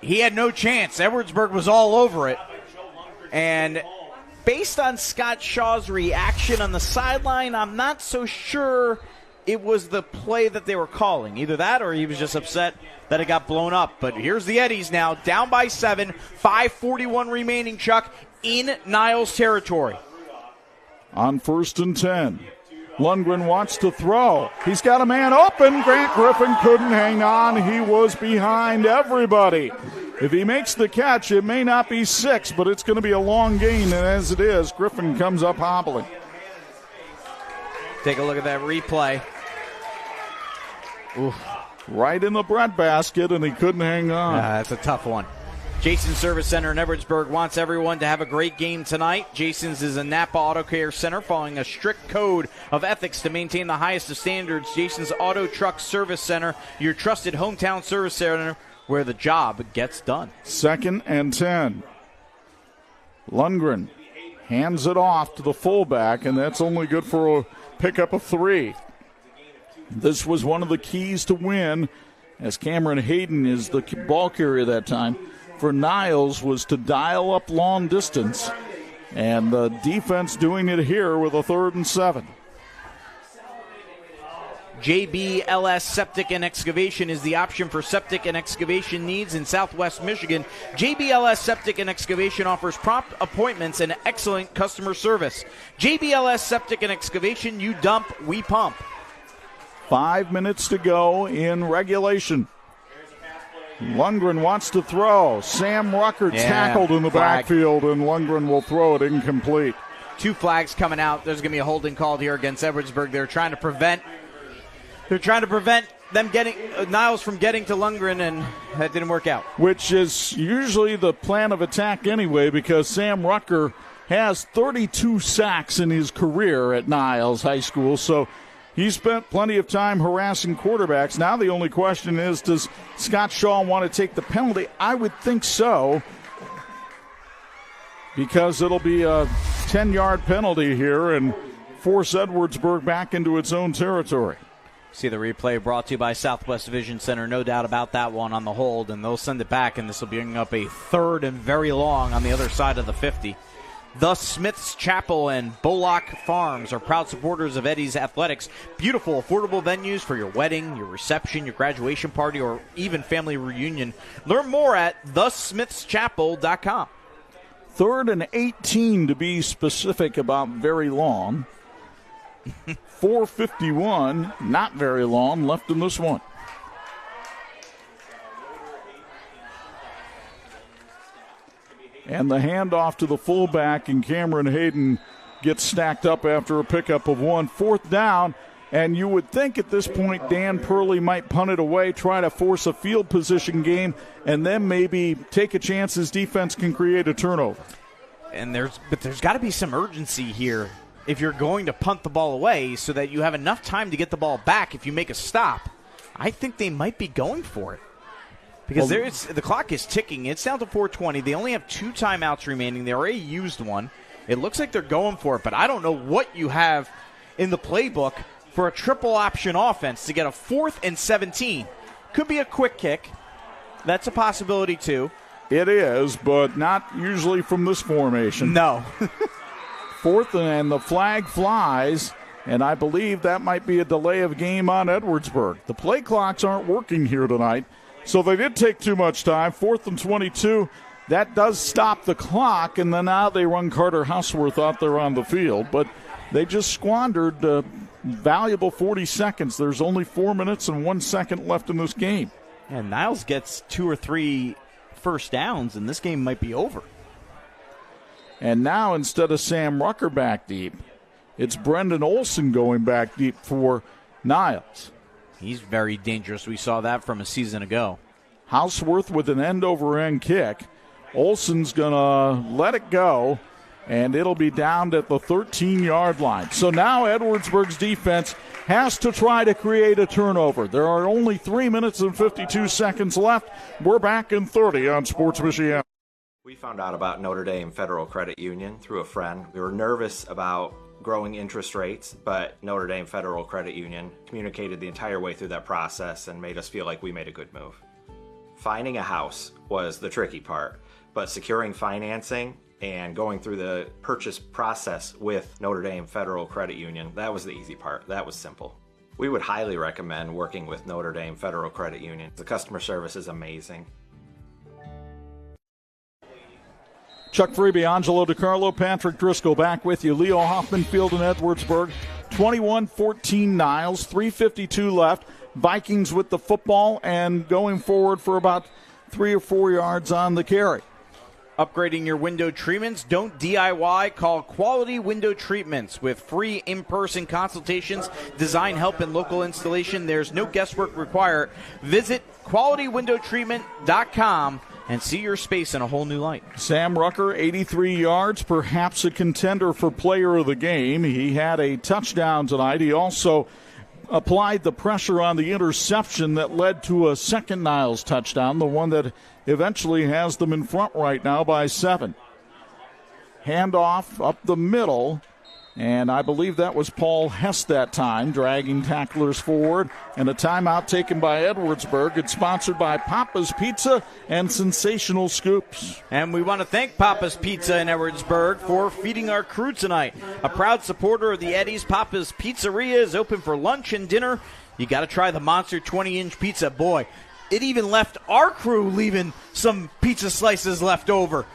he had no chance. Edwardsburg was all over it. And based on Scott Shaw's reaction on the sideline, I'm not so sure it was the play that they were calling. Either that or he was just upset that it got blown up. But here's the Eddies now, down by 7, 5:41 remaining, Chuck, in Niles territory. On 1st and 10, Lundgren wants to throw. He's got a man open. Grant Griffin couldn't hang on. He was behind everybody. If he makes the catch, it may not be 6, but it's going to be a long gain, and as it is, Griffin comes up hobbling. Take a look at that replay. Oof. Right in the breadbasket, and he couldn't hang on. That's a tough one. Jason's Service Center in Edwardsburg wants everyone to have a great game tonight. Jason's is a Napa Auto Care Center following a strict code of ethics to maintain the highest of standards. Jason's Auto Truck Service Center, your trusted hometown service center where the job gets done. 2nd and 10. Lundgren hands it off to the fullback, and that's only good for a pickup of 3. This was one of the keys to win, as Cameron Hayden is the ball carrier that time. For Niles was to dial up long distance, and the defense doing it here with a 3rd and 7. JBLS Septic and Excavation is the option for septic and excavation needs in Southwest Michigan. JBLS Septic and Excavation offers prompt appointments and excellent customer service. JBLS Septic and Excavation, you dump, we pump. 5 minutes to go in regulation. Lundgren wants to throw. Sam Rucker tackled in the backfield, and Lundgren will throw it incomplete. 2 flags coming out. There's going to be a holding called here against Edwardsburg. They're trying to prevent them getting Niles from getting to Lundgren, and that didn't work out. Which is usually the plan of attack anyway, because Sam Rucker has 32 sacks in his career at Niles High School, so he spent plenty of time harassing quarterbacks. Now the only question is, does Scott Shaw want to take the penalty? I would think so, because it'll be a 10-yard penalty here and force Edwardsburg back into its own territory. See the replay brought to you by Southwest Vision Center. No doubt about that one on the hold, and they'll send it back, and this will bring up a 3rd and very long on the other side of the 50. The Smiths Chapel and Bullock Farms are proud supporters of Eddie's Athletics. Beautiful, affordable venues for your wedding, your reception, your graduation party, or even family reunion. Learn more at thesmithschapel.com. 3rd and 18 to be specific about very long. 4:51, not very long, left in this one. And the handoff to the fullback, and Cameron Hayden gets stacked up after a pickup of 1. 4th down, and you would think at this point Dan Purley might punt it away, try to force a field position game, and then maybe take a chance his defense can create a turnover. And there's got to be some urgency here if you're going to punt the ball away so that you have enough time to get the ball back if you make a stop. I think they might be going for it. Because the clock is ticking. It's down to 4:20. They only have 2 timeouts remaining. They already used one. It looks like they're going for it, but I don't know what you have in the playbook for a triple option offense to get a 4th and 17. Could be a quick kick. That's a possibility too. It is, but not usually from this formation. No. 4th, and the flag flies, And I believe that might be a delay of game on Edwardsburg. The play clocks aren't working here tonight, so they did take too much time. 4th and 22. That does stop the clock, and then now they run Carter Houseworth out there on the field. But they just squandered valuable 40 seconds. There's only 4 minutes and 1 second left in this game. And Niles gets 2 or 3 first downs, and this game might be over. And now instead of Sam Rucker back deep, it's Brendan Olson going back deep for Niles. He's very dangerous. We saw that from a season ago. Houseworth with an end-over-end kick. Olson's going to let it go, and it'll be down at the 13-yard line. So now Edwardsburg's defense has to try to create a turnover. There are only 3 minutes and 52 seconds left. We're back in 30 on Sports Michiana. We found out about Notre Dame Federal Credit Union through a friend. We were nervous about growing interest rates, but Notre Dame Federal Credit Union communicated the entire way through that process and made us feel like we made a good move. Finding a house was the tricky part, but securing financing and going through the purchase process with Notre Dame Federal Credit Union, that was the easy part. That was simple. We would highly recommend working with Notre Dame Federal Credit Union. The customer service is amazing. Chuck Freeby, Angelo, Carlo, Patrick Driscoll back with you. Leo Hoffman Field in Edwardsburg, 21-14 Niles, 3:52 left. Vikings with the football and going forward for about 3 or 4 yards on the carry. Upgrading your window treatments? Don't DIY. Call Quality Window Treatments with free in-person consultations, design help, and local installation. There's no guesswork required. Visit qualitywindowtreatment.com and see your space in a whole new light. Sam Rucker, 83 yards, perhaps a contender for player of the game. He had a touchdown tonight. He also applied the pressure on the interception that led to a second Niles touchdown, the one that eventually has them in front right now by 7. Handoff up the middle, and I believe that was Paul Hess that time, dragging tacklers forward, and a timeout taken by Edwardsburg. It's sponsored by Papa's Pizza and Sensational Scoops. And we want to thank Papa's Pizza in Edwardsburg for feeding our crew tonight. A proud supporter of the Eddies, Papa's Pizzeria is open for lunch and dinner. You got to try the monster 20-inch pizza. Boy, it even left our crew leaving some pizza slices left over.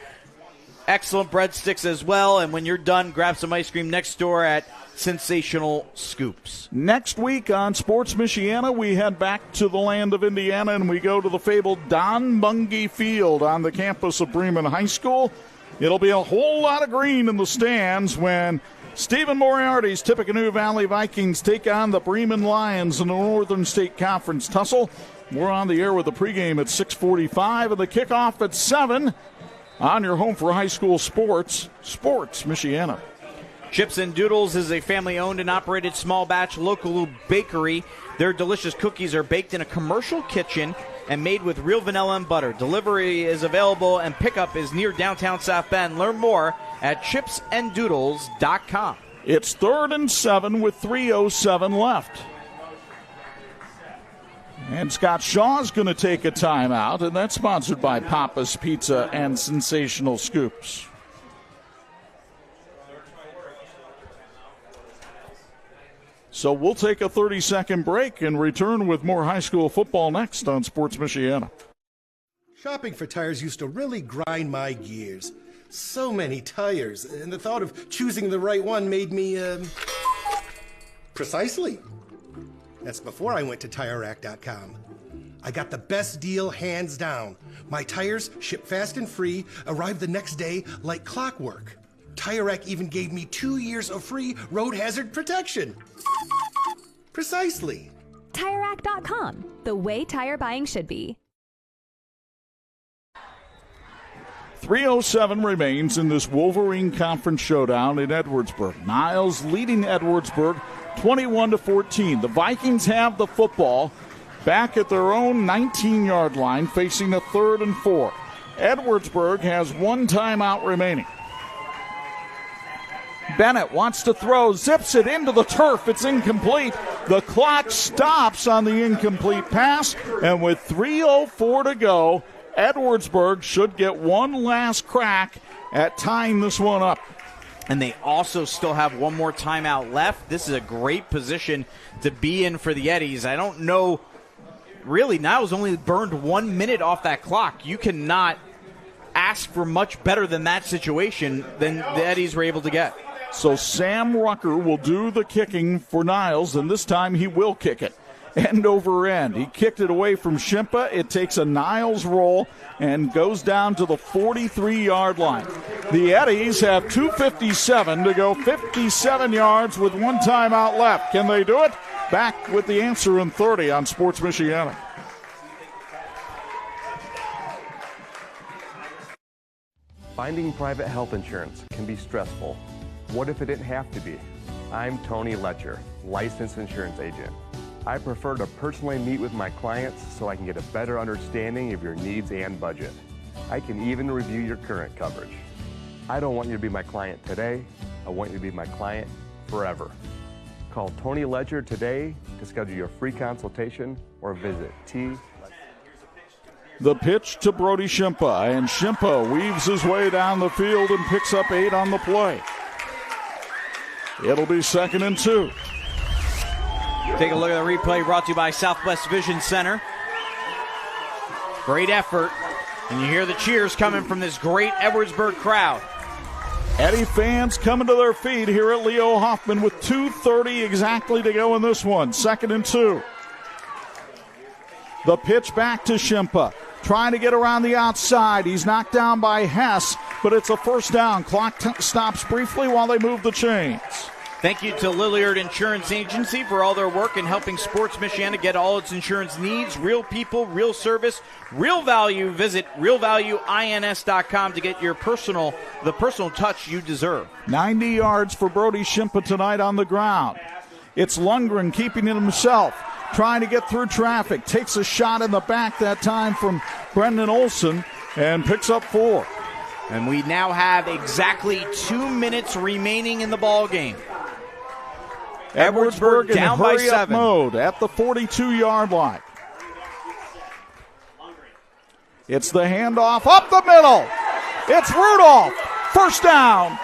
Excellent breadsticks as well, and when you're done, grab some ice cream next door at Sensational Scoops. Next week on Sports Michiana, we head back to the land of Indiana, and we go to the fabled Don Bungie Field on the campus of Bremen High School. It'll be a whole lot of green in the stands when Stephen Moriarty's Tippecanoe Valley Vikings take on the Bremen Lions in the Northern State Conference tussle. We're on the air with the pregame at 6:45 and the kickoff at 7 on your home for high school sports, Sports Michiana. Chips and Doodles is a family-owned and operated small batch local bakery. Their delicious cookies are baked in a commercial kitchen and made with real vanilla and butter. Delivery is available and pickup is near downtown South Bend. Learn more at chipsanddoodles.com. It's 3rd and 7 with 3:07 left. And Scott Shaw's going to take a timeout, and that's sponsored by Papa's Pizza and Sensational Scoops. So we'll take a 30-second break and return with more high school football next on Sports Michiana. Shopping for tires used to really grind my gears. So many tires, and the thought of choosing the right one made me, precisely. That's before I went to TireRack.com. I got the best deal hands down. My tires ship fast and free, arrive the next day like clockwork. Tire Rack even gave me 2 years of free road hazard protection. Precisely. TireRack.com, the way tire buying should be. 3:07 remains in this Wolverine Conference showdown in Edwardsburg. Niles leading Edwardsburg 21-14. The Vikings have the football back at their own 19-yard line, facing a 3rd and 4. Edwardsburg has one timeout remaining. Bennett wants to throw, zips it into the turf. It's incomplete. The clock stops on the incomplete pass, and with 3:04 to go, Edwardsburg should get one last crack at tying this one up. And they also still have one more timeout left. This is a great position to be in for the Eddies. I don't know, really, Niles only burned 1 minute off that clock. You cannot ask for much better than that situation than the Eddies were able to get. So Sam Rucker will do the kicking for Niles, and this time he will kick it. End over end. He kicked it away from Shimpa. It takes a Niles roll and goes down to the 43-yard line. The Eddies have 2:57 to go, 57 yards with one timeout left. Can they do it? Back with the answer in 30 on Sports Michiana. Finding private health insurance can be stressful. What if it didn't have to be? I'm Tony Letcher, licensed insurance agent. I prefer to personally meet with my clients so I can get a better understanding of your needs and budget. I can even review your current coverage. I don't want you to be my client today. I want you to be my client forever. Call Tony Ledger today to schedule your free consultation or visit The pitch to Brody Shimpa, and Shimpa weaves his way down the field and picks up 8 on the play. It'll be 2nd and 2. Take a look at the replay brought to you by Southwest Vision Center. Great effort, and you hear the cheers coming from this great Edwardsburg crowd. Eddie fans coming to their feet here at Leo Hoffman with 2:30 exactly to go in this one. 2nd and 2. The pitch back to Shimpa, trying to get around the outside. He's knocked down by Hess, but it's a first down. Clock stops briefly while they move the chains. Thank you to Lilliard Insurance Agency for all their work in helping Sports Michiana get all its insurance needs. Real people, real service, real value. Visit realvalueins.com to get the personal touch you deserve. 90 yards for Brody Shimpa tonight on the ground. It's Lundgren keeping it himself, trying to get through traffic. Takes a shot in the back that time from Brendan Olson and picks up 4. And we now have exactly 2 minutes remaining in the ball game. Edwardsburg in down by hurry-up 7 mode at the 42-yard line. It's the handoff up the middle. It's Rudolph. First down.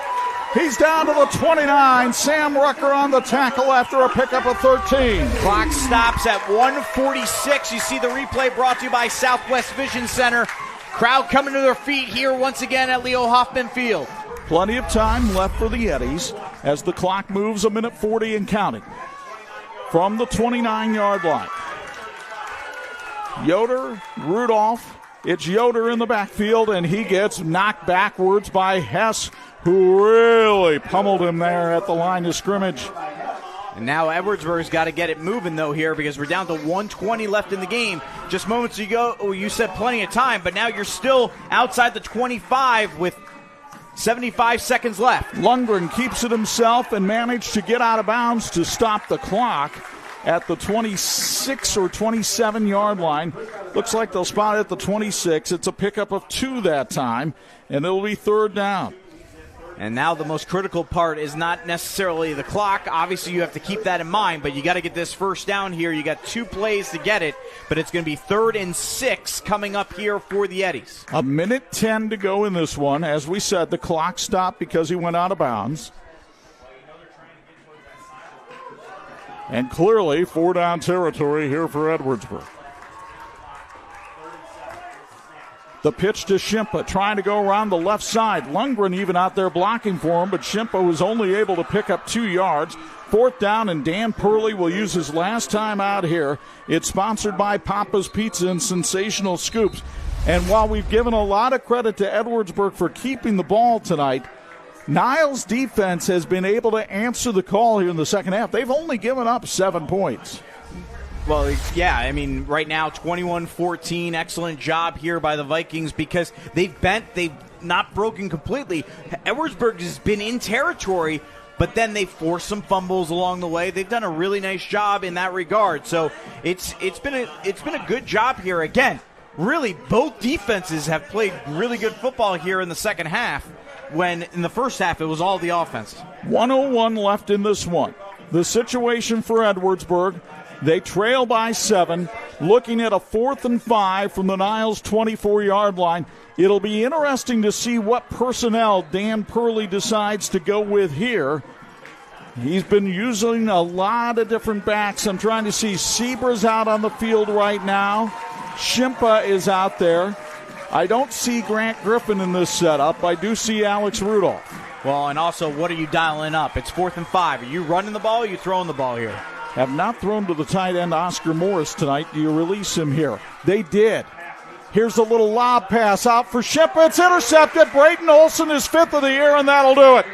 He's down to the 29. Sam Rucker on the tackle after a pickup of 13. Clock stops at 1:46. You see the replay brought to you by Southwest Vision Center. Crowd coming to their feet here once again at Leo Hoffman Field. Plenty of time left for the Eddies as the clock moves 1:40 and counting. From the 29-yard line. Yoder, Rudolph. It's Yoder in the backfield, and he gets knocked backwards by Hess, who really pummeled him there at the line of scrimmage. And now Edwardsburg's got to get it moving, though, here, because we're down to 1:20 left in the game. Just moments ago, you said plenty of time, but now you're still outside the 25 with 75 seconds left. Lundgren keeps it himself and managed to get out of bounds to stop the clock at the 26 or 27-yard line. Looks like they'll spot it at the 26. It's a pickup of 2 that time, and it'll be 3rd down. And now the most critical part is not necessarily the clock. Obviously, you have to keep that in mind, but you got to get this first down here. You got 2 plays to get it, but it's going to be 3rd and 6 coming up here for the Eddies. 1:10 to go in this one. As we said, the clock stopped because he went out of bounds. And clearly 4-down territory here for Edwardsburg. The pitch to Shimpa, trying to go around the left side. Lundgren even out there blocking for him, but Shimpa was only able to pick up 2 yards. 4th down, and Dan Purley will use his last time out here. It's sponsored by Papa's Pizza and Sensational Scoops. And while we've given a lot of credit to Edwardsburg for keeping the ball tonight, Niles' defense has been able to answer the call here in the second half. They've only given up 7 points. Well, yeah, I mean, right now, 21-14, excellent job here by the Vikings because they've not broken completely. Edwardsburg has been in territory, but then they forced some fumbles along the way. They've done a really nice job in that regard. So it's been a good job here. Again, really, both defenses have played really good football here in the second half, when in the first half it was all the offense. 1:01 left in this one. the situation for Edwardsburg. They trail by 7, looking at a 4th and 5 from the Niles 24-yard line. It'll be interesting to see what personnel Dan Purley decides to go with here. He's been using a lot of different backs. I'm trying to see Sebra's out on the field right now. Shimpa is out there. I don't see Grant Griffin in this setup. I do see Alex Rudolph. Well, and also, what are you dialing up? It's 4th and 5. Are you running the ball or are you throwing the ball here? Have not thrown to the tight end Oscar Morris tonight. Do you release him here? They did. Here's a little lob pass out for Shimpa. It's intercepted. Braden Olson is 5th of the year, and that'll do it.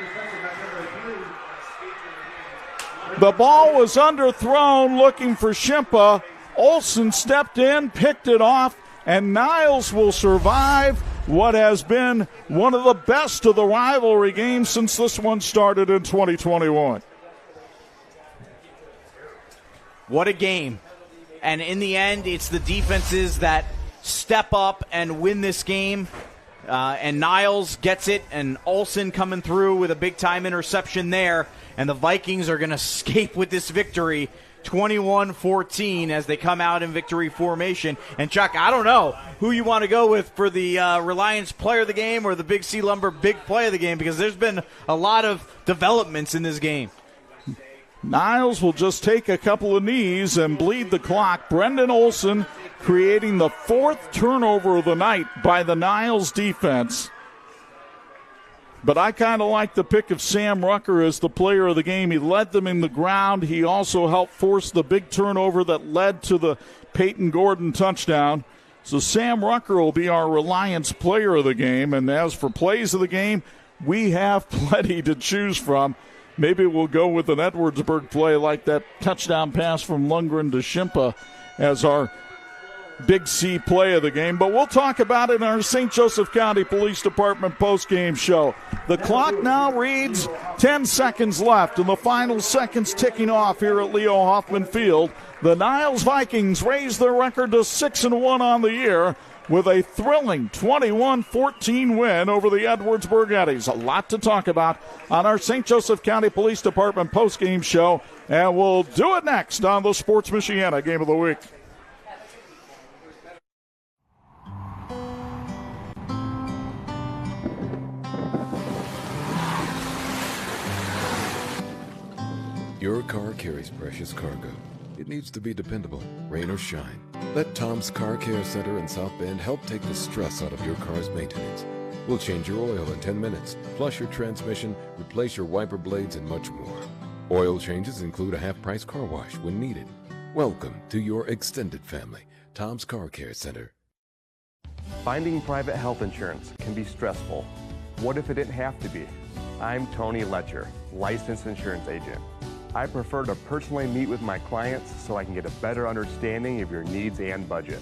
The ball was underthrown looking for Shimpa. Olson stepped in, picked it off, and Niles will survive what has been one of the best of the rivalry games since this one started in 2021. What a game. And in the end, it's the defenses that step up and win this game. And Niles gets it, and Olsen coming through with a big-time interception there. And the Vikings are going to escape with this victory, 21-14, as they come out in victory formation. And, Chuck, I don't know who you want to go with for the Reliance player of the game or the Big C Lumber big play of the game, because there's been a lot of developments in this game. Niles will just take a couple of knees and bleed the clock. Brendan Olson creating the 4th turnover of the night by the Niles defense. But I kind of like the pick of Sam Rucker as the player of the game. He led them in the ground. He also helped force the big turnover that led to the Peyton Gordon touchdown. So Sam Rucker will be our Reliance player of the game. And as for plays of the game, we have plenty to choose from. Maybe we'll go with an Edwardsburg play like that touchdown pass from Lundgren to Shimpa as our Big C play of the game. But we'll talk about it in our St. Joseph County Police Department postgame show. The clock now reads 10 seconds left, and the final seconds ticking off here at Leo Hoffman Field. The Niles Vikings raise their record to 6-1 on the year with a thrilling 21-14 win over the Edwardsburg Eddies. A lot to talk about on our St. Joseph County Police Department postgame show, and we'll do it next on the Sports Michiana Game of the Week. Your car carries precious cargo. It needs to be dependable, rain or shine. Let Tom's Car Care Center in South Bend help take the stress out of your car's maintenance. We'll change your oil in 10 minutes, flush your transmission, replace your wiper blades, and much more. Oil changes include a half-price car wash when needed. Welcome to your extended family, Tom's Car Care Center. Finding private health insurance can be stressful. What if it didn't have to be? I'm Tony Letcher, licensed insurance agent. I prefer to personally meet with my clients so I can get a better understanding of your needs and budget.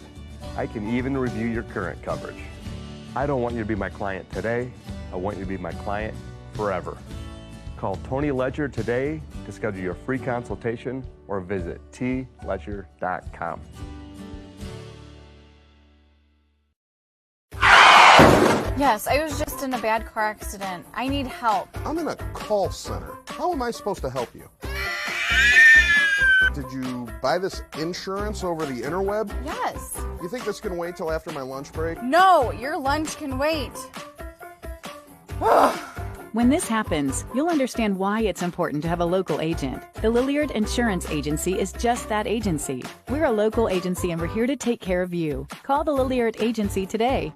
I can even review your current coverage. I don't want you to be my client today. I want you to be my client forever. Call Tony Letcher today to schedule your free consultation or visit tletcher.com. Yes, I was just in a bad car accident. I need help. I'm in a call center. How am I supposed to help you? Did you buy this insurance over the interweb? Yes. You think this can wait till after my lunch break? No, your lunch can wait. When this happens, you'll understand why it's important to have a local agent. The Lilliard Insurance Agency is just that agency. We're a local agency and we're here to take care of you. Call the Lilliard Agency today.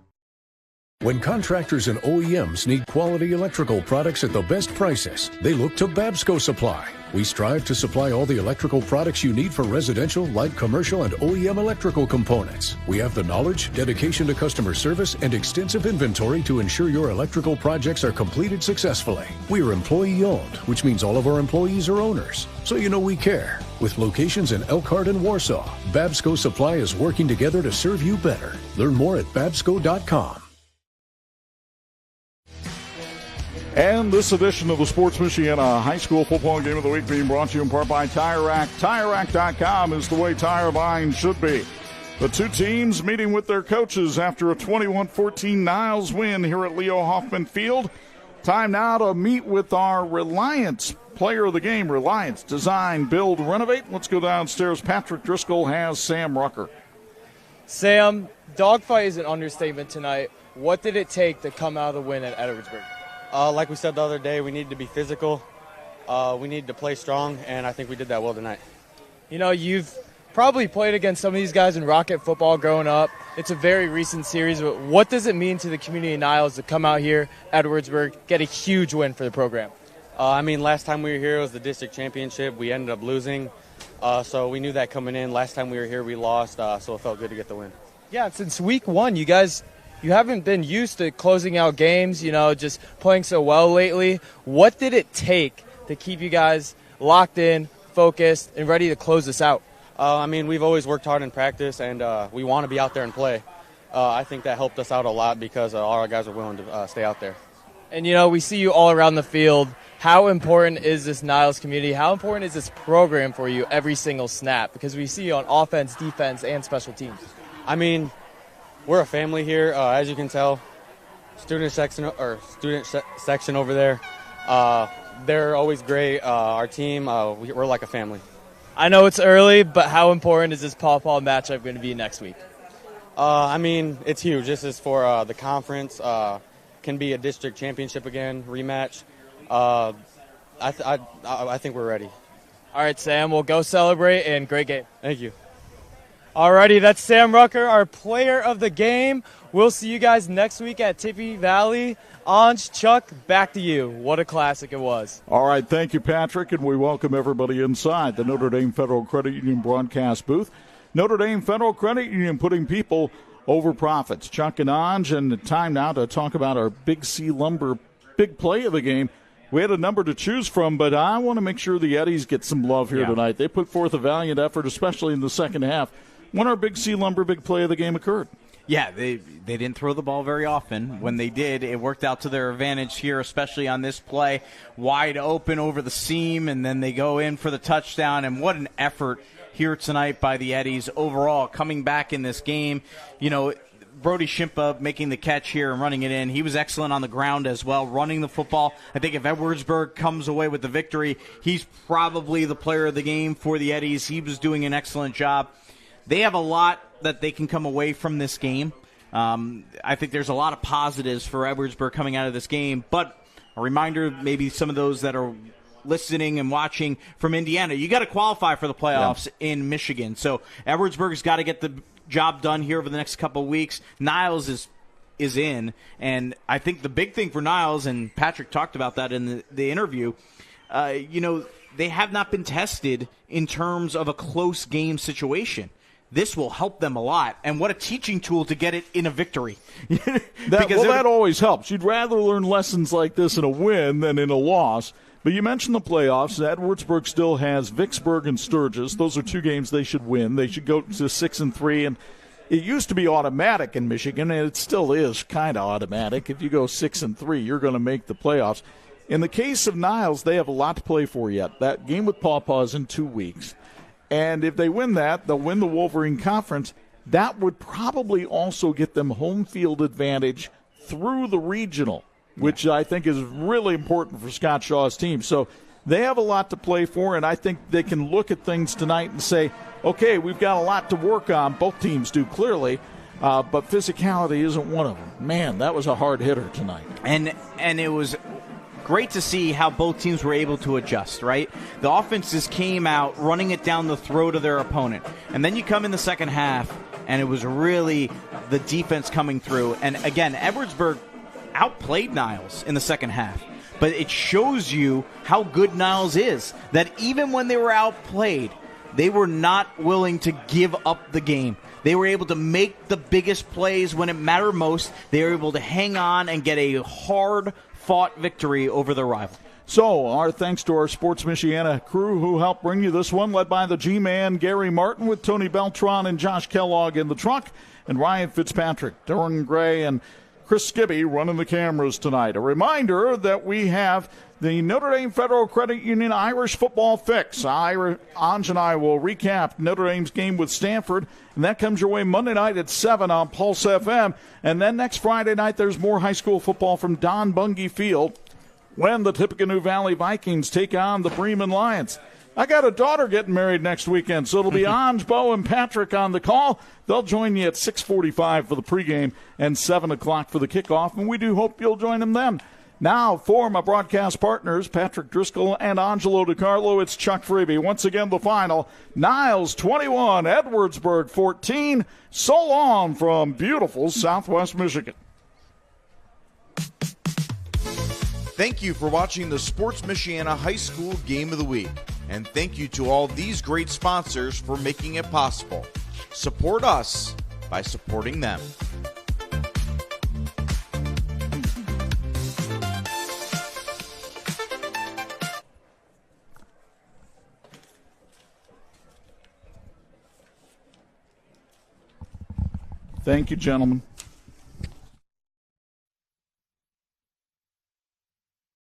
When contractors and OEMs need quality electrical products at the best prices, they look to Babsco Supply. We strive to supply all the electrical products you need for residential, light commercial, and OEM electrical components. We have the knowledge, dedication to customer service, and extensive inventory to ensure your electrical projects are completed successfully. We are employee-owned, which means all of our employees are owners. So you know we care. With locations in Elkhart and Warsaw, Babsco Supply is working together to serve you better. Learn more at babsco.com. And this edition of the Sports Michiana High School Football Game of the Week being brought to you in part by Tire Rack. TireRack.com is the way tire buying should be. The two teams meeting with their coaches after a 21-14 Niles win here at Leo Hoffman Field. Time now to meet with our Reliance Player of the game, Reliance, Design, Build, Renovate. Let's go downstairs. Patrick Driscoll has Sam Rucker. Sam, dogfight is an understatement tonight. What did it take to come out of the win at Edwardsburg? Like we said the other day, we needed to be physical. We needed to play strong, and I think we did that well tonight. You know, you've probably played against some of these guys in Rocket football growing up. It's a very recent series, but what does it mean to the community of Niles to come out here, Edwardsburg, get a huge win for the program? Last time we were here was the district championship. We ended up losing, so we knew that coming in. Last time we were here, we lost, so it felt good to get the win. Yeah, since week one, you haven't been used to closing out games, just playing so well lately. What did it take to keep you guys locked in, focused, and ready to close this out? We've always worked hard in practice, and we want to be out there and play. I think that helped us out a lot because all our guys are willing to stay out there. And, we see you all around the field. How important is this Niles community? How important is this program for you every single snap? Because we see you on offense, defense, and special teams. We're a family here, as you can tell. Student section over there, they're always great. Our team, we're like a family. I know it's early, but how important is this Paw matchup going to be next week? It's huge. This is for the conference. Can be a district championship again, rematch. I think we're ready. All right, Sam, we'll go celebrate, and great game. Thank you. Alrighty, that's Sam Rucker, our player of the game. We'll see you guys next week at Tippy Valley. Anj, Chuck, back to you. What a classic it was. All right, thank you, Patrick, and we welcome everybody inside the Notre Dame Federal Credit Union broadcast booth. Notre Dame Federal Credit Union putting people over profits. Chuck and Anj, and time now to talk about our Big C Lumber big play of the game. We had a number to choose from, but I want to make sure the Eddies get some love here tonight. They put forth a valiant effort, especially in the second half, when our Big C Lumber big play of the game occurred. Yeah, they didn't throw the ball very often. When they did, it worked out to their advantage here, especially on this play. Wide open over the seam, and then they go in for the touchdown. And what an effort here tonight by the Eddies overall, coming back in this game. Brody Shimpa making the catch here and running it in. He was excellent on the ground as well, running the football. I think if Edwardsburg comes away with the victory, he's probably the player of the game for the Eddies. He was doing an excellent job. They have a lot that they can come away from this game. I think there's a lot of positives for Edwardsburg coming out of this game, but a reminder, maybe some of those that are listening and watching from Indiana, you got to qualify for the playoffs in Michigan. So Edwardsburg's got to get the job done here over the next couple of weeks. Niles is in, and I think the big thing for Niles, and Patrick talked about that in the interview, they have not been tested in terms of a close game situation. This will help them a lot, and what a teaching tool to get it in a victory. That always helps. You'd rather learn lessons like this in a win than in a loss. But you mentioned the playoffs. Edwardsburg still has Vicksburg and Sturgis. Those are two games they should win. They should go to 6-3. And it used to be automatic in Michigan, and it still is kind of automatic. If you go 6-3, you're going to make the playoffs. In the case of Niles, they have a lot to play for yet. That game with Paw Paws in 2 weeks. And if they win that, they'll win the Wolverine Conference. That would probably also get them home field advantage through the regional, which I think is really important for Scott Shaw's team. So they have a lot to play for, and I think they can look at things tonight and say, okay, we've got a lot to work on. Both teams do, clearly, but physicality isn't one of them. Man, that was a hard hitter tonight. And it was great to see how both teams were able to adjust, right? The offenses came out running it down the throat of their opponent. And then you come in the second half, and it was really the defense coming through. And, again, Edwardsburg outplayed Niles in the second half. But it shows you how good Niles is, that even when they were outplayed, they were not willing to give up the game. They were able to make the biggest plays when it mattered most. They were able to hang on and get a hard-fought victory over their rival. So, our thanks to our Sports Michiana crew who helped bring you this one, led by the G-Man, Gary Martin, with Tony Beltran and Josh Kellogg in the truck, and Ryan Fitzpatrick, Doran Gray, and Chris Skibby running the cameras tonight. A reminder that we have the Notre Dame Federal Credit Union Irish Football Fix. Anj and I will recap Notre Dame's game with Stanford, and that comes your way Monday night at 7 on Pulse FM. And then next Friday night, there's more high school football from Don Bungie Field. when the Tippecanoe Valley Vikings take on the Bremen Lions. I got a daughter getting married next weekend, so it'll be Ange, Bo, and Patrick on the call. They'll join you at 6:45 for the pregame and 7 o'clock for the kickoff, and we do hope you'll join them then. Now, for my broadcast partners, Patrick Driscoll and Angelo DiCarlo, it's Chuck Freeby. Once again, the final, Niles 21, Edwardsburg 14. So long from beautiful Southwest Michigan. Thank you for watching the Sports Michiana High School Game of the Week. And thank you to all these great sponsors for making it possible. Support us by supporting them. Thank you, gentlemen.